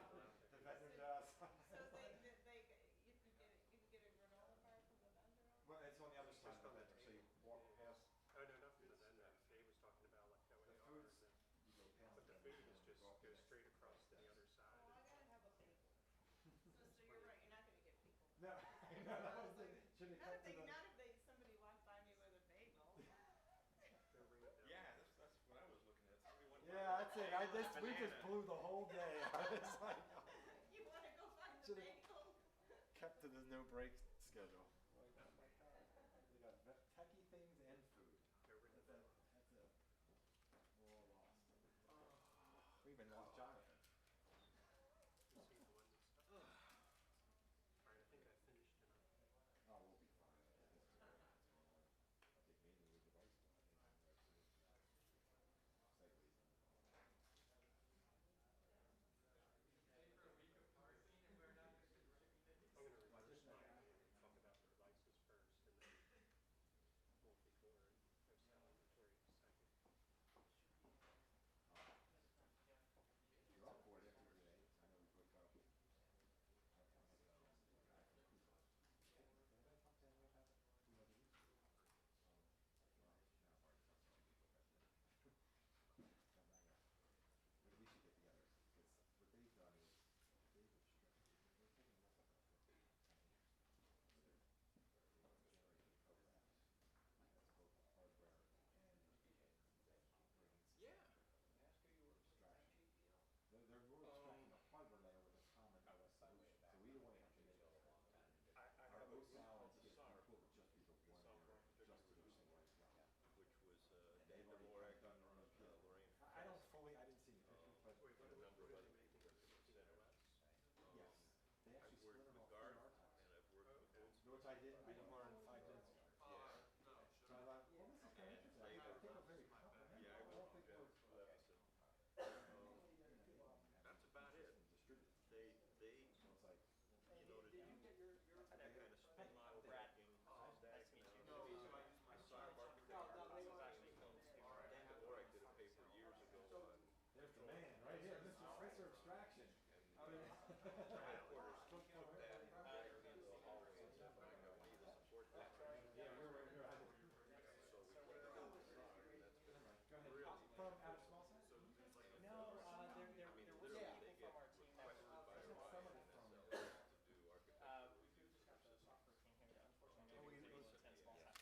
The vendors are outside. So you can get a granola bar from the vendor on? Well, it's on the other side of the vendor, so you walk past. Oh, no, not from the vendor. Dave was talking about like The OAR. food's, you go past. But the food is just goes straight across to the other side. Oh, I gotta have a bagel. So you're right, you're not gonna get people. No, I was thinking, should have kept to the. Not if somebody walked by me with a bagel. Yeah, that's what I was looking at. Somebody went by Yeah, that's it. with We just banana. blew the whole day. I was like, You wanna go find the Should've- bagel? kept to the no break schedule. Like, oh my God. We got techie things and food. That's it. We're all lost. We even lost Jonathan. Just see the ones and stuff. All right, I think I finished enough. Oh, we'll be fine. I think mainly with device. I'm gonna reverse my talk about the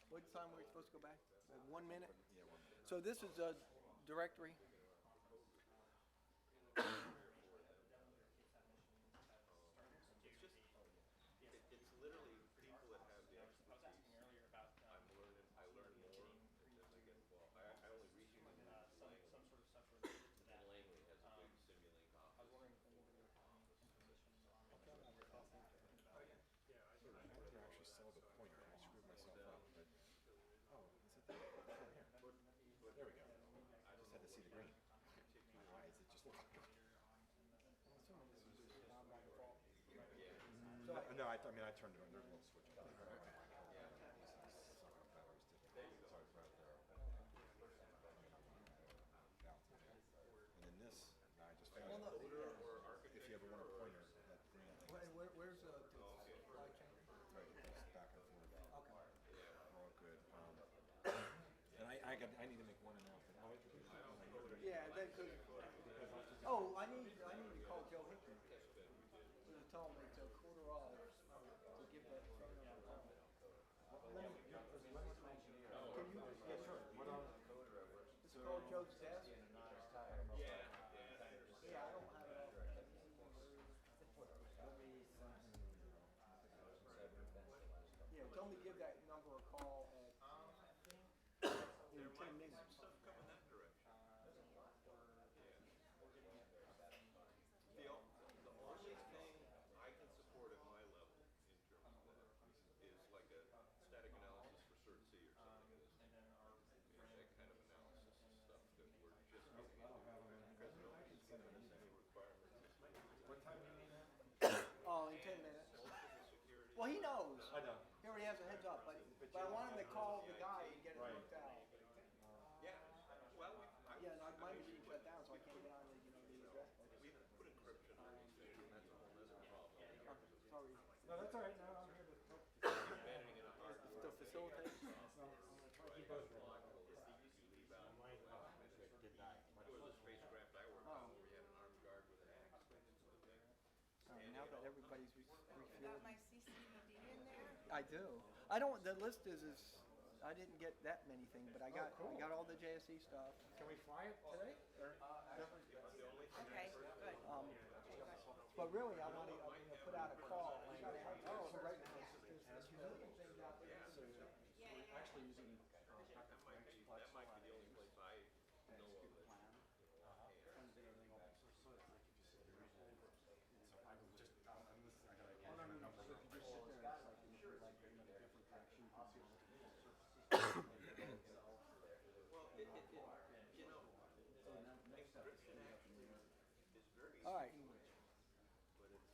What time are we supposed to go back? 1 minute? So this is a directory. It's literally people that have the expertise. I learn more as I get involved. I only recently moved to Langley. And Langley has a big simulating office. I actually saw the pointer. I screwed myself up, but is it there? Oh, here. There we go. I just had to see the green. My eyes, it just looked like. No, I mean I turned it on. There's a little switch. Yeah. And then this, I just found it. If you ever want a pointer, that green. Where's the supply chain? Right, it's back and forth. Okay. All good. And I need to make one announcement. I'll introduce you. Yeah, then could. Oh, I need to call Joe Hickman. To tell him it's a quarter of to give that phone number a call. Can you? Yeah, sure. It's called Joe's desk. Yeah, I don't have it all. Yeah, tell him to give that number a call at in 10 minutes. Stuff coming that direction. The only thing I can support at my level in terms of that is like a static analysis for Cert C or something of this. That kind of analysis stuff that we're just getting into. Because nobody's given us any requirements. What time do you need that? Oh, in 10 minutes. Well, he knows. I know. He already has a heads up, but I want him to call the guy and get it worked out. Yeah. Well, Yeah, no, my machine shut down, so I can't get on the address book. we put encryption on these things, and that's a whole other problem. Sorry. No, that's all right. No, I'm here to talk. Embedding in a hard To facilitate. Well, try to keep both of them. There was a spacecraft I worked on where we had an armed guard with an axe. Now that everybody's refueled. Got my CCD in there? I do. I don't, the list is, I didn't get that many things, but I got all the JSE stuff. Can we fly it today? Or? Okay, good. But really, I'm gonna put out a call. I gotta have, right now, there's a million things out there. We're actually using, that might be the only place I know of that. All right.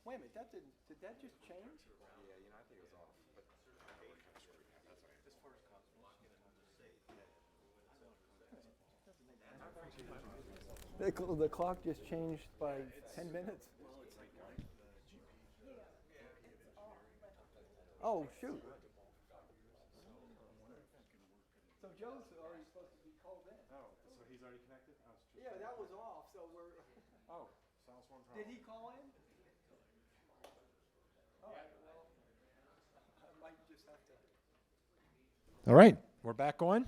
Wait a minute, did that just change? Yeah, I think it was off. But we're kind of screwed now. That's all right. As far as The clock just changed by 10 minutes. Oh, shoot. So Joe's already supposed to be called in. Oh, so he's already connected? Yeah, that was off, so we're. Oh, sounds one problem. Did he call in? All right, well, I might just have to. All right, we're back on.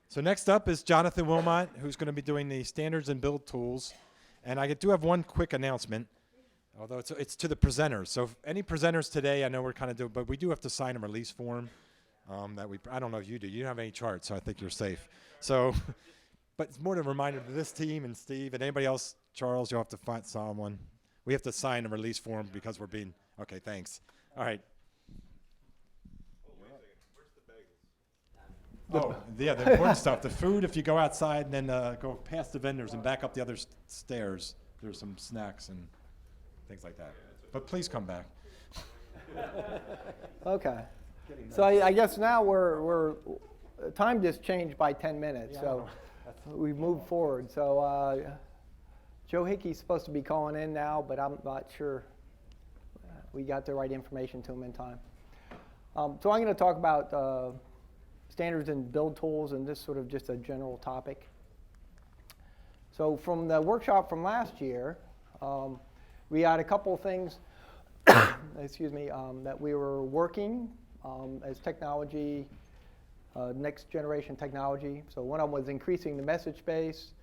So next up is Jonathan Wilmot, who's going to be doing the standards and build tools. And I do have one quick announcement, although it's to the presenters. So if any presenters today, I know we're kind of doing, but we do have to sign a release form I don't know if you do. You don't have any charts, so I think you're safe. So, but it's more of a reminder to this team and Steve and anybody else, Charles, you'll have to find someone. We have to sign a release form because we're being, okay, thanks. All right. Oh, yeah, the important stuff. The food, if you go outside and then go past the vendors and back up the other stairs, there's some snacks and things like that. But please come back. Okay. So I guess now we're time just changed by 10 minutes, so we've moved forward. So Joe Hickey's supposed to be calling in now, but I'm not sure we got the right information to him in time. So I'm going to talk about standards and build tools, and this sort of just a general topic. So from the workshop from last year, we had a couple of things excuse me, that we were working as technology next generation technology. So one of them was increasing the message space,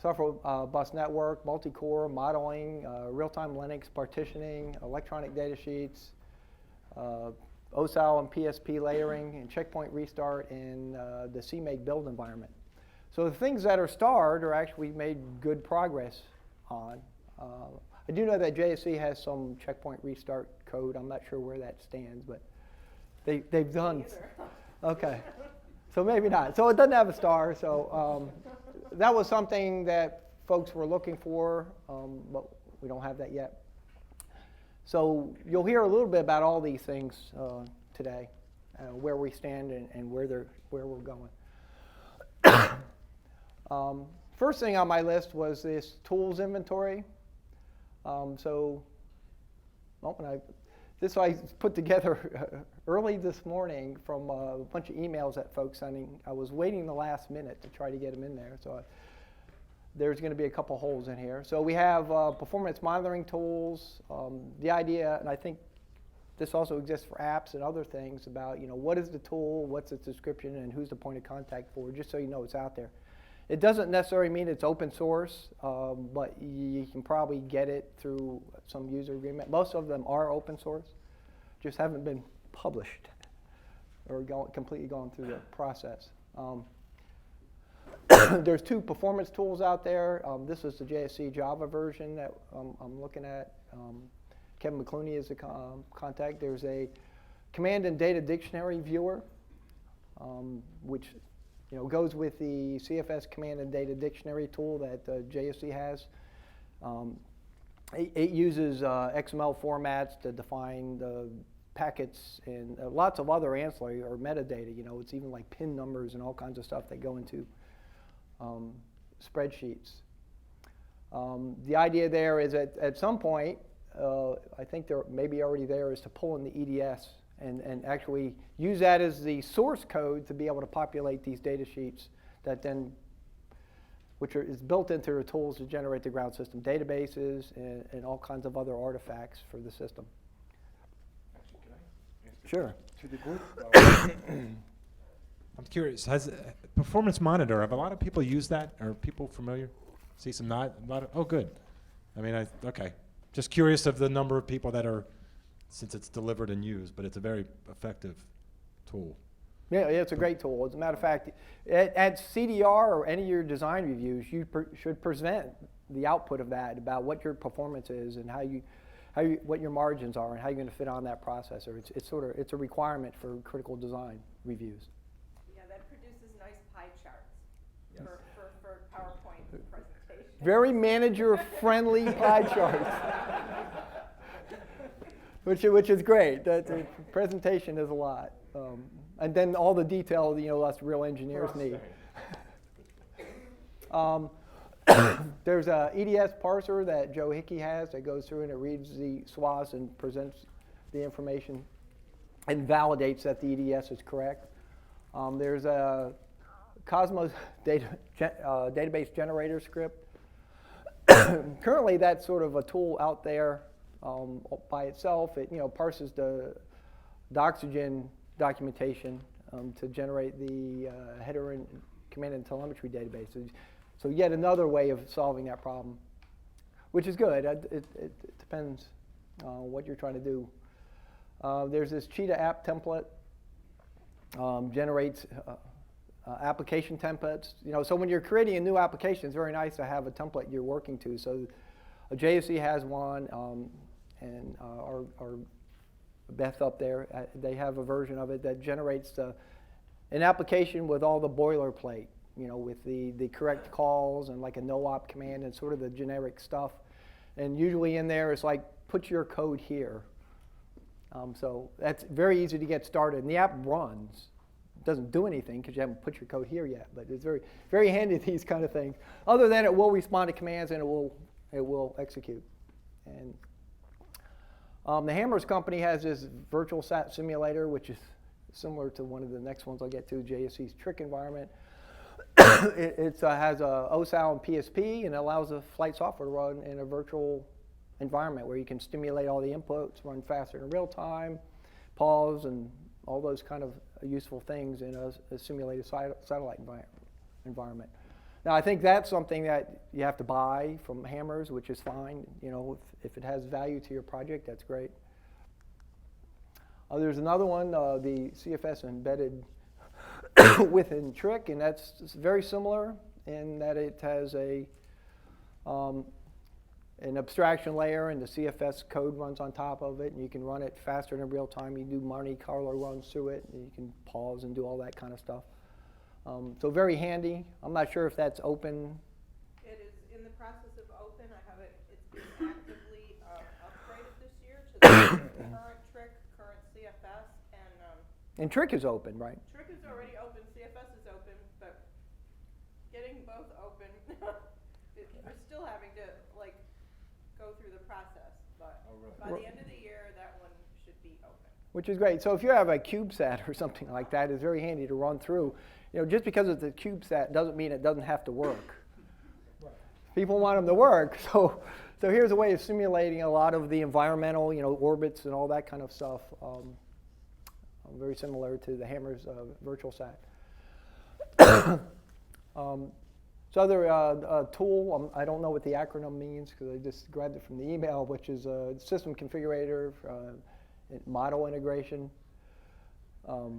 software bus network, multi-core, modeling, real-time Linux, partitioning, electronic data sheets, OSAL and PSP layering, and checkpoint restart, and the CMake build environment. So the things that are starred are actually made good progress on. I do know that JSC has some checkpoint restart code. I'm not sure where that stands, but they've done. Okay, so maybe not. So it doesn't have a star. So that was something that folks were looking for, but we don't have that yet. So you'll hear a little bit about all these things today, where we stand and where we're going. First thing on my list was this tools inventory. This I put together early this morning from a bunch of emails that folks sending. I was waiting the last minute to try to get them in there. So there's going to be a couple holes in here. So we have performance monitoring tools. The idea, and I think this also exists for apps and other things, about what is the tool, what's its description, and who's the point of contact for, just so you know it's out there. It doesn't necessarily mean it's open source, but you can probably get it through some user agreement. Most of them are open source, just haven't been published or completely gone through the process. There's 2 performance tools out there. This is the JSC Java version that I'm looking at. Kevin McClooney is the contact. There's a command and data dictionary viewer, which goes with the CFS Command and Data Dictionary tool that JSC has. It uses XML formats to define the packets and lots of other ancillary or metadata. It's even like PIN numbers and all kinds of stuff that go into spreadsheets. The idea there is that at some point, I think they're maybe already there, is to pull in the EDS and actually use that as the source code to be able to populate these data sheets that then, is built into the tools to generate the ground system databases and all kinds of other artifacts for the system. Sure. To the group. I'm curious, has Performance Monitor, have a lot of people used that? Are people familiar? See some oh, good. I mean, okay. Just curious of the number of people that are, since it's delivered and used, but it's a very effective tool. Yeah, it's a great tool. As a matter of fact, at CDR or any of your design reviews, you should present the output of that about what your performance is and what your margins are and how you're going to fit on that processor. It's a requirement for critical design reviews. Yeah, that produces nice pie charts for PowerPoint presentation. Very manager-friendly pie charts, which is great. The presentation is a lot. And then all the detail, us real engineers need. There's a EDS parser that Joe Hickey has that goes through and it reads the swaths and presents the information and validates that the EDS is correct. There's a Cosmos database generator script. Currently, that's sort of a tool out there by itself. It parses the oxygen documentation to generate the header and command and telemetry databases. So yet another way of solving that problem, which is good. It depends what you're trying to do. There's this Cheetah app template, generates application templates. So when you're creating a new application, it's very nice to have a template you're working to. So JSC has one, and our Beth up there, they have a version of it that generates an application with all the boilerplate, with the correct calls and like a no-op command and sort of the generic stuff. And usually in there, it's like, put your code here. So that's very easy to get started. And the app runs. It doesn't do anything because you haven't put your code here yet, but it's very, very handy, these kind of things. Other than it will respond to commands and it will execute. And the Hammers company has this virtual sat simulator, which is similar to one of the next ones I'll get to, JSC's trick environment. It has a OSAL and PSP, and it allows the flight software to run in a virtual environment where you can stimulate all the inputs, run faster in real time, pause, and all those kind of useful things in a simulated satellite environment. Now, I think that's something that you have to buy from Hammers, which is fine. You know, if it has value to your project, that's great. There's another one, the CFS embedded within Trick, and that's very similar in that it has an abstraction layer, and the CFS code runs on top of it, and you can run it faster than real time. You do Monte Carlo runs through it, and you can pause and do all that kind of stuff. So very handy. I'm not sure if that's open. It is in the process of open. I have it. It's been actively upgraded this year to the current Trick, current CFS, And Trick is open, right? Trick is already open. CFS is open, but getting both open, we're still having to like go through the process. But by the end of the year, that one should be open. Which is great. So if you have a CubeSat or something like that, it's very handy to run through. You know, just because it's a CubeSat doesn't mean it doesn't have to work. Right. People want them to work, so here's a way of simulating a lot of the environmental, you know, orbits and all that kind of stuff. Very similar to the Hammers virtual sat. So other tool, I don't know what the acronym means because I just grabbed it from the email, which is a system configurator, model integration. I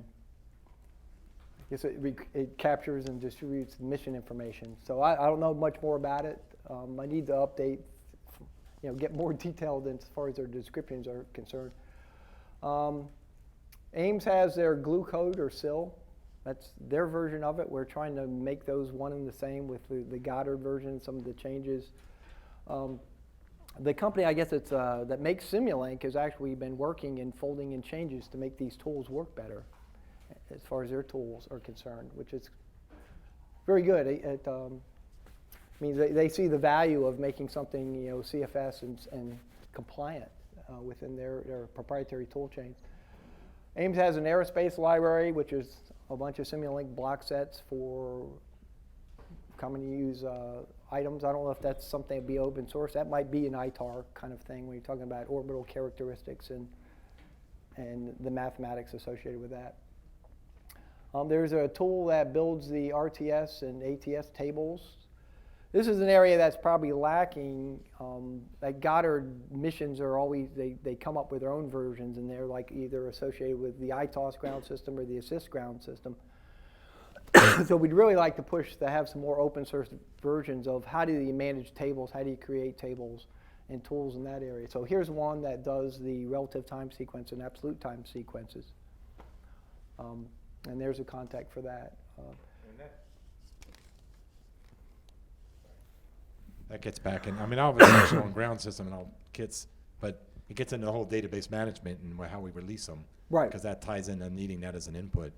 guess it captures and distributes mission information. So I don't know much more about it. I need to update, you know, get more detailed as far as their descriptions are concerned. Ames has their glue code or SIL. That's their version of it. We're trying to make those one and the same with the Goddard version, some of the changes. The company, I guess it's that makes Simulink has actually been working and folding in changes to make these tools work better as far as their tools are concerned, which is very good. It means they see the value of making something, you know, CFS and compliant within their proprietary tool chains. Ames has an aerospace library, which is a bunch of Simulink block sets for commonly used items. I don't know if that's something that would be open source. That might be an ITAR kind of thing when you're talking about orbital characteristics and the mathematics associated with that. There's a tool that builds the RTS and ATS tables. This is an area that's probably lacking. Like Goddard missions are always, they come up with their own versions, and they're like either associated with the ITOS ground system or the ASSIST ground system. So we'd really like to push to have some more open source versions of how do you manage tables, how do you create tables and tools in that area. So here's one that does the relative time sequence and absolute time sequences. And there's a contact for that. That gets back in. I mean, I have a sectional and ground system and all kits, but it gets into the whole database management and how we release them. Right. Because that ties into needing that as an input.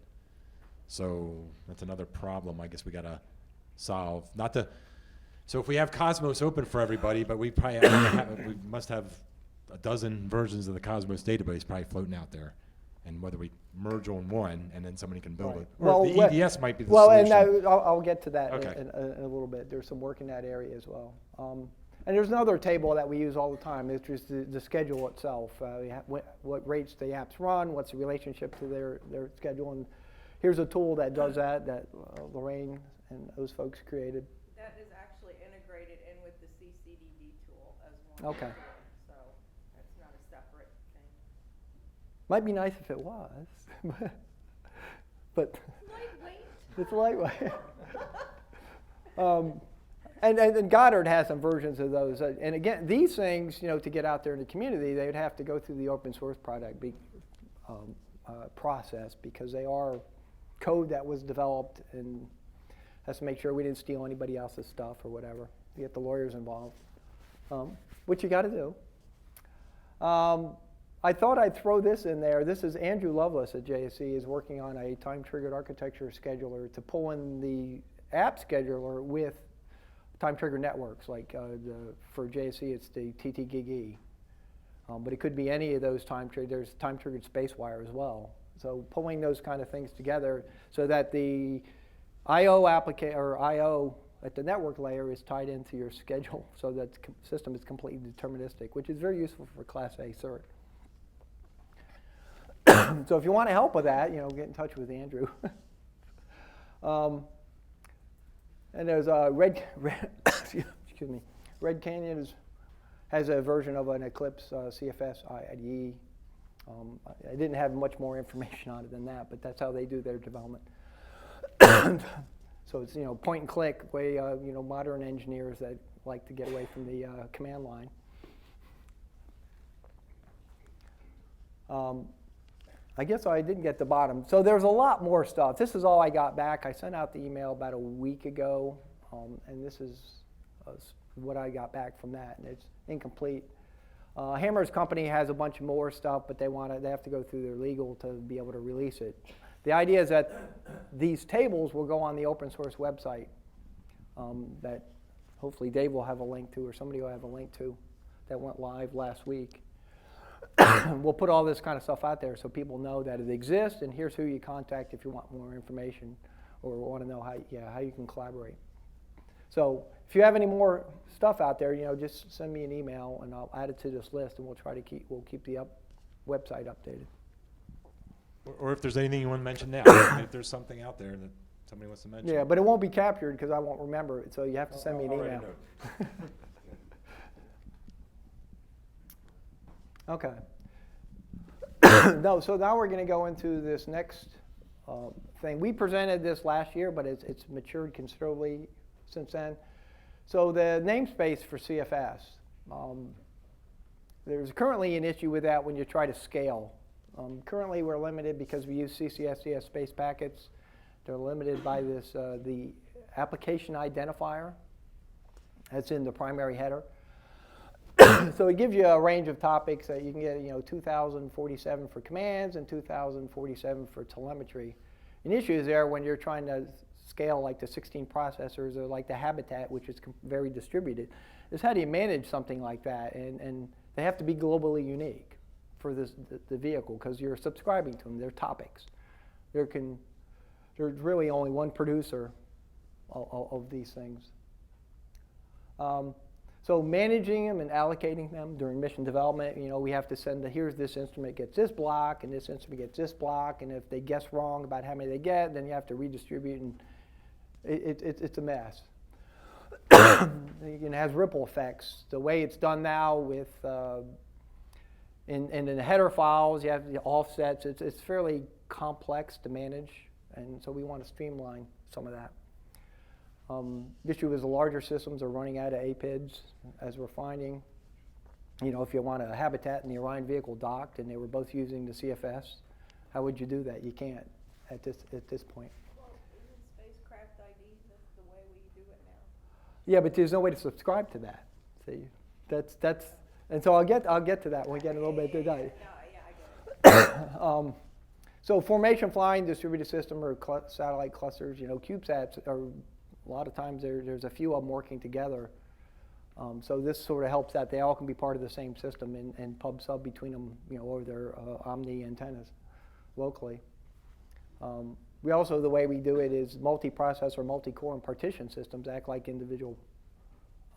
So that's another problem I guess we got to solve. So if we have Cosmos open for everybody, but we probably we must have a dozen versions of the Cosmos database probably floating out there. And whether we merge on one and then somebody can build it. Or the EDS might be the solution. And I'll get to that Okay. in a little bit. There's some work in that area as well. And there's another table that we use all the time. It's just the schedule itself. What rates the apps run, what's the relationship to their schedule. And here's a tool that does that Lorraine and those folks created. That is actually integrated in with the CCDD tool as one. Okay. So that's not a separate thing. Might be nice if it was, but it's lightweight. And Goddard has some versions of those. And again, these things, you know, to get out there in the community, they would have to go through the open source product process because they are code that was developed and has to make sure we didn't steal anybody else's stuff or whatever. You get the lawyers involved, which you got to do. I thought I'd throw this in there. This is Andrew Lovelace at JSC is working on a time-triggered architecture scheduler to pull in the app scheduler with time-triggered networks. Like for JSC, it's the TTGG. But it could be any of those time-triggered. There's time-triggered SpaceWire as well. So pulling those kind of things together so that the I/O I/O at the network layer is tied into your schedule so that the system is completely deterministic, which is very useful for Class A cert. So if you want to help with that, get in touch with Andrew. And there's excuse me, Red Canyon has a version of an Eclipse CFS IDE. I didn't have much more information on it than that, but that's how they do their development. So it's point and click way modern engineers that like to get away from the command line. I guess I didn't get the bottom. So there's a lot more stuff. This is all I got back. I sent out the email about a week ago, and this is what I got back from that, and it's incomplete. Hammer's company has a bunch more stuff, but they have to go through their legal to be able to release it. The idea is that these tables will go on the open source website that hopefully Dave will have a link to, or somebody will have a link to, that went live last week. We'll put all this kind of stuff out there so people know that it exists, and here's who you contact if you want more information or want to know how you can collaborate. So if you have any more stuff out there, just send me an email and I'll add it to this list, and we'll keep the website updated. Or if there's anything you want to mention now, if there's something out there that somebody wants to mention. Yeah, but it won't be captured because I won't remember it, so you have to send me an email. Okay. No, so now we're going to go into this next thing. We presented this last year, but it's matured considerably since then. So the namespace for CFS. There's currently an issue with that when you try to scale. Currently we're limited because we use CCSDS space packets. They're limited by this the application identifier that's in the primary header. So it gives you a range of topics that you can get, 2,047 for commands and 2,047 for telemetry. An issue is there when you're trying to scale like the 16 processors or like the habitat, which is very distributed, is how do you manage something like that? And they have to be globally unique for the vehicle because you're subscribing to them. They're topics. There's really only one producer of these things. So managing them and allocating them during mission development, we have to send here's this instrument gets this block and this instrument gets this block, and if they guess wrong about how many they get, then you have to redistribute, and it's a mess. It has ripple effects. The way it's done now with in the header files, you have the offsets. It's fairly complex to manage, and so we want to streamline some of that. The issue is the larger systems are running out of APIDs, as we're finding. If you want a habitat and the Orion vehicle docked and they were both using the CFS, how would you do that? You can't at this point. Well, isn't spacecraft ID the way we do it now? Yeah, but there's no way to subscribe to that. See, that's, and so I'll get to that when we get a little bit to that. So formation flying, distributed system, or satellite clusters. CubeSats are. A lot of times there's a few of them working together. So this sort of helps that they all can be part of the same system and pub-sub between them, over their Omni antennas locally. We also, the way we do it is multi-processor, multi-core, and partition systems act like individual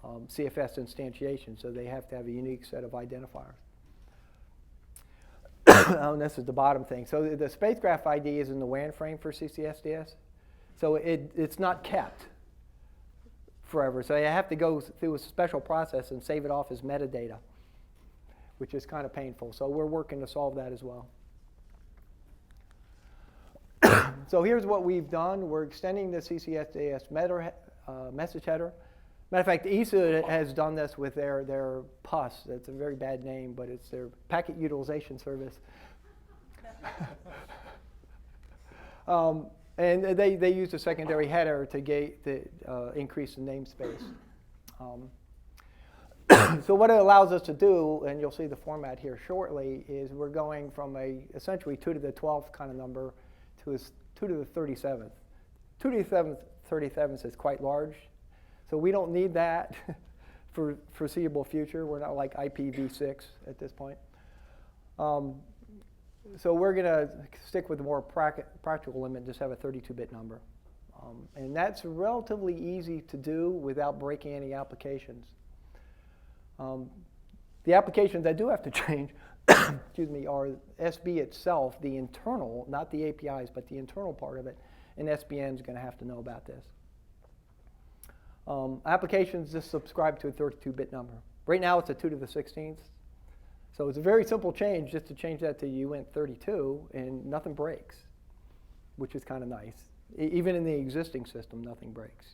CFS instantiations, so they have to have a unique set of identifiers. And this is the bottom thing. So the spacecraft ID is in the WAN frame for CCSDS. So it's not kept forever. So you have to go through a special process and save it off as metadata, which is kind of painful. So we're working to solve that as well. So here's what we've done. We're extending the CCSDS message header. Matter of fact, ESA has done this with their PUS. It's a very bad name, but it's their Packet Utilization Service. And they used a secondary header to increase the namespace. So what it allows us to do, and you'll see the format here shortly, is we're going from essentially 2 to the 12th kind of number to 2 to the 37th. 2 to the 37th is quite large, so we don't need that for foreseeable future. We're not like IPv6 at this point. So we're going to stick with the more practical limit, just have a 32-bit number. And that's relatively easy to do without breaking any applications. The applications that do have to change excuse me, are SB itself, the internal, not the APIs, but the internal part of it, and SBN is going to have to know about this. Applications just subscribe to a 32-bit number. Right now it's a 2 to the 16th. So it's a very simple change just to change that to uint32 and nothing breaks, which is kind of nice. Even in the existing system, nothing breaks.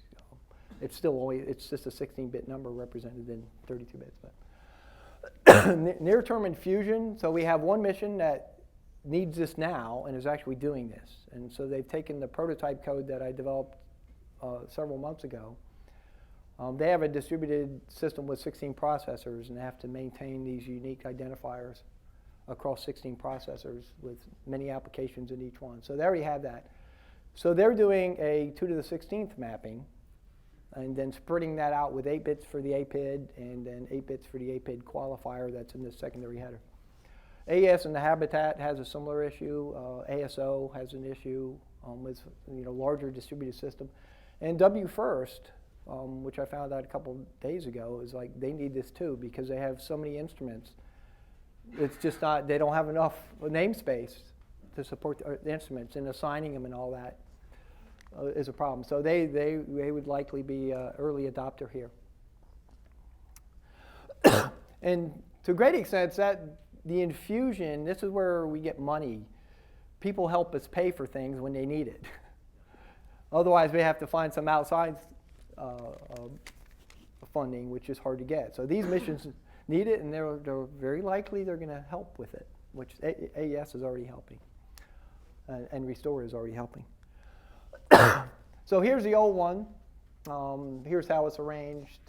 It's still only, it's just a 16-bit number represented in 32 bits. But near-term infusion, so we have one mission that needs this now and is actually doing this. And so they've taken the prototype code that I developed several months ago. They have a distributed system with 16 processors and they have to maintain these unique identifiers across 16 processors with many applications in each one. So they already have that. So they're doing a 2 to the 16th mapping and then spreading that out with 8 bits for the APID and then 8 bits for the APID qualifier that's in the secondary header. AES and the Habitat has a similar issue. ASO has an issue with larger distributed system. And WFirst, which I found out a couple days ago, is like they need this too because they have so many instruments. It's just not, they don't have enough namespace to support the instruments, and assigning them and all that is a problem. So they would likely be an early adopter here. And to a great extent, the infusion, this is where we get money. People help us pay for things when they need it. Otherwise, we have to find some outside funding, which is hard to get. So these missions need it, and they're very likely they're going to help with it, which AES is already helping, and Restore is already helping. So here's the old one. Here's how it's arranged.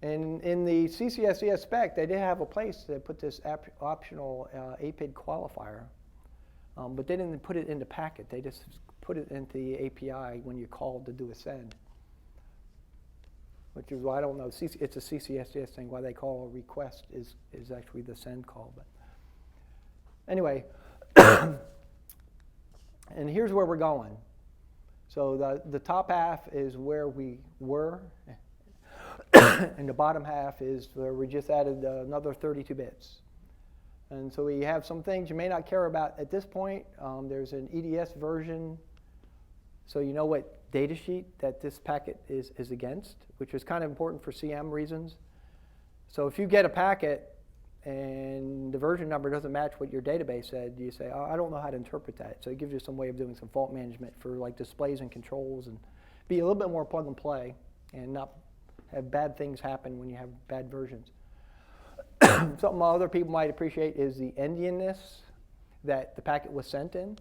And in the CCSES spec, they did have a place to put this optional APID qualifier, but they didn't put it in the packet. They just put it into the API when you called to do a send, which is why I don't know. It's a CCSES thing. Why they call a request is actually the send call. But anyway, and here's where we're going. So the top half is where we were, and the bottom half is where we just added another 32 bits. And so we have some things you may not care about at this point. There's an EDS version, so you know what data sheet that this packet is against, which is kind of important for CM reasons. So if you get a packet and the version number doesn't match what your database said, you say, oh, I don't know how to interpret that. So it gives you some way of doing some fault management for like displays and controls and be a little bit more plug and play and not have bad things happen when you have bad versions. Something other people might appreciate is the endianness that the packet was sent in.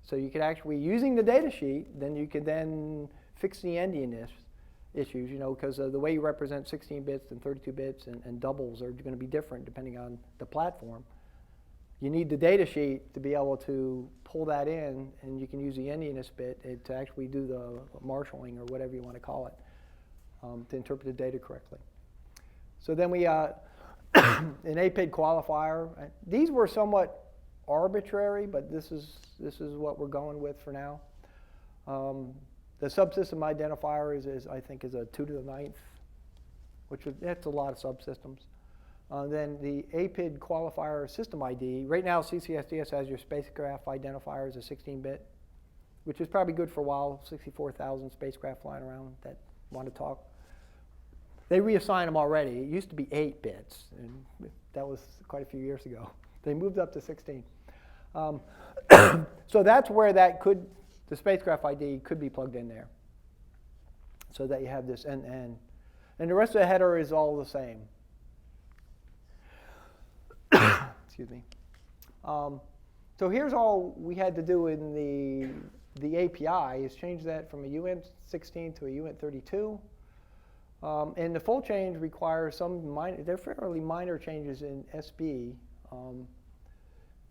So you could actually, using the data sheet, then you could then fix the endianness issues, because the way you represent 16 bits and 32 bits and doubles are going to be different depending on the platform. You need the data sheet to be able to pull that in, and you can use the endianness bit to actually do the marshalling or whatever you want to call it to interpret the data correctly. So then we, an APID qualifier. These were somewhat arbitrary, but this is what we're going with for now. The subsystem identifier is I think is a 2 to the 9th, which that's a lot of subsystems. Then the APID qualifier system ID. Right now, CCSDS has your spacecraft identifier as a 16-bit, which is probably good for a while. 64,000 spacecraft flying around that want to talk. They reassigned them already. It used to be 8 bits, and that was quite a few years ago. They moved up to 16. So that's where the spacecraft ID could be plugged in there, so that you have this end-to-end. And the rest of the header is all the same. Excuse me. So here's all we had to do in the API is change that from a uint16 to a uint32. And the full change requires some they're fairly minor changes in SB.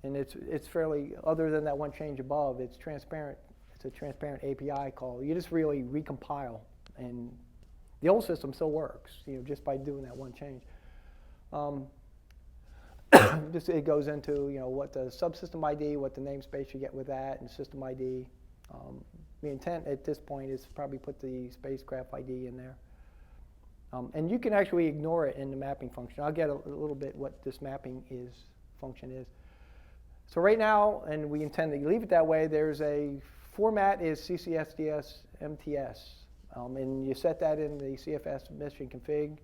And it's fairly, other than that one change above, it's transparent. It's a transparent API call. You just really recompile, and the old system still works, just by doing that one change. Just it goes into what the subsystem ID, what the namespace you get with that, and system ID. The intent at this point is to probably put the spacecraft ID in there. And you can actually ignore it in the mapping function. I'll get a little bit what this mapping function is. So right now, and we intend to leave it that way, there's a format is CCSDS MTS. And you set that in the CFS mission config.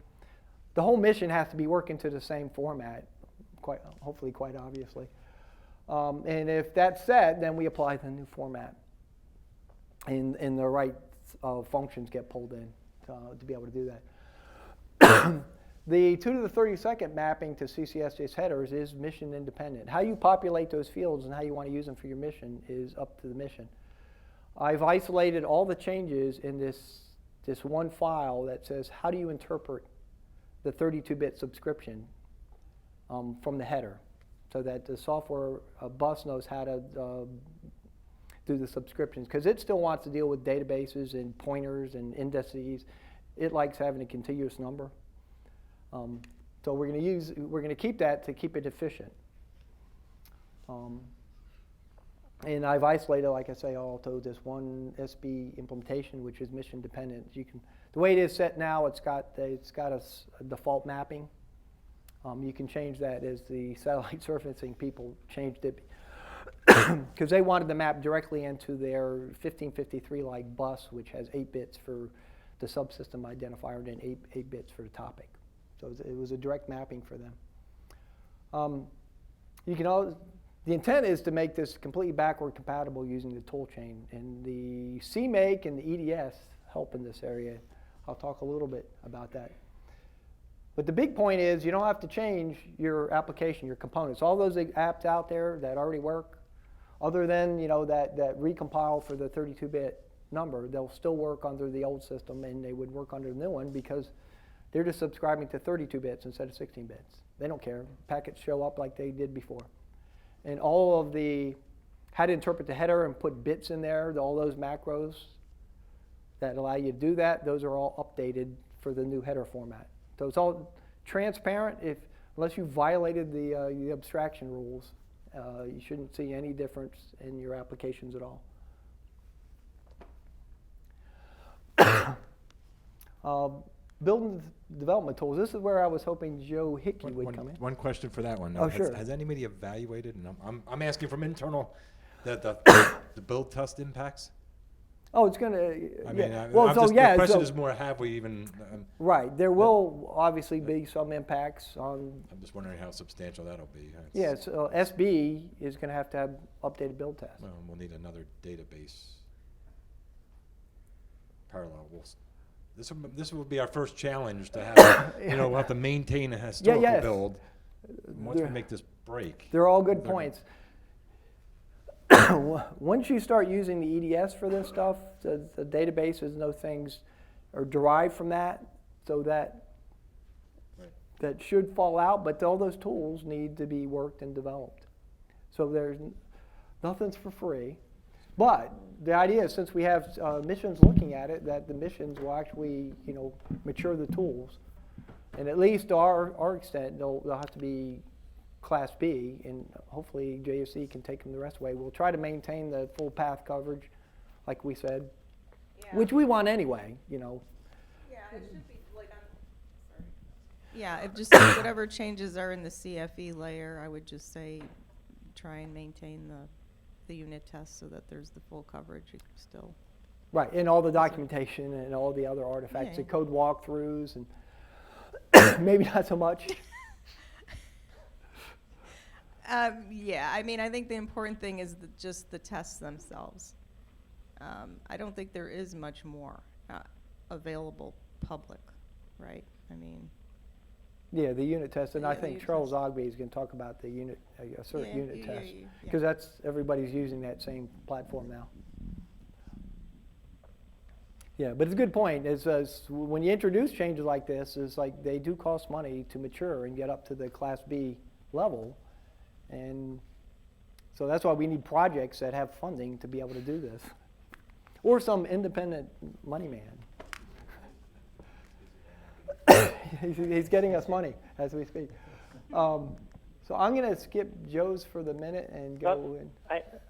The whole mission has to be working to the same format, hopefully quite obviously. And if that's set, then we apply the new format. And the right functions get pulled in to be able to do that. The 2 to the 32nd mapping to CCSDS headers is mission independent. How you populate those fields and how you want to use them for your mission is up to the mission. I've isolated all the changes in this one file that says how do you interpret the 32-bit subscription from the header, so that the software bus knows how to do the subscriptions, because it still wants to deal with databases and pointers and indices. It likes having a contiguous number. So we're going to keep that to keep it efficient. And I've isolated, like I say, also this one SB implementation, which is mission dependent. The way it is set now, it's got a default mapping. You can change that as the satellite surfacing people changed it, because they wanted to map directly into their 1553-like bus, which has 8 bits for the subsystem identifier and then 8 bits for the topic. So it was a direct mapping for them. The intent is to make this completely backward compatible using the tool chain, and the CMake and the EDS help in this area. I'll talk a little bit about that. But the big point is you don't have to change your application, your components. All those apps out there that already work, other than that recompile for the 32-bit number, they'll still work under the old system, and they would work under the new one because they're just subscribing to 32 bits instead of 16 bits. They don't care. Packets show up like they did before. And all of the how to interpret the header and put bits in there, all those macros that allow you to do that, those are all updated for the new header format. So it's all transparent. Unless you violated the abstraction rules, you shouldn't see any difference in your applications at all. Building development tools. This is where I was hoping Joe Hickey would come in. One question for that one. Oh, sure. Has anybody evaluated, and I'm asking from internal, the build test impacts? Oh, it's going to, the question is more, have we even... right, there will obviously be some impacts on... I'm just wondering how substantial that'll be. Yes, SB is going to have updated build tests. Well, we'll need another database parallel. This will be our first challenge to have, we'll have to maintain a historical build once we make this break. They're all good points. Once you start using the EDS for this stuff, the databases and those things are derived from that, so that should fall out, but all those tools need to be worked and developed. So nothing's for free. But the idea is, since we have missions looking at it, that the missions will actually, mature the tools. And at least to our extent, they'll have to be Class B, and hopefully JSC can take them the rest of the way. We'll try to maintain the full path coverage, like we said, which we want anyway, Yeah, it should be Yeah, if just whatever changes are in the CFE layer, I would just say try and maintain the unit test so that there's the full coverage still. Right, and all the documentation and all the other artifacts, the code walkthroughs, and maybe not so much. I think the important thing is just the tests themselves. I don't think there is much more available public, right? Yeah, the unit test, and I think Charles Ogby is going to talk about the unit, unit test, because that's everybody's using that same platform now. Yeah, but it's a good point. When you introduce changes like this, it's like they do cost money to mature and get up to the Class B level, and so that's why we need projects that have funding to be able to do this, or some independent money man. He's getting us money as we speak. So I'm going to skip Joe's for the minute and go in.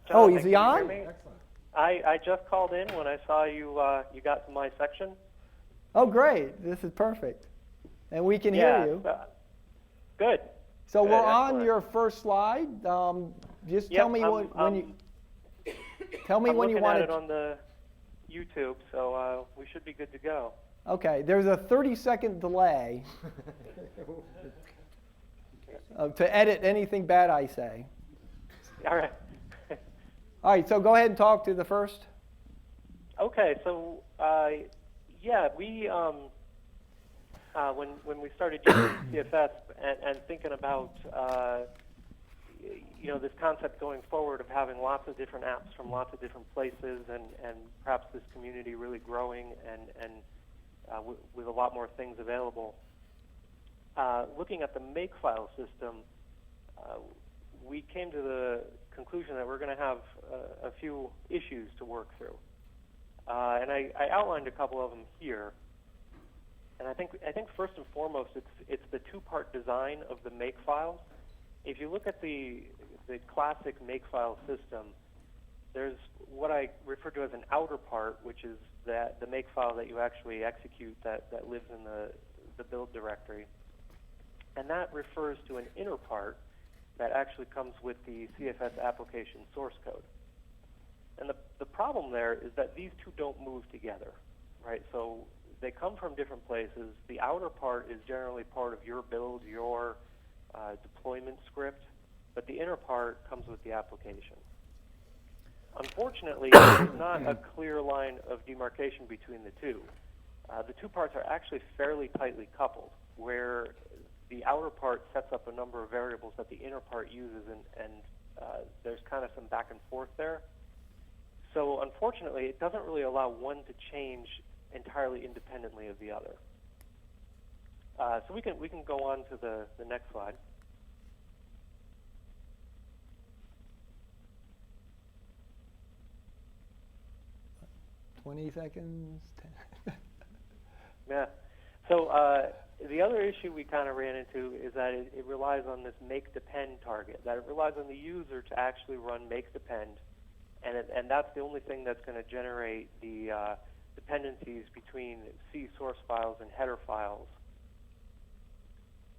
John, is he on? I just called in when I saw you got to my section. Oh, great. This is perfect. And we can hear you. Good. So Good, we're on excellent. your first slide. Just Yep, tell me when you tell me I'm when you looking want at it on the YouTube, so we should be good to go. Okay, there's a 30-second delay to edit anything bad I say. All right. All right, so go ahead and talk to the first. Okay, so yeah, we when we started using CFS and thinking about this concept going forward of having lots of different apps from lots of different places, and perhaps this community really growing and with a lot more things available. Looking at the Makefile system, we came to the conclusion that we're going to have a few issues to work through. And I outlined a couple of them here. And I think first and foremost, it's the two-part design of the Makefile. If you look at the classic Makefile system, there's what I refer to as an outer part, which is the Makefile that you actually execute that lives in the build directory. And that refers to an inner part that actually comes with the CFS application source code. And the problem there is that these two don't move together, right? So they come from different places. The outer part is generally part of your build, your deployment script, but the inner part comes with the application. Unfortunately, there's not a clear line of demarcation between the two. The two parts are actually fairly tightly coupled, where the outer part sets up a number of variables that the inner part uses, and there's kind of some back and forth there. So unfortunately, it doesn't really allow one to change entirely independently of the other. So we can go on to the next slide. $20 seconds. Yeah. So the other issue we kind of ran into is that it relies on this make depend target, that it relies on the user to actually run make depend, and that's the only thing that's going to generate the dependencies between C source files and header files.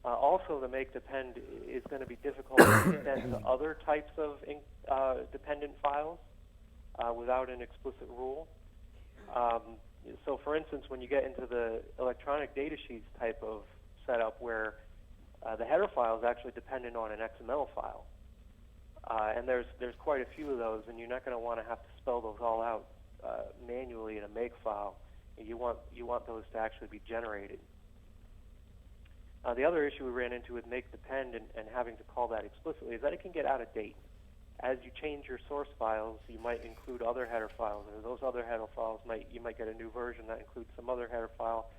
Also, the make depend is going to be difficult to extend to other types of dependent files without an explicit rule. So for instance, when you get into the electronic data sheets type of setup where the header file is actually dependent on an XML file, and there's quite a few of those, and you're not going to want to have to spell those all out manually in a make file. You want those to actually be generated. The other issue we ran into with make depend and having to call that explicitly is that it can get out of date. As you change your source files, you might include other header files, and those other header files you might get a new version that includes some other header file.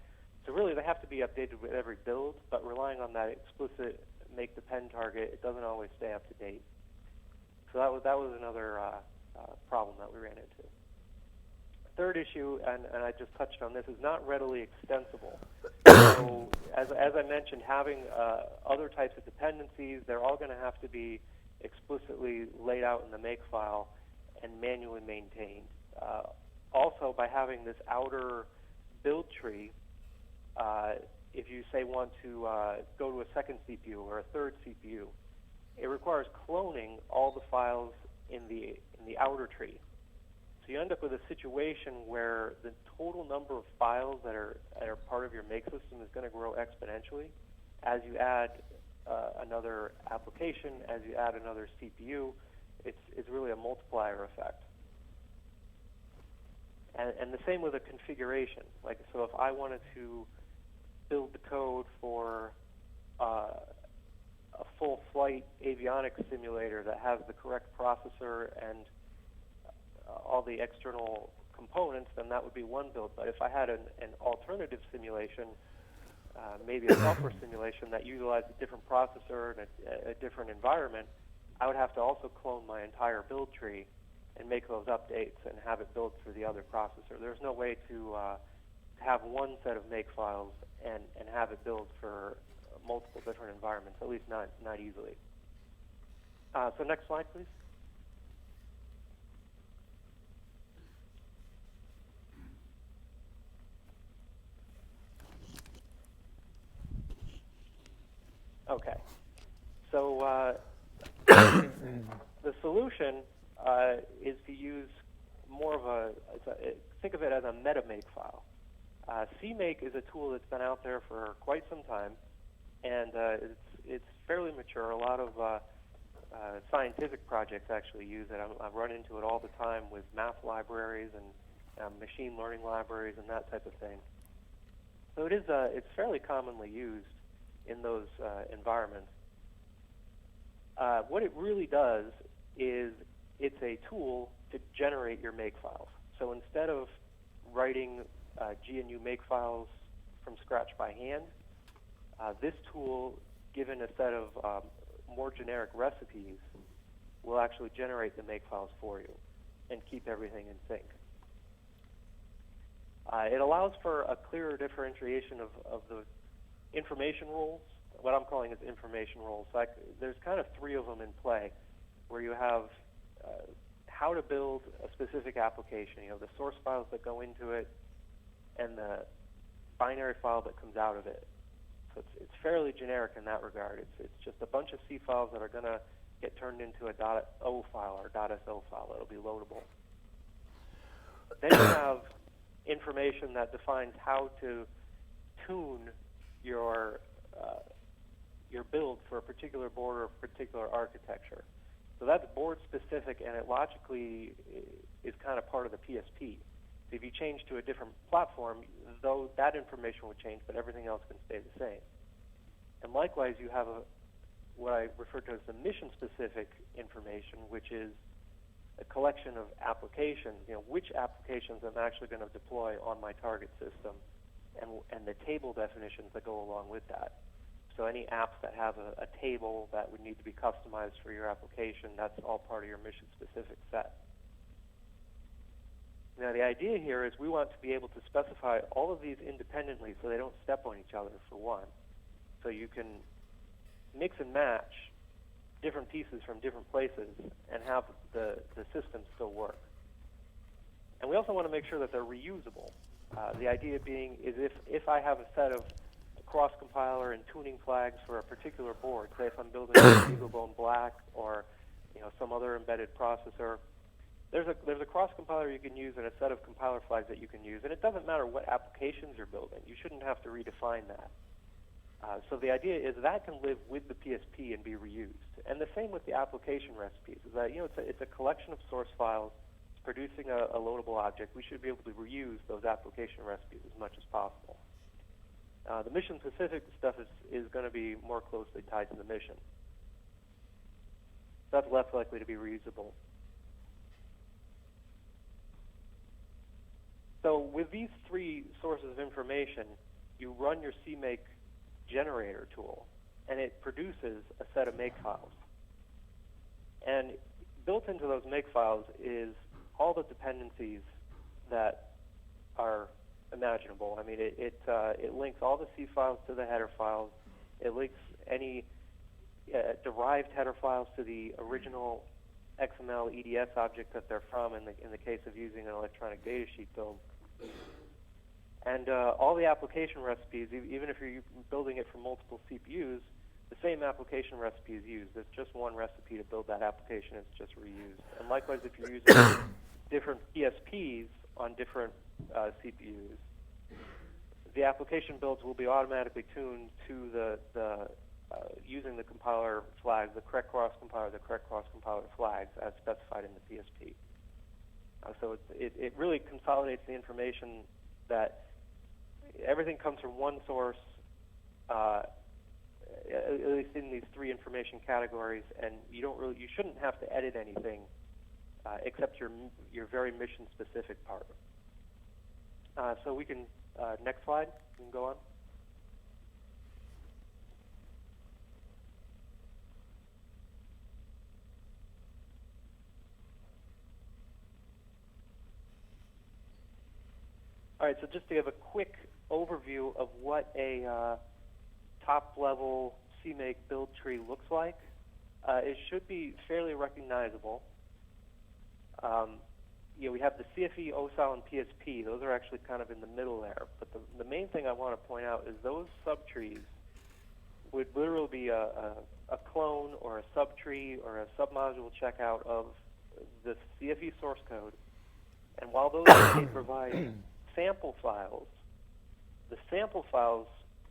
So really, they have to be updated with every build, but relying on that explicit make depend target, it doesn't always stay up to date. So that was another problem that we ran into. Third issue, and I just touched on this, is not readily extensible. So as I mentioned, having other types of dependencies, they're all going to have to be explicitly laid out in the make file and manually maintained. Also, by having this outer build tree, if you say want to go to a second CPU or a third CPU, it requires cloning all the files in the outer tree. So you end up with a situation where the total number of files that are part of your make system is going to grow exponentially as you add another application, as you add another CPU. It's really a multiplier effect. And the same with a configuration. Like, so if I wanted to build the code for a full flight avionics simulator that has the correct processor and all the external components, then that would be one build. But if I had an alternative simulation, maybe a software simulation that utilized a different processor and a different environment, I would have to also clone my entire build tree and make those updates and have it build for the other processor. There's no way to have one set of make files and have it build for multiple different environments, at least not easily. So next slide, please. Okay. So the solution is to use more of think of it as a meta makefile. CMake is a tool that's been out there for quite some time, and it's fairly mature. A lot of scientific projects actually use it. I run into it all the time with math libraries and machine learning libraries and that type of thing. So it's fairly commonly used in those environments. What it really does is it's a tool to generate your makefiles. So instead of writing GNU makefiles from scratch by hand, this tool, given a set of more generic recipes, will actually generate the makefiles for you and keep everything in sync. It allows for a clearer differentiation of the information rules. What I'm calling is information rules. There's kind of three of them in play, where you have how to build a specific application. You know, the source files that go into it and the binary file that comes out of it. So it's fairly generic in that regard. It's just a bunch of C files that are going to get turned into a .o file or .so file that'll be loadable. Then you have information that defines how to tune your build for a particular board or a particular architecture. So that's board specific, and it logically is kind of part of the PSP. So if you change to a different platform, though that information would change, but everything else can stay the same. And likewise, you have what I refer to as the mission-specific information, which is a collection of applications. You know, which applications I'm actually going to deploy on my target system, and the table definitions that go along with that. So any apps that have a table that would need to be customized for your application, that's all part of your mission-specific set. Now, the idea here is we want to be able to specify all of these independently so they don't step on each other, for one. So you can mix and match different pieces from different places and have the system still work. And we also want to make sure that they're reusable. The idea being is if I have a set of cross-compiler and tuning flags for a particular board, say if I'm building a BeagleBone Black or some other embedded processor, there's a cross-compiler you can use and a set of compiler flags that you can use, and it doesn't matter what applications you're building. You shouldn't have to redefine that. So the idea is that can live with the PSP and be reused. And the same with the application recipes, is that it's a collection of source files producing a loadable object. We should be able to reuse those application recipes as much as possible. The mission-specific stuff is going to be more closely tied to the mission. That's less likely to be reusable. So with these three sources of information, you run your CMake generator tool, and it produces a set of makefiles. And built into those makefiles is all the dependencies that are imaginable. I mean, it links all the C files to the header files. It links any derived header files to the original XML EDS object that they're from in the case of using an electronic data sheet build. And all the application recipes, even if you're building it from multiple CPUs, the same application recipe is used. There's just one recipe to build that application. It's just reused. And likewise, if you're using different PSPs on different CPUs, the application builds will be automatically tuned to the using the compiler flags, the correct cross-compiler, the correct cross-compiler flags as specified in the PSP. So it really consolidates the information that everything comes from one source, at least in these three information categories, and you shouldn't have to edit anything except your very mission-specific part. So we can next slide. You can go on. All right, so just to give a quick overview of what a top-level CMake build tree looks like, it should be fairly recognizable. We have the CFE, OSAL, and PSP. Those are actually kind of in the middle there. But the main thing I want to point out is those subtrees would literally be a clone or a subtree or a submodule checkout of the CFE source code. And while those may provide sample files, the sample files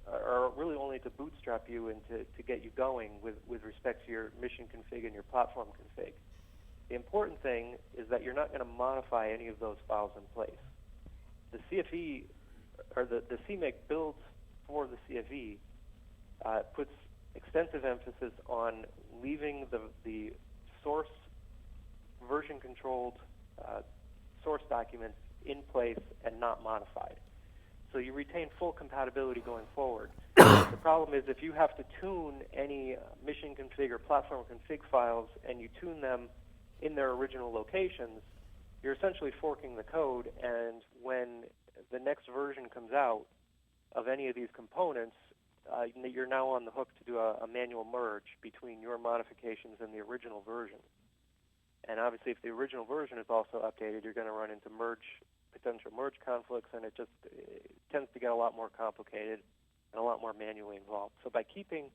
are really only to bootstrap you and to get you going with respect to your mission config and your platform config. The important thing is that you're not going to modify any of those files in place. The CFE, or the CMake builds for the CFE, puts extensive emphasis on leaving the source version-controlled source documents in place and not modified. So you retain full compatibility going forward. The problem is if you have to tune any mission config or platform config files and you tune them in their original locations, you're essentially forking the code, and when the next version comes out of any of these components, you're now on the hook to do a manual merge between your modifications and the original version. And obviously, if the original version is also updated, you're going to run into potential merge conflicts, and it tends to get a lot more complicated and a lot more manually involved. So by keeping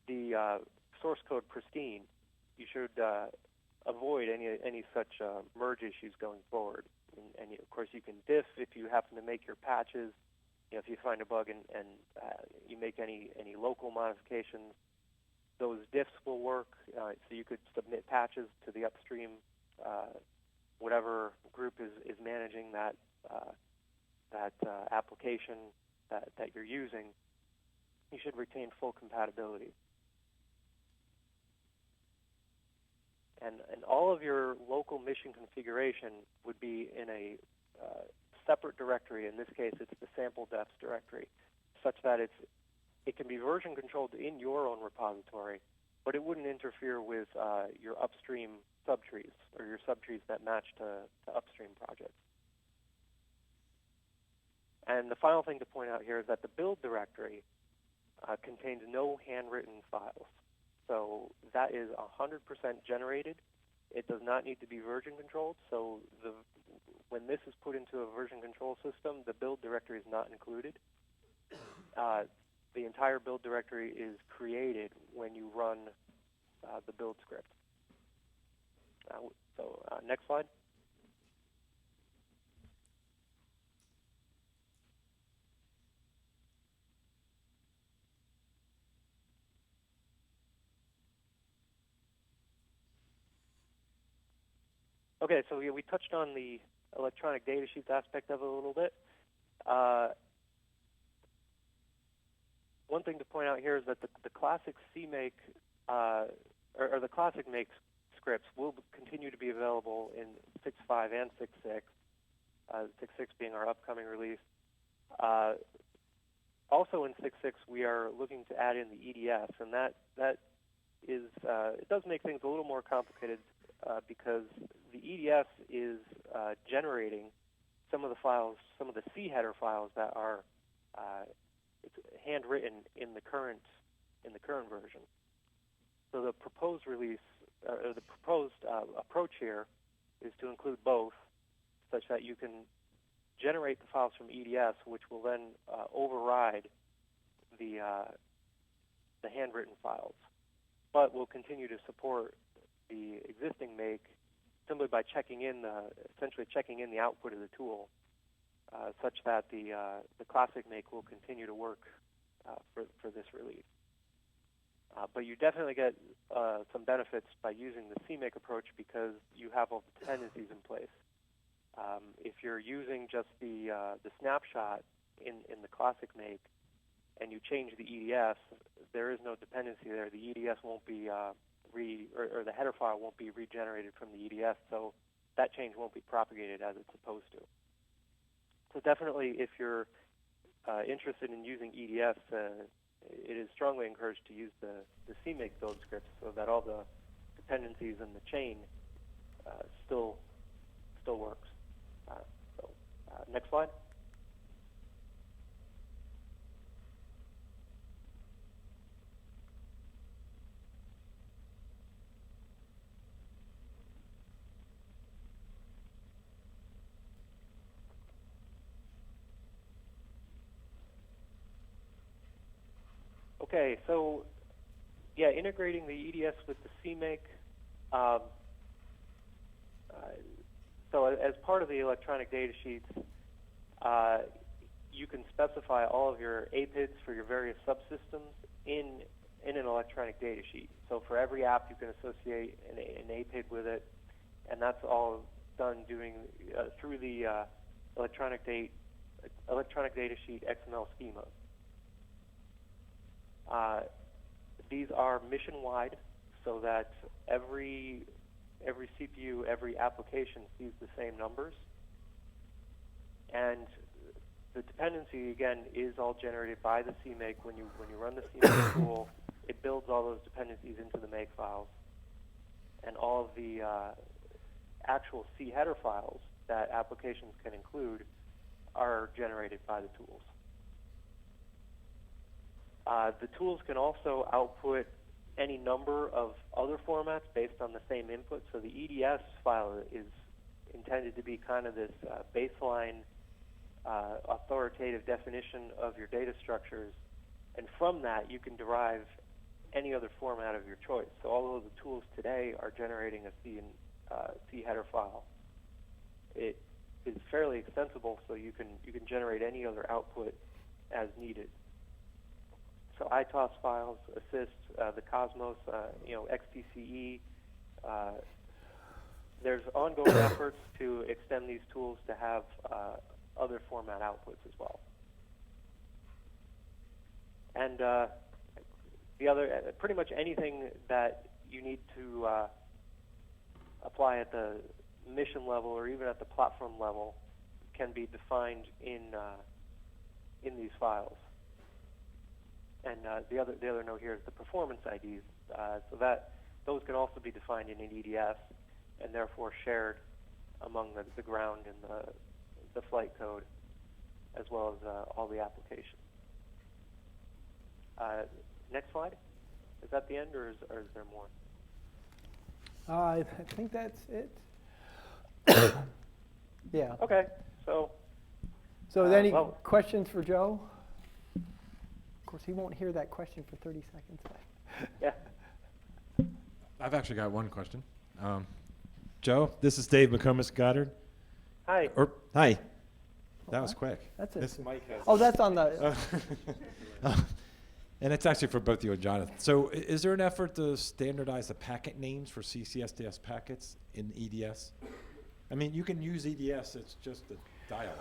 the source code pristine, you should avoid any such merge issues going forward. And of course, you can diff if you happen to make your patches. If you find a bug and you make any local modifications, those diffs will work. So you could submit patches to the upstream, whatever group is managing that application that you're using. You should retain full compatibility. And all of your local mission configuration would be in a separate directory. In this case, it's the sample defs directory, such that it can be version controlled in your own repository, but it wouldn't interfere with your upstream subtrees or your subtrees that match to upstream projects. And the final thing to point out here is that the build directory contains no handwritten files. So that is 100% generated. It does not need to be version controlled. So when this is put into a version control system, the build directory is not included. The entire build directory is created when you run the build script. Next slide. Okay, so we touched on the electronic data sheets aspect of it a little bit. One thing to point out here is that the classic CMake or the classic make scripts will continue to be available in 6.5 and 6.6, 6.6 being our upcoming release. Also in 6.6, we are looking to add in the EDS, and that is it does make things a little more complicated because the EDS is generating some of the files, some of the C header files that are it's handwritten in the current version. So the proposed release, or the proposed approach here, is to include both, such that you can generate the files from EDS, which will then override the handwritten files, but will continue to support the existing make simply by essentially checking in the output of the tool, such that the classic make will continue to work for this release. But you definitely get some benefits by using the CMake approach because you have all the dependencies in place. If you're using just the snapshot in the classic make and you change the EDS, there is no dependency there. The EDS won't be or the header file won't be regenerated from the EDS, so that change won't be propagated as it's supposed to. So definitely, if you're interested in using EDS, it is strongly encouraged to use the CMake build scripts so that all the dependencies in the chain still works. Next slide. Okay, so yeah, integrating the EDS with the CMake. So as part of the electronic data sheets, you can specify all of your APIDs for your various subsystems in an electronic data sheet. So for every app, you can associate an APID with it, and that's all done through the electronic data sheet XML schema. These are mission-wide, so that every CPU, every application sees the same numbers. And the dependency, again, is all generated by the CMake. When you run the CMake tool, it builds all those dependencies into the make files. And all of the actual C header files that applications can include are generated by the tools. The tools can also output any number of other formats based on the same input. So the EDS file is intended to be kind of this baseline authoritative definition of your data structures, and from that you can derive any other format of your choice. So all of the tools today are generating a C header file. It is fairly extensible, so you can generate any other output as needed. So ITOS files, assist, the Cosmos, XPCE. There's ongoing efforts to extend these tools to have other format outputs as well. And the other, pretty much anything that you need to apply at the mission level or even at the platform level can be defined in these files. And the other note here is the performance IDs. So that those can also be defined in an EDS and therefore shared among the ground and the flight code, as well as all the applications. Next slide. Is that the end, or is there more? I think that's it. Yeah. Okay. So any well, questions for Joe? Of course, he won't hear that question for 30 seconds. Yeah. I've actually got one question. Joe, this is Dave McComas Goddard. Hi. Hi. That was quick. That's this it. mic has. Oh, that's on the. And it's actually for both you and Jonathan. So is there an effort to standardize the packet names for CCSDS packets in EDS? I mean, you can use EDS, it's just a dialog.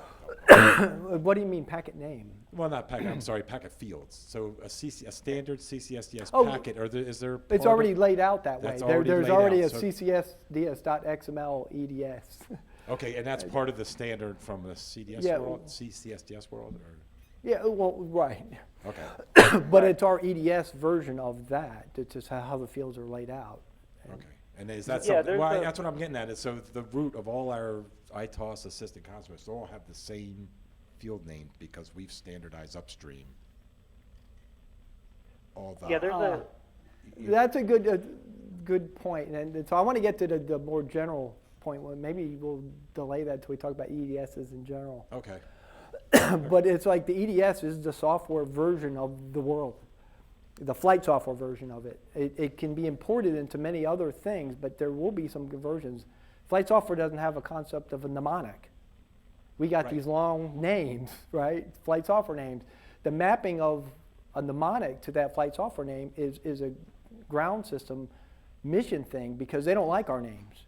What do you mean packet name? Well, not packet, I'm sorry, packet fields. So a standard CCSDS Oh, packet, is there? It's already laid out that way. That's There's laid already out, a so- CCSDS.xml EDS. Okay, and that's part of the standard from the CDS Yeah. world, CCSDS world, or? Yeah, well, right. Okay. But it's our EDS version of that. It's just how the fields are laid out. Okay. And is that Yeah, something, there's well, a- that's what I'm getting at, is so the root of all our ITOS assistant Cosmos, they all have the same field name because we've standardized upstream all the. Yeah, there's That's a good point. And so I want to get to the more general point. Well, maybe we'll delay that till we talk about EDSs in general. Okay. But it's like the EDS is the software version of the world, the flight software version of it. It can be imported into many other things, but there will be some conversions. Flight software doesn't have a concept of a mnemonic. We got Right. these long names, right? Flight software names. The mapping of a mnemonic to that flight software name is a ground system mission thing because they don't like our names.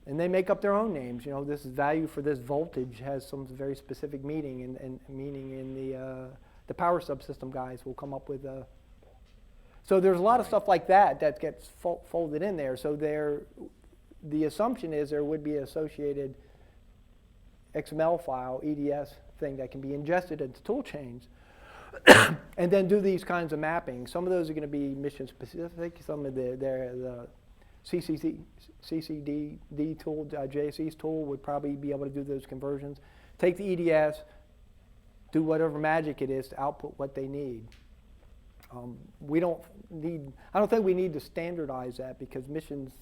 And they make up their own names. You know, this value for this voltage has some very specific meaning, and meaning in the power subsystem guys will come up with a. So there's a lot of stuff like that that gets folded in there. So the assumption is there would be an associated XML file, EDS thing that can be ingested into tool chains, and then do these kinds of mapping. Some of those are going to be mission specific. Some of the CCD tool, JSC's tool would probably be able to do those conversions. Take the EDS, do whatever magic it is to output what they need. I don't think we need to standardize that because missions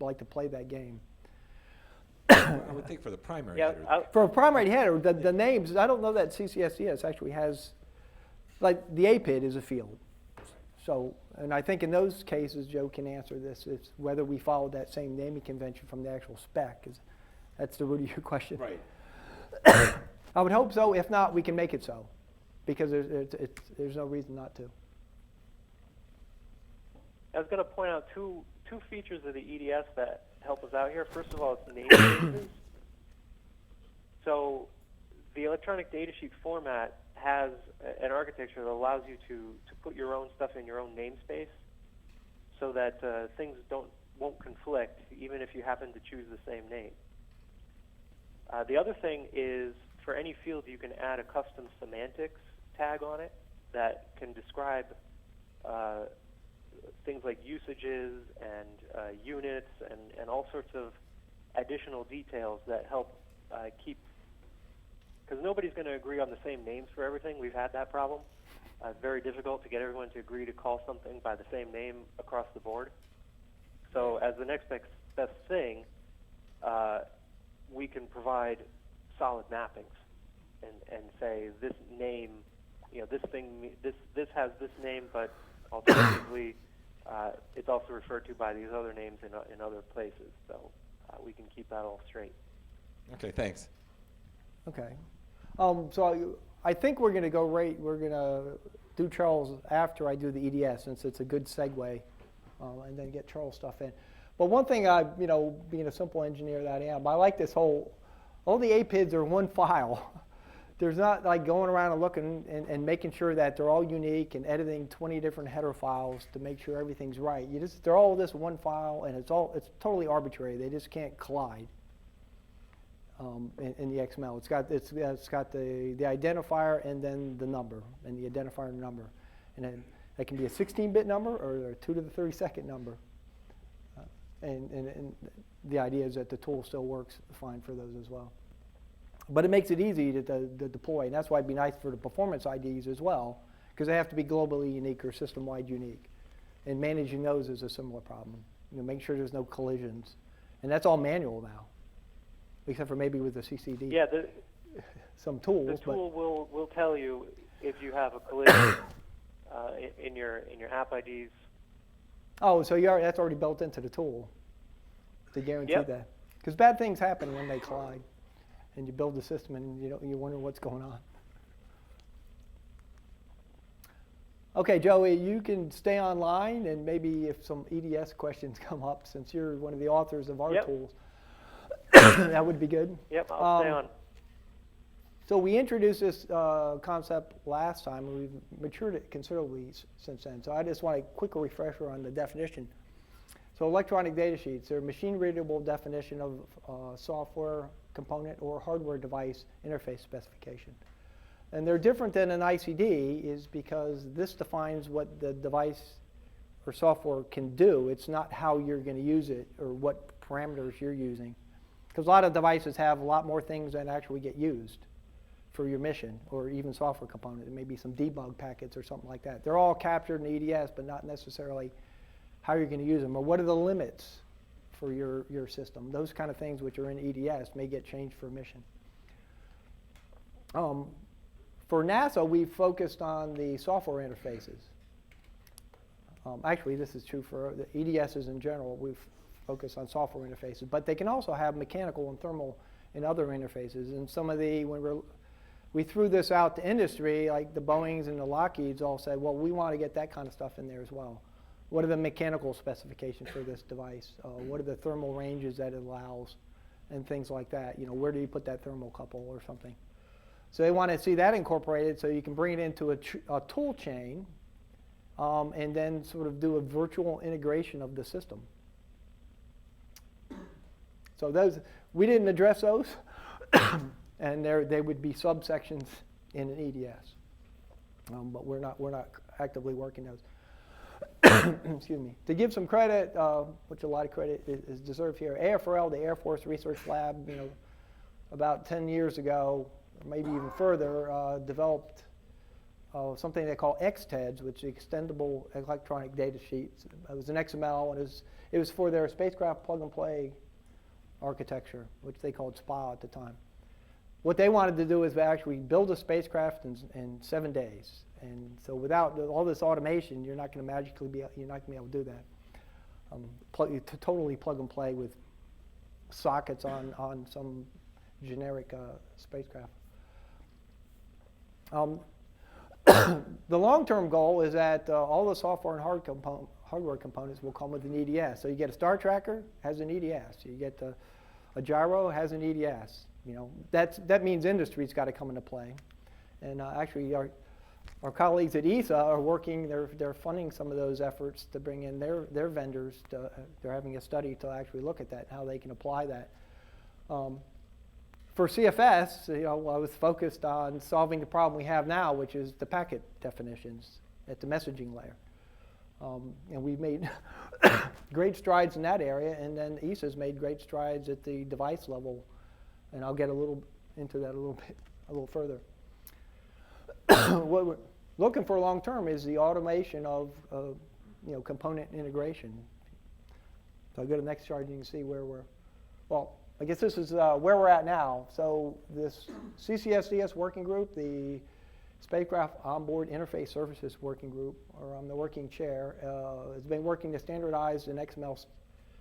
like to play that game. I would think for the primary header. For a primary header, the names, I don't know that CCSDS actually has, like the APID is a field. So, and I think in those cases, Joe can answer this, is whether we follow that same naming convention from the actual spec. That's the root of your question. Right. I would hope so. If not, we can make it so, because there's no reason not to. I was going to point out two features of the EDS that help us out here. First of all, it's namespaces. So the electronic data sheet format has an architecture that allows you to put your own stuff in your own namespace, so that things won't conflict, even if you happen to choose the same name. The other thing is, for any field, you can add a custom semantics tag on it that can describe things like usages and units and all sorts of additional details that help keep, because nobody's going to agree on the same names for everything. We've had that problem. It's very difficult to get everyone to agree to call something by the same name across the board. So as the next best thing, we can provide solid mappings and say this name, this thing, this has this name, but alternatively, it's also referred to by these other names in other places. So we can keep that all straight. Okay, thanks. Okay. So I think we're going to we're going to do Charles after I do the EDS, since it's a good segue, and then get Charles stuff in. But one thing, being a simple engineer that I am, I like this all the APIDs are one file. There's not like going around and looking and making sure that they're all unique and editing 20 different header files to make sure everything's right. They're all this one file, and it's totally arbitrary. They just can't collide in the XML. It's got the identifier and then the number, and the identifier and number. And then that can be a 16-bit number or a 2 to the 32nd number. And the idea is that the tool still works fine for those as well. But it makes it easy to deploy, and that's why it'd be nice for the performance IDs as well, because they have to be globally unique or system-wide unique. And managing those is a similar problem. Make sure there's no collisions. And that's all manual now, except for maybe with the CCD. Yeah, some tools. The tool will tell you if you have a collision in your app IDs. Oh, so that's already built into the tool to guarantee that. Because bad things happen when they collide, and you build the system and you wonder what's going on. Okay, Joey, you can stay online, and maybe if some EDS questions come up, since you're one of the authors of our tools, that would be good. Yep, I'll stay on. So we introduced this concept last time, and we've matured it considerably since then. So I just want a quick refresher on the definition. So electronic data sheets are a machine-readable definition of software component or hardware device interface specification. And they're different than an ICD is because this defines what the device or software can do. It's not how you're going to use it or what parameters you're using. Because a lot of devices have a lot more things that actually get used for your mission, or even software component. There may be some debug packets or something like that. They're all captured in EDS, but not necessarily how you're going to use them, or what are the limits for your system. Those kind of things which are in EDS may get changed for a mission. For NASA, we've focused on the software interfaces. Actually, this is true for the EDSs in general. We've focused on software interfaces, but they can also have mechanical and thermal and other interfaces. And some of we threw this out to industry, like the Boeings and the Lockheeds all said, well, we want to get that kind of stuff in there as well. What are the mechanical specifications for this device? What are the thermal ranges that it allows? And things like that. Where do you put that thermocouple or something? So they want to see that incorporated so you can bring it into a tool chain and then sort of do a virtual integration of the system. So we didn't address those. And they would be subsections in an EDS, but we're not actively working those. Excuse me. To give some credit, which a lot of credit is deserved here, AFRL, the Air Force Research Lab, about 10 years ago, or maybe even further, developed something they call XTEDs, which is extendable electronic data sheets. It was an XML, and it was for their spacecraft plug-and-play architecture, which they called SPA at the time. What they wanted to do is actually build a spacecraft in 7 days And so without all this automation, you're not going to magically be able to do that. Totally plug and play with sockets on some generic spacecraft. The long-term goal is that all the software and hardware components will come with an EDS. So you get a star tracker, has an EDS. You get a gyro, has an EDS. You know, that means industry's got to come into play. And actually, our colleagues at ESA are working. They're funding some of those efforts to bring in their vendors. They're having a study to actually look at that, how they can apply that. For CFS, you know, I was focused on solving the problem we have now, which is the packet definitions at the messaging layer. And we've made great strides in that area, and then ESA's made great strides at the device level, and I'll get into that a little further. What we're looking for long term is the automation of component integration. So I'll go to the next chart, and you can see where I guess this is where we're at now. So this CCSDS working group, the Spacecraft Onboard Interface Services Working Group, or I'm the working chair, has been working to standardize an XML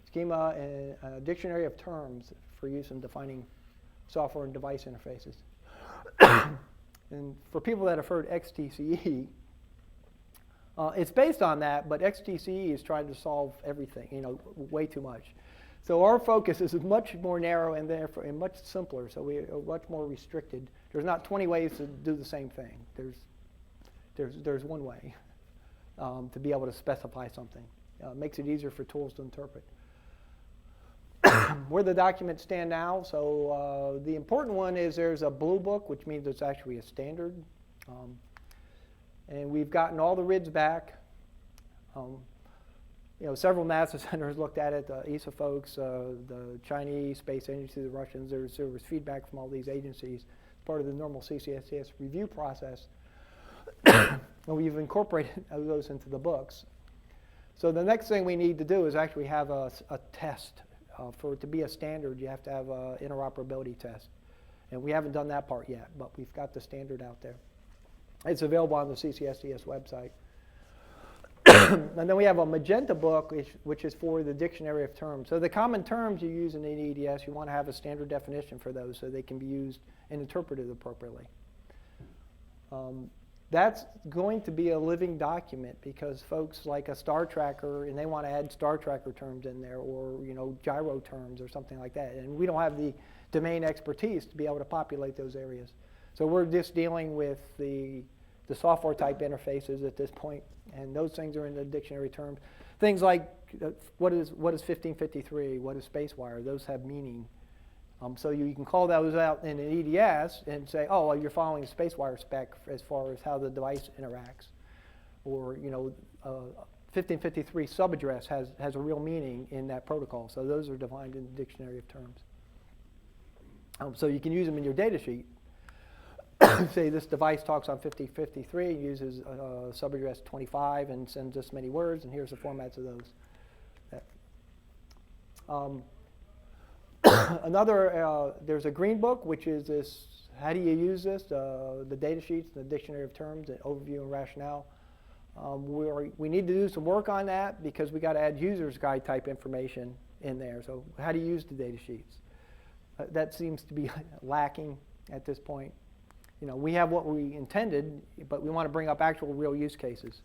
schema and a dictionary of terms for use in defining software and device interfaces. And for people that have heard XTCE, it's based on that, but XTCE is trying to solve everything, way too much. So our focus is much more narrow and therefore and much simpler. So we are much more restricted. There's not 20 ways to do the same thing. There's one way to be able to specify something. Makes it easier for tools to interpret. Where the documents stand now. So the important one is there's a blue book, which means it's actually a standard. And we've gotten all the RIDs back. Several NASA centers looked at it, the ESA folks, the Chinese Space Agency, the Russians. There was feedback from all these agencies, part of the normal CCSDS review process. And we've incorporated those into the books. So the next thing we need to do is actually have a test. For it to be a standard, you have to have an interoperability test. And we haven't done that part yet, but we've got the standard out there. It's available on the CCSDS website. And then we have a magenta book, which is for the dictionary of terms. So the common terms you use in an EDS, you want to have a standard definition for those so they can be used and interpreted appropriately. That's going to be a living document because folks like a star tracker, and they want to add star tracker terms in there, or gyro terms or something like that. And we don't have the domain expertise to be able to populate those areas. So we're just dealing with the software type interfaces at this point, and those things are in the dictionary terms. Things like what is 1553, what is spacewire, those have meaning. So you can call those out in an EDS and say, oh, well, you're following the spacewire spec as far as how the device interacts. Or 1553 subaddress has a real meaning in that protocol. So those are defined in the dictionary of terms. So you can use them in your data sheet. Say this device talks on 5053, uses subaddress 25 and sends this many words, and here's the formats of those. There's a green book, which is this, how do you use this, the data sheets, the dictionary of terms, and overview and rationale. We need to do some work on that because we got to add user's guide type information in there. So how do you use the data sheets? That seems to be lacking at this point. We have what we intended, but we want to bring up actual real use cases.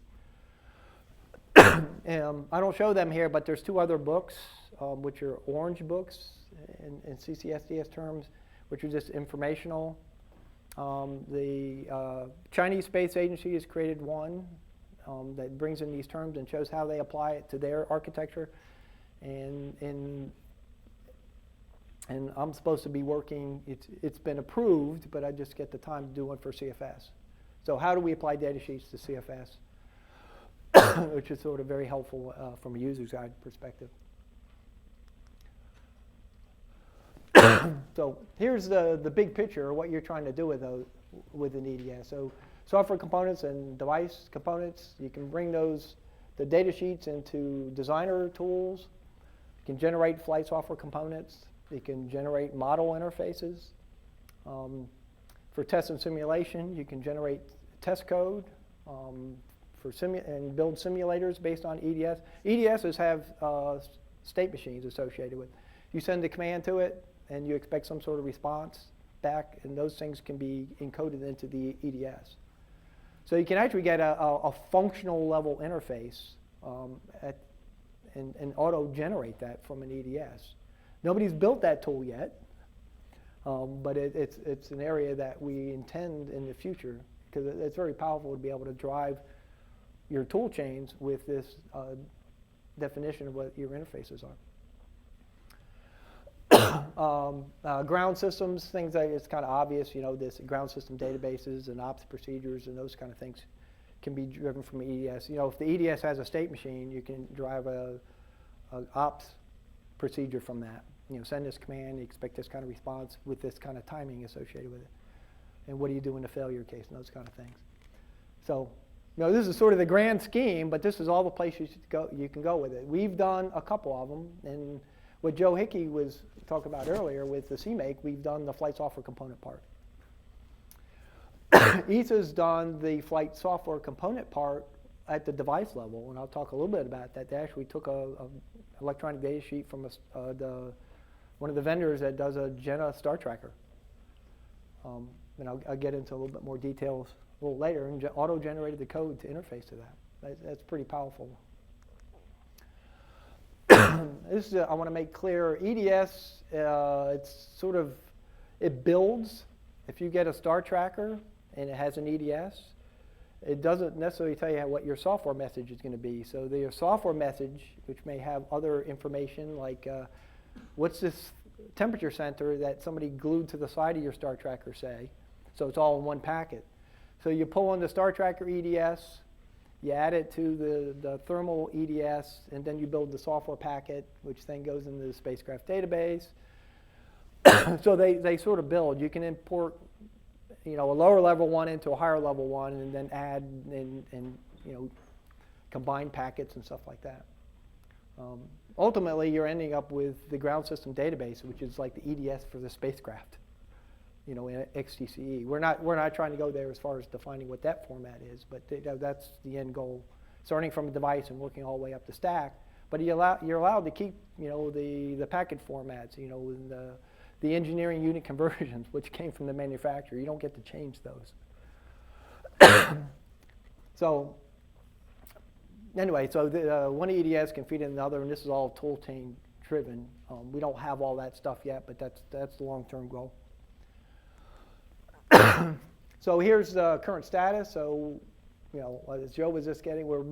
I don't show them here, but there's two other books, which are orange books in CCSDS terms, which are just informational. The Chinese Space Agency has created one that brings in these terms and shows how they apply it to their architecture. And I'm supposed to be working, it's been approved, but I just get the time to do one for CFS. So how do we apply data sheets to CFS? Which is sort of very helpful from a user's guide perspective. So here's the big picture of what you're trying to do with an EDS. So software components and device components, you can bring the data sheets into designer tools. You can generate flight software components. You can generate model interfaces. For test and simulation, you can generate test code. and build simulators based on EDS. EDSs have state machines associated with it. You send a command to it, and you expect some sort of response back, and those things can be encoded into the EDS. So you can actually get a functional level interface and auto-generate that from an EDS. Nobody's built that tool yet, but it's an area that we intend in the future, because it's very powerful to be able to drive your tool chains with this definition of what your interfaces are. Ground systems, things that it's kind of obvious, this ground system databases and ops procedures and those kind of things can be driven from EDS. If the EDS has a state machine, you can drive a ops procedure from that. Send this command, you expect this kind of response with this kind of timing associated with it. And what do you do in a failure case and those kind of things. So, this is sort of the grand scheme, but this is all the places you can go with it. We've done a couple of them, and what Joe Hickey was talking about earlier with the CMake, we've done the flight software component part. ESA's done the flight software component part at the device level, and I'll talk a little bit about that. They actually took a electronic data sheet from one of the vendors that does a Jenna star tracker. And I'll get into a little bit more details a little later, and auto-generated the code to interface to that. That's pretty powerful. This is, I want to make clear, EDS, it builds. If you get a star tracker and it has an EDS, it doesn't necessarily tell you what your software message is going to be. So your software message, which may have other information like what's this temperature sensor that somebody glued to the side of your star tracker say, so it's all in one packet. So you pull in the star tracker EDS, you add it to the thermal EDS, and then you build the software packet, which then goes into the spacecraft database. So they sort of build. You can import a lower level one into a higher level one, and then add and combine packets and stuff like that. Ultimately, you're ending up with the ground system database, which is like the EDS for the spacecraft, in XTCE. We're not trying to go there as far as defining what that format is, but that's the end goal, starting from a device and working all the way up the stack. But you're allowed to keep the packet formats, and the engineering unit conversions, which came from the manufacturer. You don't get to change those. So anyway, one EDS can feed in another, and this is all tool chain driven. We don't have all that stuff yet, but that's the long-term goal. So here's the current status. So, as Joe was just getting, we're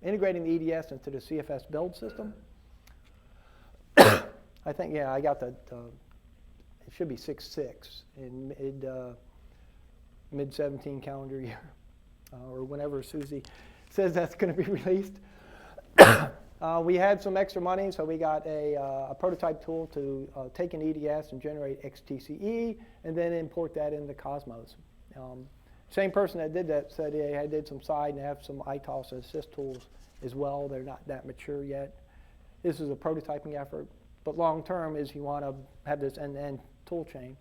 integrating the EDS into the CFS build system. I think, I got it should be 6.6 in mid 17 calendar year, or whenever Susie says that's going to be released. We had some extra money, so we got a prototype tool to take an EDS and generate XTCE, and then import that into Cosmos. Same person that did that said I did some side and have some ITOS and assist tools as well. They're not that mature yet. This is a prototyping effort, but long term is you want to have this end-to-end tool chain,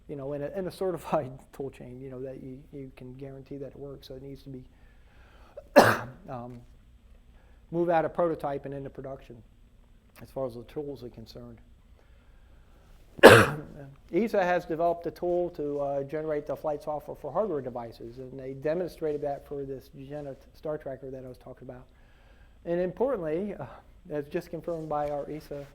in a certified tool chain, that you can guarantee that it works. So it needs to be move out of prototype and into production as far as the tools are concerned. ESA has developed a tool to generate the flight software for hardware devices, and they demonstrated that for this Jenna star tracker that I was talking about. And importantly, as just confirmed by our ESA,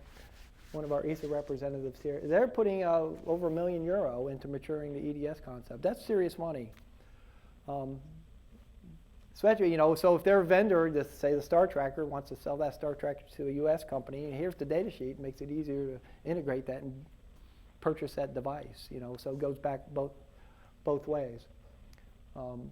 one of our ESA representatives here, they're putting over €1 million into maturing the EDS concept. That's serious money. Especially, so if their vendor, say the Star Tracker, wants to sell that Star Tracker to a U.S. company, and here's the data sheet, it makes it easier to integrate that and purchase that device, so it goes back both ways. And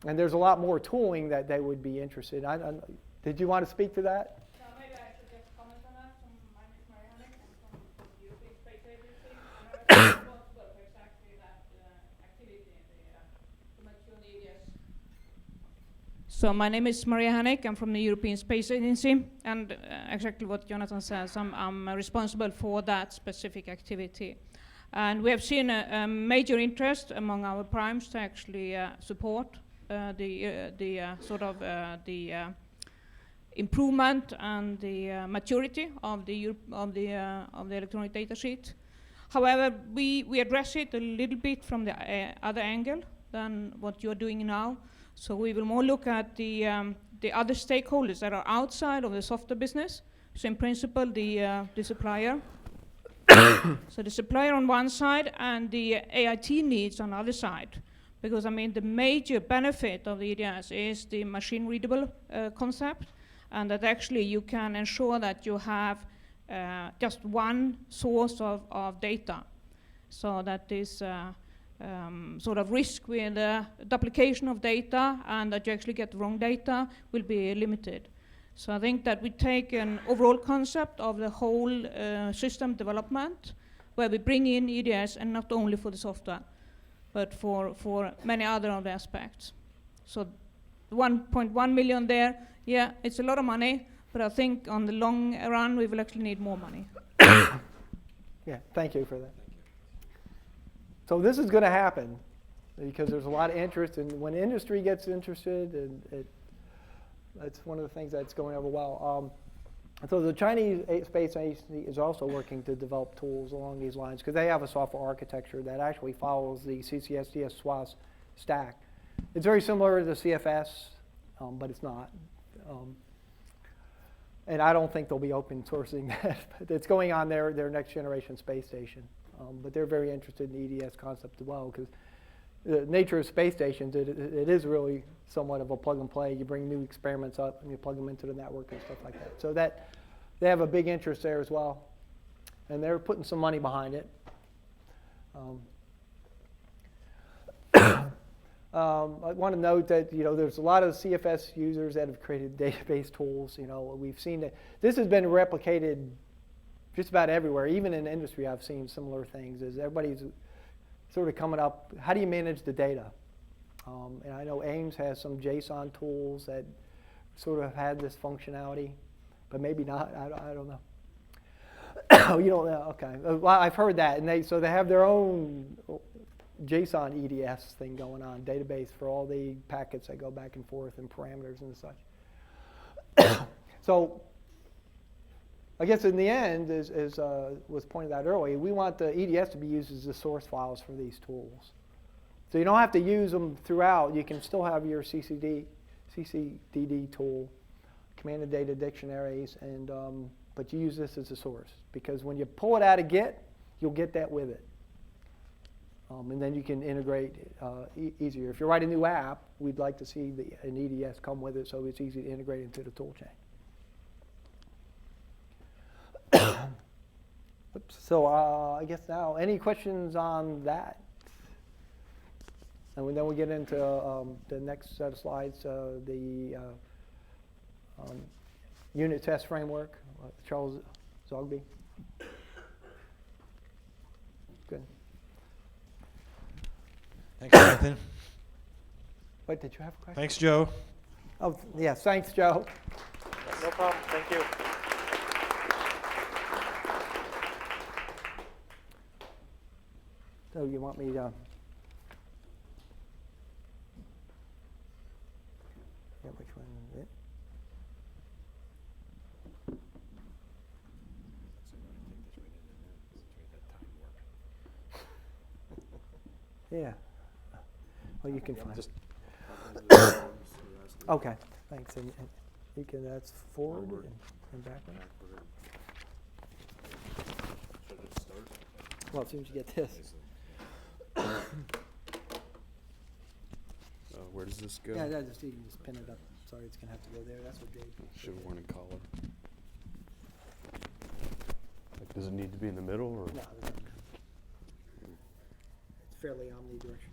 there's a lot more tooling that they would be interested in. Did you want to speak to that? Maybe I should just comment on that. My name is Maria Hanek. I'm from the European Space Agency, and I'm responsible for exactly that activity to mature the EDS. So my name is Maria Hanek. I'm from the European Space Agency, and exactly what Jonathan says, I'm responsible for that specific activity. And we have seen a major interest among our primes to actually support the improvement and the maturity of the electronic data sheet. However, we address it a little bit from the other angle than what you're doing now. So we will more look at the other stakeholders that are outside of the software business. So in principle, the supplier. So the supplier on one side and the AIT needs on the other side. Because I mean, the major benefit of the EDS is the machine readable concept, and that actually you can ensure that you have just one source of data. So that is sort of risk with duplication of data, and that you actually get wrong data will be limited. So I think that we take an overall concept of the whole system development, where we bring in EDS, and not only for the software, but for many other of the aspects. So 1.1 million there, yeah, it's a lot of money, but I think on the long run, we will actually need more money. Yeah, thank you for that. So this is going to happen because there's a lot of interest, and when industry gets interested, and that's one of the things that's going over well. So the Chinese Space Agency is also working to develop tools along these lines because they have a software architecture that actually follows the CCSDS SWAS stack. It's very similar to the CFS, but it's not. And I don't think they'll be open sourcing that. But it's going on their next generation space station. But they're very interested in the EDS concept as well because the nature of space stations, it is really somewhat of a plug and play. You bring new experiments up and you plug them into the network and stuff like that. So that they have a big interest there as well. And they're putting some money behind it. I want to note that there's a lot of CFS users that have created database tools. We've seen that this has been replicated just about everywhere. Even in industry, I've seen similar things. As everybody's sort of coming up, how do you manage the data? And I know Ames has some JSON tools that sort of had this functionality, but maybe not. I don't know. You don't know? Okay. Well, I've heard that, and they have their own JSON EDS thing going on, database for all the packets that go back and forth and parameters and such. So I guess in the end, as was pointed out earlier, we want the EDS to be used as the source files for these tools. So you don't have to use them throughout. You can still have your CCDD tool, command and data dictionaries, and but you use this as a source because when you pull it out of Git, you'll get that with it. And then you can integrate easier. If you write a new app, we'd like to see an EDS come with it so it's easy to integrate into the tool chain. Oops. So I guess now, any questions on that? And then we get into the next set of slides, the unit test framework, Charles Zogby. Good. Thanks, Jonathan. Wait, did you have a question? Thanks, Joe. Oh, yes, thanks, Joe. No problem. Thank you. So you want me to? Yeah, which one is it? Yeah. Well, you can find it. Okay, thanks. And you can, that's forward and backward. Well, as soon as you get this. Where does this go? Yeah, you can just pin it up. Sorry, it's going to have to go there. That's what Dave. Show warning color. Does it need to be in the middle? Or? No, it's fairly omnidirectional.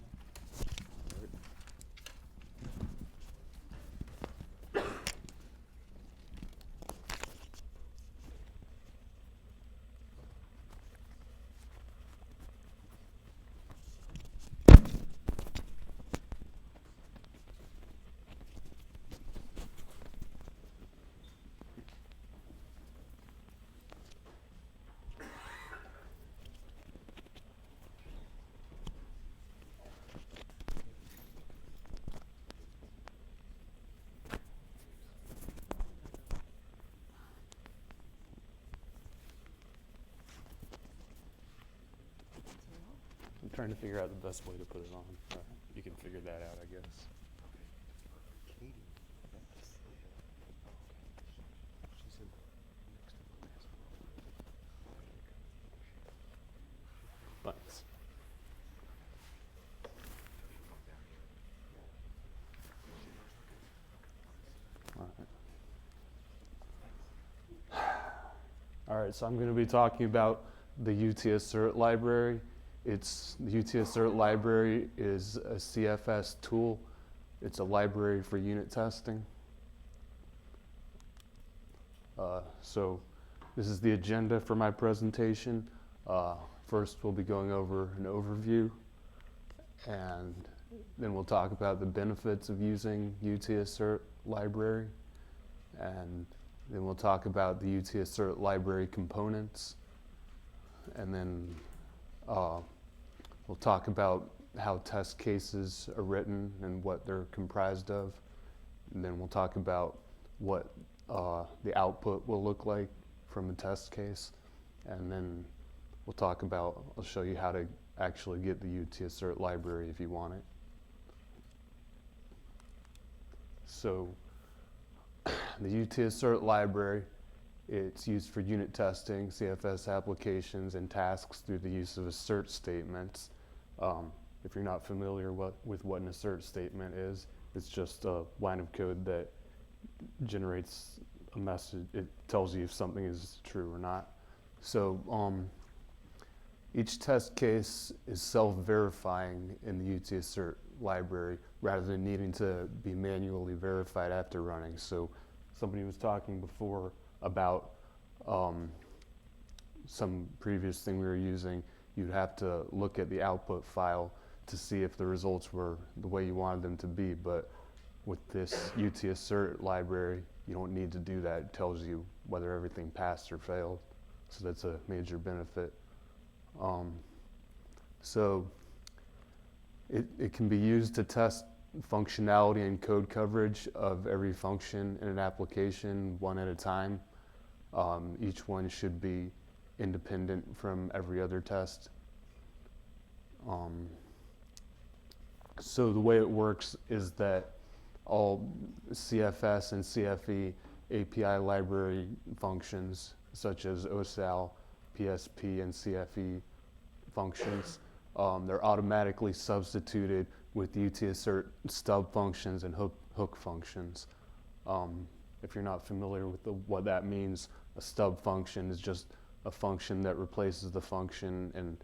trying to figure out the best way to put it on. You can figure that out, I guess. Thanks. All right, so I'm going to be talking about the UTSCert library. The UTSCert library is a CFS tool. It's a library for unit testing. So this is the agenda for my presentation. First, we'll be going over an overview, and then we'll talk about the benefits of using UTSCert library, and then we'll talk about the UTSCert library components, and then we'll talk about how test cases are written and what they're comprised of, and then we'll talk about what the output will look like from a test case, and then I'll show you how to actually get the UTSCert library if you want it. So the UTSCert library, it's used for unit testing, CFS applications, and tasks through the use of assert statements. If you're not familiar with what an assert statement is, it's just a line of code that generates a message. It tells you if something is true or not. So each test case is self-verifying in the UTSCert library rather than needing to be manually verified after running. So somebody was talking before about some previous thing we were using. You'd have to look at the output file to see if the results were the way you wanted them to be, but with this UTSCert library, you don't need to do that. It tells you whether everything passed or failed, so that's a major benefit. So it can be used to test functionality and code coverage of every function in an application one at a time. Each one should be independent from every other test. So the way it works is that all CFS and CFE API library functions, such as OSAL, PSP, and CFE functions, they're automatically substituted with UTSCert stub functions and hook functions. If you're not familiar with what that means, a stub function is just a function that replaces the function and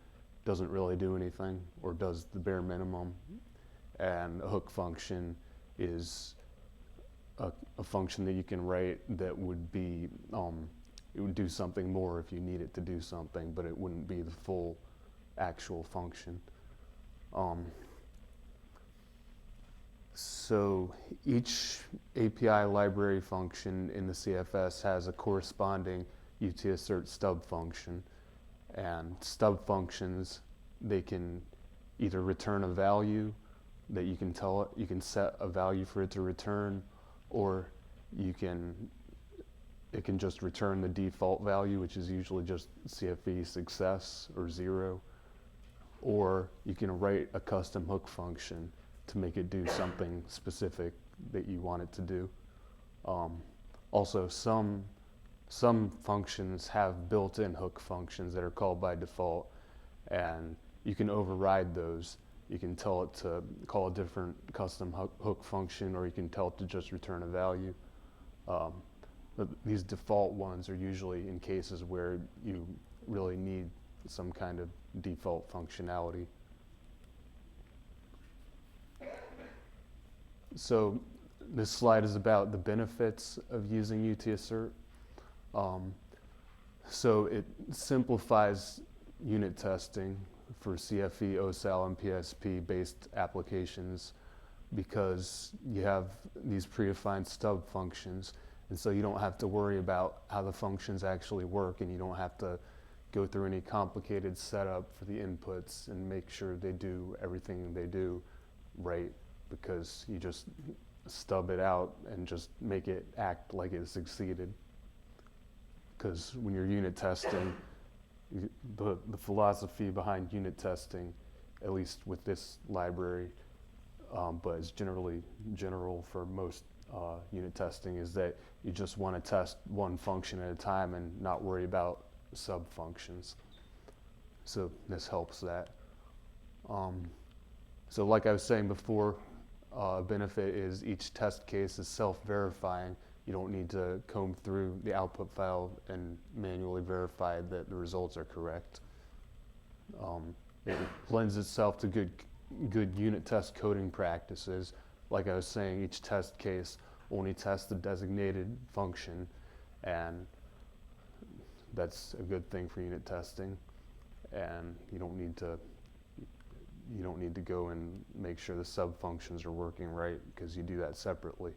doesn't really do anything or does the bare minimum. And a hook function is a function that you can write that would be, it would do something more if you need it to do something, but it wouldn't be the full actual function. So each API library function in the CFS has a corresponding UTSCert stub function, and stub functions, they can either return a value that you can tell it, you can set a value for it to return, or it can just return the default value, which is usually just CFE success or 0, or you can write a custom hook function to make it do something specific that you want it to do. Also, some functions have built-in hook functions that are called by default, and you can override those. You can tell it to call a different custom hook function, or you can tell it to just return a value. These default ones are usually in cases where you really need some kind of default functionality. So this slide is about the benefits of using UTSCert. So it simplifies unit testing for CFE, OSAL, and PSP based applications because you have these predefined stub functions, and so you don't have to worry about how the functions actually work, and you don't have to go through any complicated setup for the inputs and make sure they do everything they do right, because you just stub it out and just make it act like it succeeded. Because when you're unit testing, the philosophy behind unit testing at least with this library, but it's general for most unit testing, is that you just want to test one function at a time and not worry about sub-functions. So this helps that. So like I was saying before, a benefit is each test case is self-verifying. You don't need to comb through the output file and manually verify that the results are correct. It lends itself to good unit test coding practices. Like I was saying, each test case only tests the designated function, and that's a good thing for unit testing. And you don't need to go and make sure the sub-functions are working right, because you do that separately.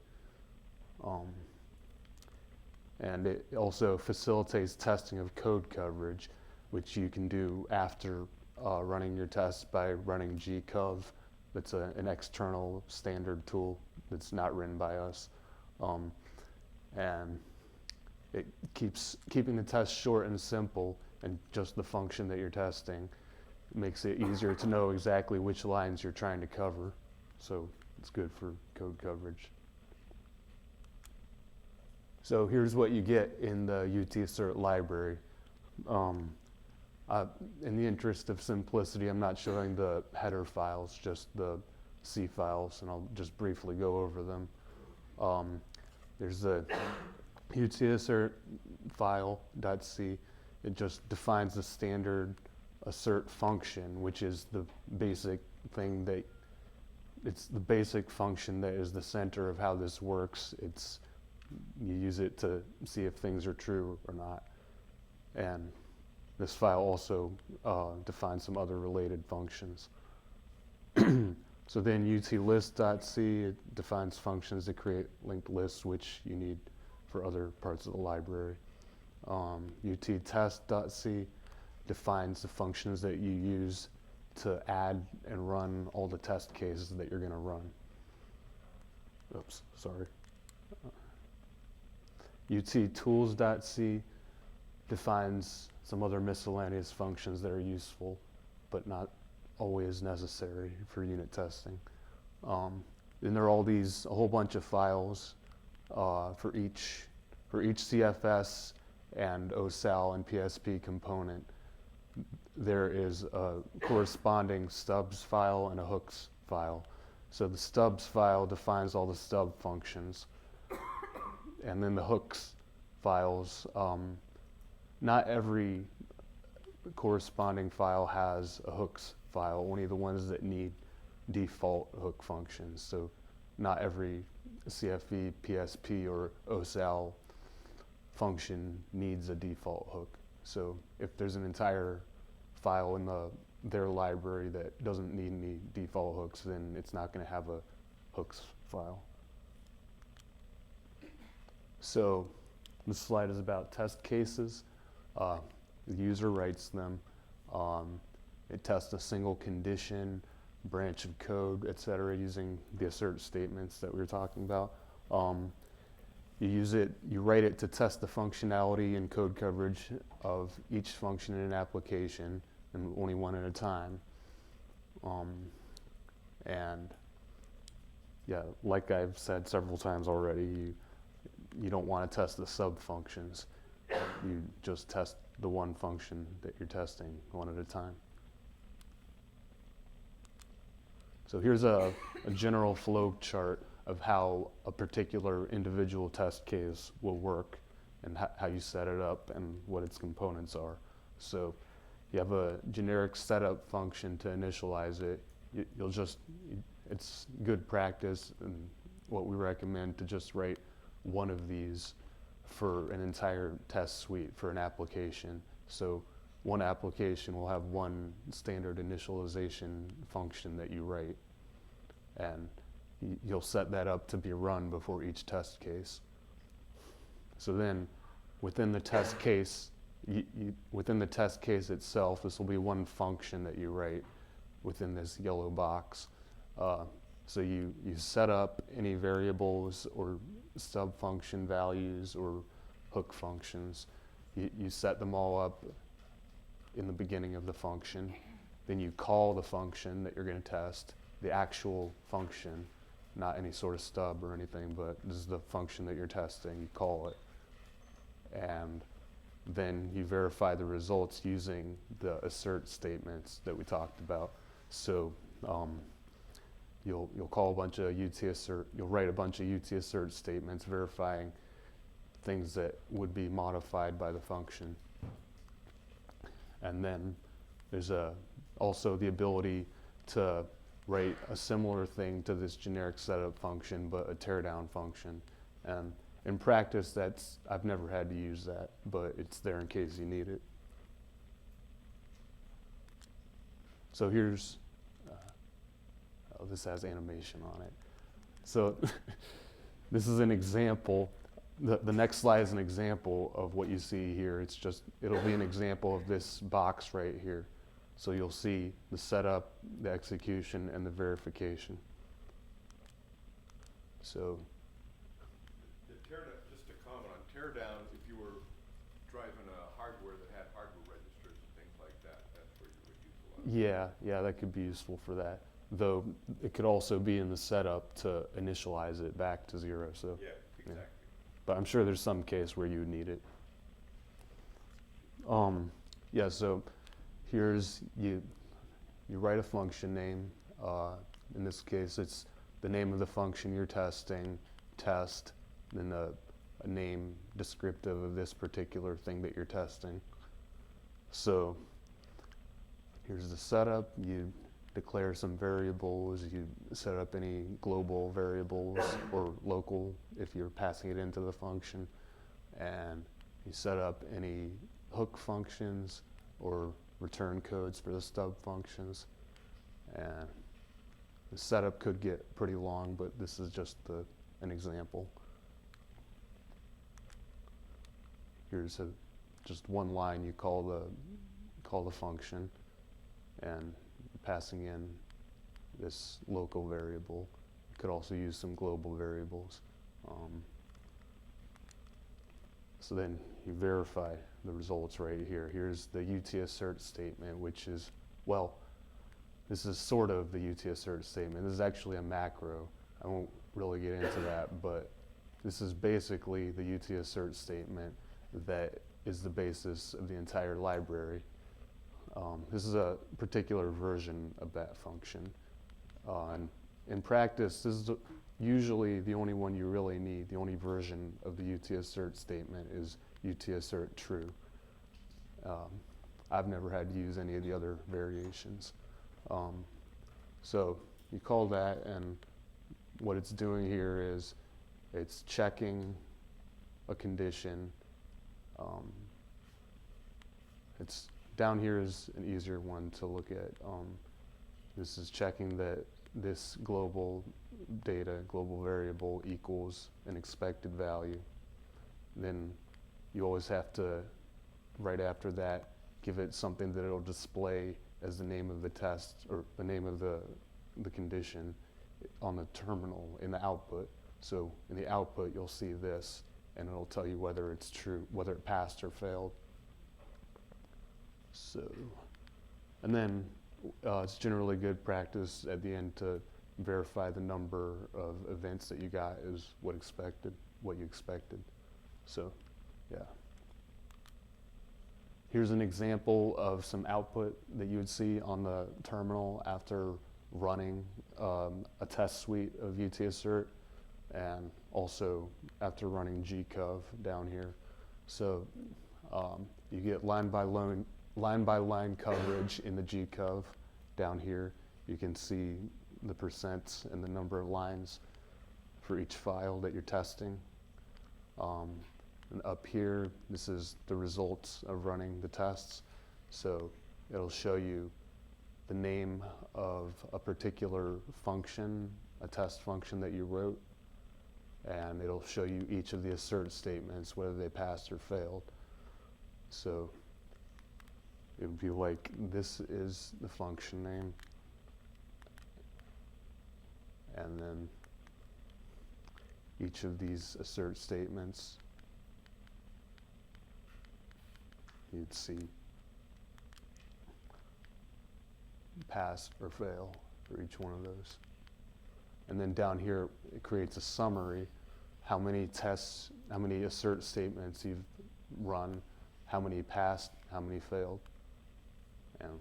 And it also facilitates testing of code coverage, which you can do after running your tests by running gcov. That's an external standard tool that's not written by us. And it keeping the test short and simple and just the function that you're testing. It makes it easier to know exactly which lines you're trying to cover. So it's good for code coverage. So here's what you get in the UT-Cert library. In the interest of simplicity, I'm not showing the header files, just the C files, and I'll just briefly go over them. There's the UT-Assert file.c. It just defines the standard assert function, which is the basic thing that, it's the basic function that is the center of how this works. You use it to see if things are true or not. And this file also defines some other related functions. So then utlist.c, it defines functions that create linked lists, which you need for other parts of the library. uttest.c defines the functions that you use to add and run all the test cases that you're going to run. Oops, sorry. uttools.c defines some other miscellaneous functions that are useful, but not always necessary for unit testing. Then there are a whole bunch of files for each CFS and OSAL and PSP component. There is a corresponding stubs file and a hooks file. So the stubs file defines all the stub functions. And then the hooks files, not every corresponding file has a hooks file, only the ones that need default hook functions. So not every CFV, PSP, or OSAL function needs a default hook. So if there's an entire file in their library that doesn't need any default hooks, then it's not going to have a hooks file. So this slide is about test cases. The user writes them. It tests a single condition, branch of code, etc., using the assert statements that we were talking about. You write it to test the functionality and code coverage of each function in an application, and only one at a time. And yeah, like I've said several times already, you don't want to test the sub-functions. You just test the one function that you're testing one at a time. So here's a general flow chart of how a particular individual test case will work and how you set it up and what its components are. So you have a generic setup function to initialize it. It's good practice and what we recommend to just write one of these for an entire test suite for an application. So one application will have one standard initialization function that you write, and you'll set that up to be run before each test case. So then within the test case, within the test case itself, this will be one function that you write within this yellow box. So you set up any variables or sub-function values or hook functions. You set them all up in the beginning of the function. then you call the function that you're going to test, the actual function, not any sort of stub or anything, but this is the function that you're testing. You call it, and then you verify the results using the assert statements that we talked about. So you'll call a bunch of UT assert, you'll write a bunch of UT assert statements verifying things that would be modified by the function. And then there's also the ability to write a similar thing to this generic setup function, but a teardown function. And in practice, I've never had to use that, but it's there in case you need it. So here's, this has animation on it. So this is an example. The next slide is an example of what you see here. It'll be an example of this box right here. So you'll see the setup, the execution, and the verification. So just to comment on teardown, if you were driving a hardware that had hardware registers and things like that, that's where you would use a lot. yeah, that could be useful for that. Though it could also be in the setup to initialize it back to 0. So yeah, exactly. Yeah. But I'm sure there's some case where you would need it. Yeah, so here's you write a function name. In this case, it's the name of the function you're testing, test, then a name descriptive of this particular thing that you're testing. So here's the setup. You declare some variables. You set up any global variables or local if you're passing it into the function. And you set up any hook functions or return codes for the stub functions. And the setup could get pretty long, but this is just an example. Here's just one line. You call the function, and passing in this local variable. You could also use some global variables. So then you verify the results right here. Here's the UT assert statement, which is, well, this is sort of the UT assert statement. This is actually a macro. I won't really get into that, but this is basically the UT assert statement that is the basis of the entire library. This is a particular version of that function. And in practice, this is usually the only one you really need. The only version of the UT assert statement is UT assert true. I've never had to use any of the other variations. So you call that, and what it's doing here is it's checking a condition. It's down here is an easier one to look at. This is checking that this global data, global variable equals an expected value. Then you always have to, right after that, give it something that it'll display as the name of the test or the name of the condition on the terminal in the output. So in the output, you'll see this, and it'll tell you whether it's true, whether it passed or failed. So, and then it's generally good practice at the end to verify the number of events that you got is what you expected. So, yeah. Here's an example of some output that you would see on the terminal after running a test suite of UT assert, and also after running gcov down here. So you get line by line coverage in the gcov down here. You can see the percents and the number of lines for each file that you're testing. And up here, this is the results of running the tests. So it'll show you the name of a particular function, a test function that you wrote, and it'll show you each of the assert statements, whether they passed or failed. So it would be like, this is the function name, and then each of these assert statements, you'd see. pass or fail for each one of those. And then down here, it creates a summary, how many tests, how many assert statements you've run, how many passed, how many failed. And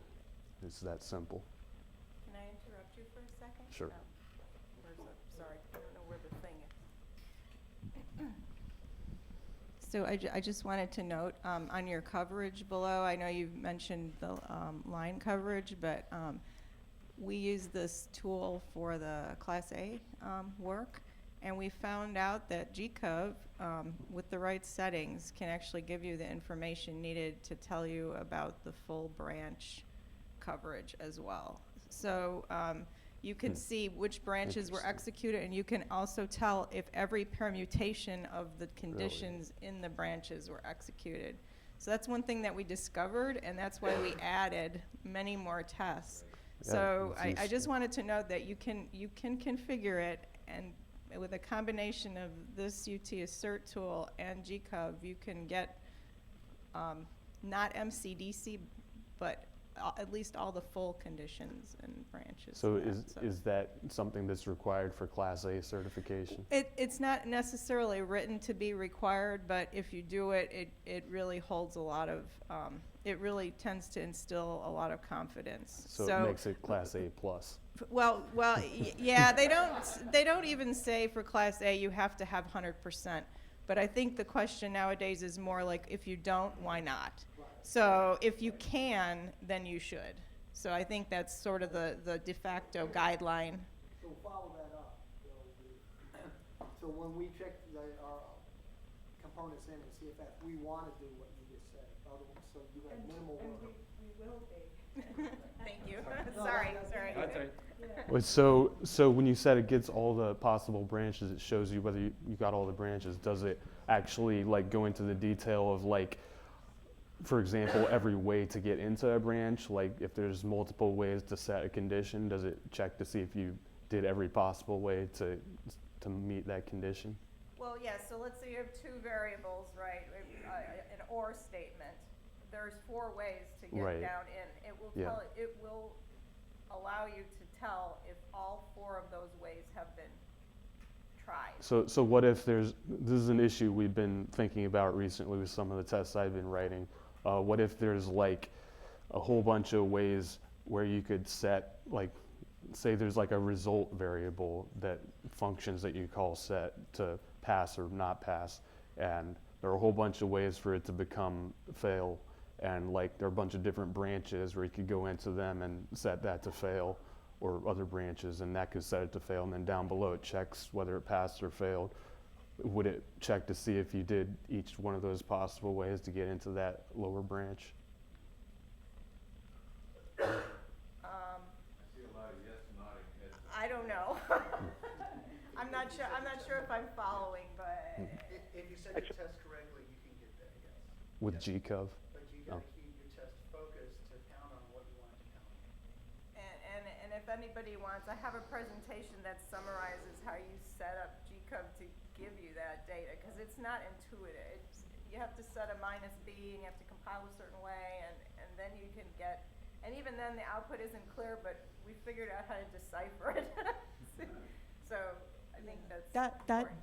it's that simple. Can I interrupt you for a second? Sure. Sorry, I don't know where the thing is. So I just wanted to note, on your coverage below, I know you've mentioned the line coverage, but we use this tool for the Class A work, and we found out that GCOV, with the right settings, can actually give you the information needed to tell you about the full branch coverage as well. So you can see which branches were executed, and you can also tell if every permutation of the conditions in the branches were executed. So that's one thing that we discovered, and that's why we added many more tests. Yeah, So that's I just wanted to note that you can configure it, and with a combination of this UT Assert tool and GCOV, you can get not MCDC, but at least all the full conditions and branches. So and is that something that's required for Class A certification? It's not necessarily written to be required, but if you do it, it really holds a lot of, it really tends to instill a lot of confidence. So it makes it Class A plus. Well, yeah, they don't even say for Class A you have to have 100%. But I think the question nowadays is more like, if you don't, why not? So if you can, then you should. So I think that's sort of the de facto guideline. So follow that up. So when we check our components in CFS, we want to do what you just said. So you have minimal work. We will be. Thank you. Sorry. That's right. Wait, so when you said it gets all the possible branches, it shows you whether you got all the branches. Does it actually like go into the detail of like, for example, every way to get into a branch? Like if there's multiple ways to set a condition, does it check to see if you did every possible way to meet that condition? Well, yeah, so let's say you have two variables, right? An OR statement. There's 4 ways to get down in. It will tell, it will allow you to tell if all 4 of those ways have been tried. So what if this is an issue we've been thinking about recently with some of the tests I've been writing. What if there's like a whole bunch of ways where you could set, like, say there's like a result variable that functions that you call set to pass or not pass, and there are a whole bunch of ways for it to become fail, and like there are a bunch of different branches where you could go into them and set that to fail, or other branches, and that could set it to fail, and then down below it checks whether it passed or failed. Would it check to see if you did each one of those possible ways to get into that lower branch? I don't know. I'm not sure if I'm following, but If you set your test correctly, you can get there, yes. With GCOV? But you gotta keep your test focused to count on what you want it to count on. and if anybody wants, I have a presentation that summarizes how you set up GCOV to give you that data, because it's not intuitive. You have to set a -b, and you have to compile a certain way, and then you can get, and even then the output isn't clear, but we figured out how to decipher it. So I think that's That important.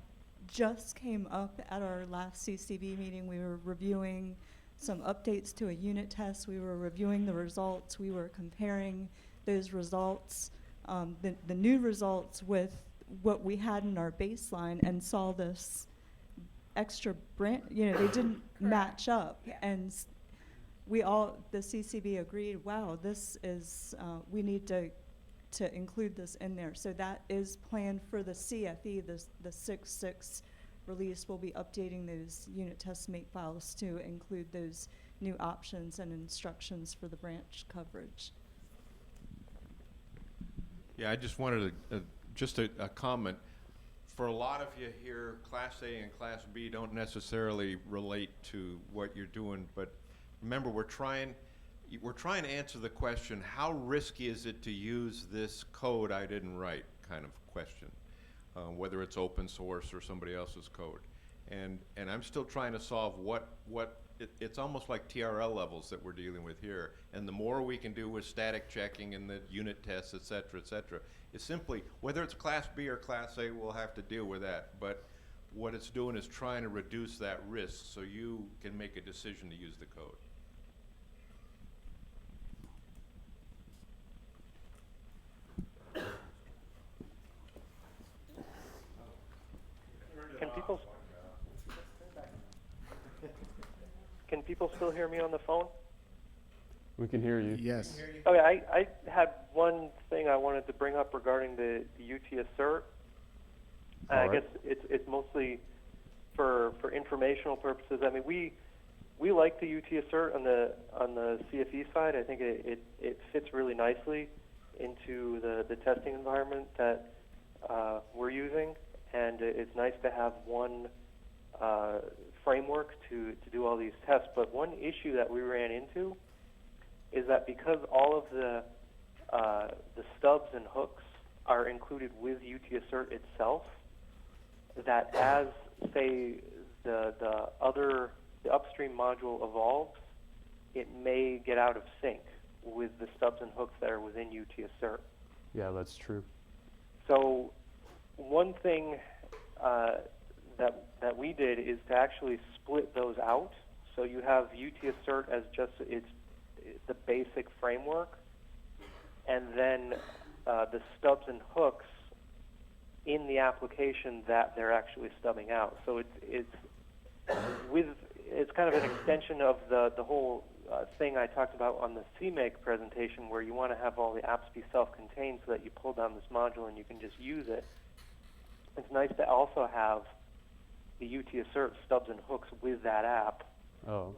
just came up at our last CCB meeting. We were reviewing some updates to a unit test. We were reviewing the results. We were comparing those results, the new results with what we had in our baseline, and saw this extra branch, they didn't match up. Yeah. And the CCB agreed, wow, this is, we need to include this in there. So that is planned for the CFE, the 6.6 release. We'll be updating those unit test make files to include those new options and instructions for the branch coverage. Yeah, I just wanted just a comment. For a lot of you here, Class A and Class B don't necessarily relate to what you're doing, but remember, we're trying to answer the question, how risky is it to use this code I didn't write kind of question, whether it's open source or somebody else's code. And I'm still trying to solve it's almost like TRL levels that we're dealing with here. And the more we can do with static checking and the unit tests, et cetera, it's simply, whether it's Class B or Class A, we'll have to deal with that. But what it's doing is trying to reduce that risk so you can make a decision to use the code. Can people still hear me on the phone? We can hear you. Yes. Okay, I had one thing I wanted to bring up regarding the UT Assert. I guess it's mostly for informational purposes. I mean, we like the UT Assert on the CFE side. I think it fits really nicely into the testing environment that we're using, and it's nice to have one framework to do all these tests. But one issue that we ran into is that because all of the stubs and hooks are included with UT Assert itself, that as, say, the upstream module evolves, it may get out of sync with the stubs and hooks that are within UT Assert. Yeah, that's true. So one thing that we did is to actually split those out. So you have UT Assert as just the basic framework, and then the stubs and hooks in the application that they're actually stubbing out. So it's kind of an extension of the whole thing I talked about on the CMake presentation, where you want to have all the apps be self-contained so that you pull down this module and you can just use it. It's nice to also have the UT Assert stubs and hooks with that app,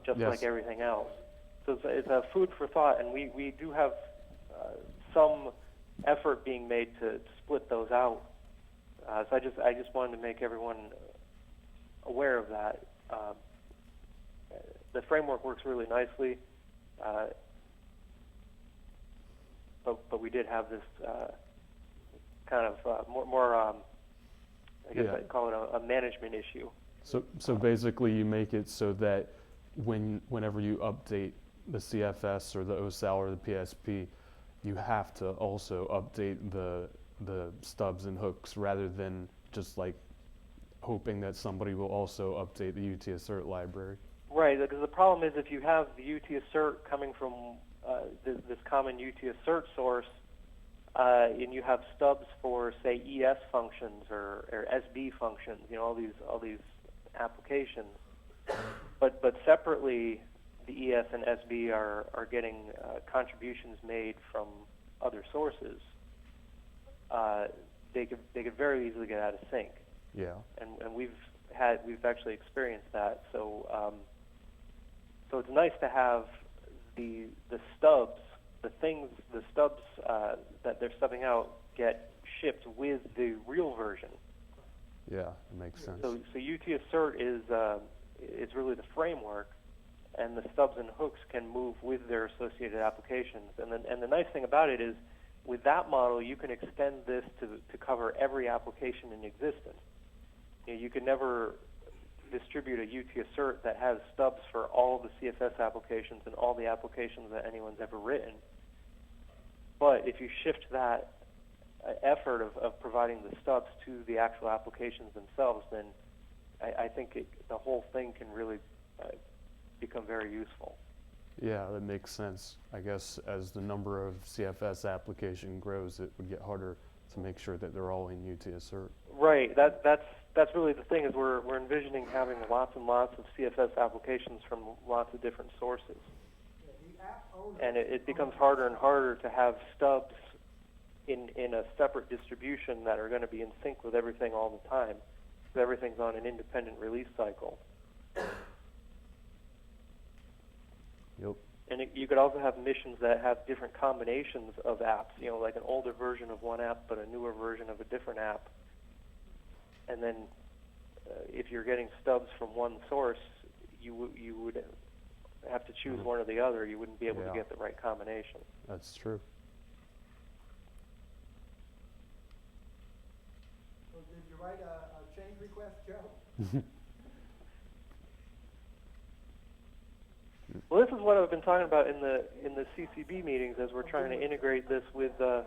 just like everything else. So it's a food for thought, and we do have some effort being made to split those out. So I just wanted to make everyone aware of that. The framework works really nicely, but we did have this kind of more I guess I'd call it a management issue. So basically, you make it so that whenever you update the CFS or the OSAL or the PSP, you have to also update the stubs and hooks rather than just like hoping that somebody will also update the UT Assert library. Right, because the problem is if you have the UT Assert coming from this common UT Assert source, and you have stubs for, say, ES functions or SB functions, all these applications, but separately, the ES and SB are getting contributions made from other sources. They could very easily get out of sync. Yeah. And we've actually experienced that. So it's nice to have the stubs, the stubs that they're stubbing out get shipped with the real version. Yeah, it makes sense. So UT Assert is really the framework, and the stubs and hooks can move with their associated applications. And the nice thing about it is, with that model, you can extend this to cover every application in existence. You can never distribute a UT Assert that has stubs for all the CFS applications and all the applications that anyone's ever written. But if you shift that effort of providing the stubs to the actual applications themselves, then I think the whole thing can really become very useful. Yeah, that makes sense. I guess as the number of CFS application grows, it would get harder to make sure that they're all in UT Assert. Right. That's really the thing, is we're envisioning having lots and lots of CFS applications from lots of different sources. And it becomes harder and harder to have stubs in a separate distribution that are going to be in sync with everything all the time, because everything's on an independent release cycle. Yep. And you could also have missions that have different combinations of apps, like an older version of one app but a newer version of a different app. And then if you're getting stubs from one source, you would have to choose one or the other. You wouldn't be able to get the right combination. That's true. So did you write a change request, Joe? Well, this is what I've been talking about in the CCB meetings as we're trying to integrate this with the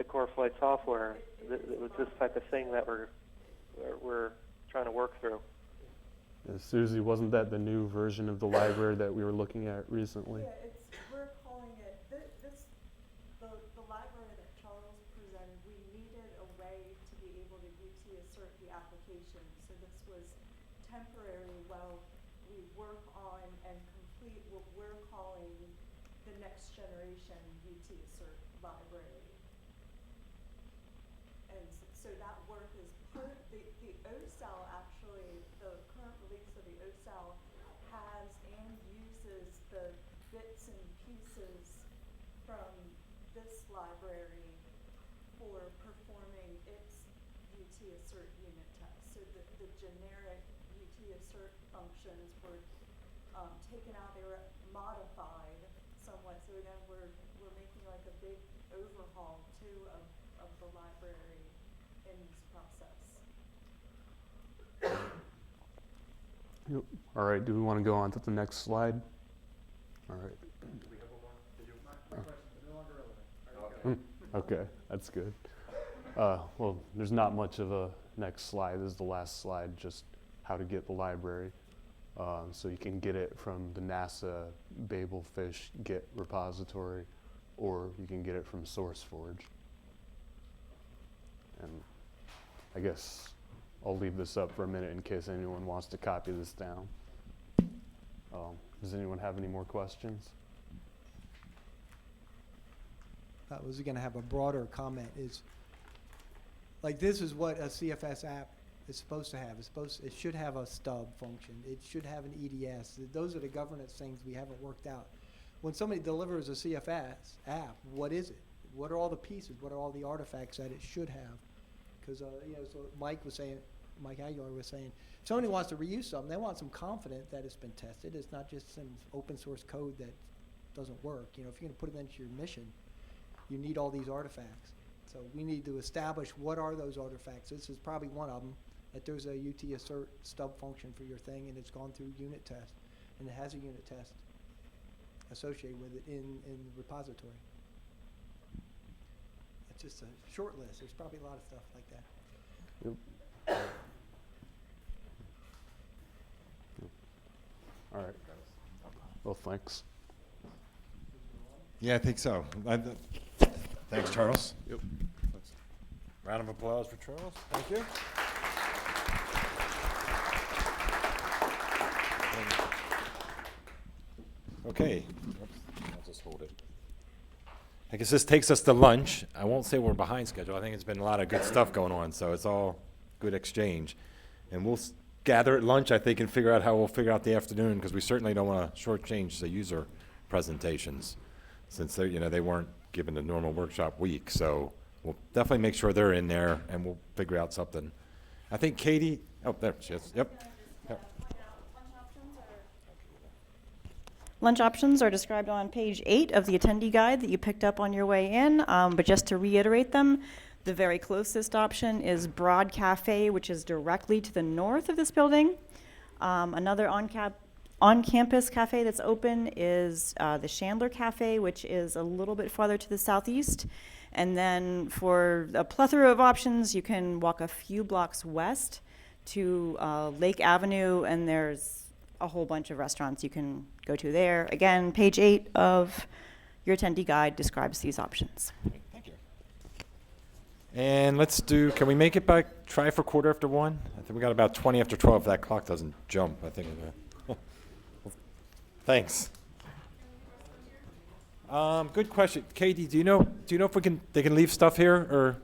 Core Flight software. It was this type of thing that we're trying to work through. Susie, wasn't that the new version of the library that we were looking at recently? Yeah, we're calling it, the library that Charles presented, we needed a way to be able to UT assert the application. So this was temporary while we work on and complete what we're calling the next generation UT assert library. And so that work is part, the OSAL actually, the current release of the OSAL has and uses the bits and pieces from this library for performing its UT assert unit test. So the generic UT assert functions were taken out, they were modified somewhat. So then we're making like a big overhaul too of the library in this process. Yep. All right, do we want to go on to the next slide? All right. Okay, that's good. Well, there's not much of a next slide. This is the last slide, just how to get the library. So you can get it from the NASA Babelfish Git repository, or you can get it from SourceForge. And I guess I'll leave this up for a minute in case anyone wants to copy this down. Does anyone have any more questions? I was going to have a broader comment. Is like this is what a CFS app is supposed to have. It should have a stub function. It should have an EDS. Those are the governance things we haven't worked out. When somebody delivers a CFS app, what is it? What are all the pieces? What are all the artifacts that it should have? Because so Mike Aguilar was saying, if somebody wants to reuse something, they want some confidence that it's been tested. It's not just some open source code that doesn't work. If you're going to put it into your mission, you need all these artifacts. So we need to establish what are those artifacts. This is probably one of them, that there's a UT assert stub function for your thing, and it's gone through unit test, and it has a unit test associated with it in the repository. It's just a short list. There's probably a lot of stuff like that. Yep. All right. Well, thanks. Yeah, I think so. Thanks, Charles. Yep. Round of applause for Charles. Thank you. Okay. I'll just hold it. I guess this takes us to lunch. I won't say we're behind schedule. I think it's been a lot of good stuff going on, so it's all good exchange. And we'll gather at lunch, I think, and figure out how we'll figure out the afternoon, because we certainly don't want to shortchange the user presentations, since they weren't given the normal workshop week. So we'll definitely make sure they're in there, and we'll figure out something. I think Katie, there she is. Yep. Lunch options are described on page 8 of the attendee guide that you picked up on your way in, but just to reiterate them, the very closest option is Broad Cafe, which is directly to the north of this building. Another on-campus cafe that's open is the Chandler Cafe, which is a little bit farther to the southeast. And then for a plethora of options, you can walk a few blocks west to Lake Avenue, and there's a whole bunch of restaurants you can go to there. Again, page 8 of your attendee guide describes these options. Thank you. And can we make it by, try for 1:15? I think we got about 20 after 12. If that clock doesn't jump, I think. Thanks. Good question. Katie, do you know if they can leave stuff here, or?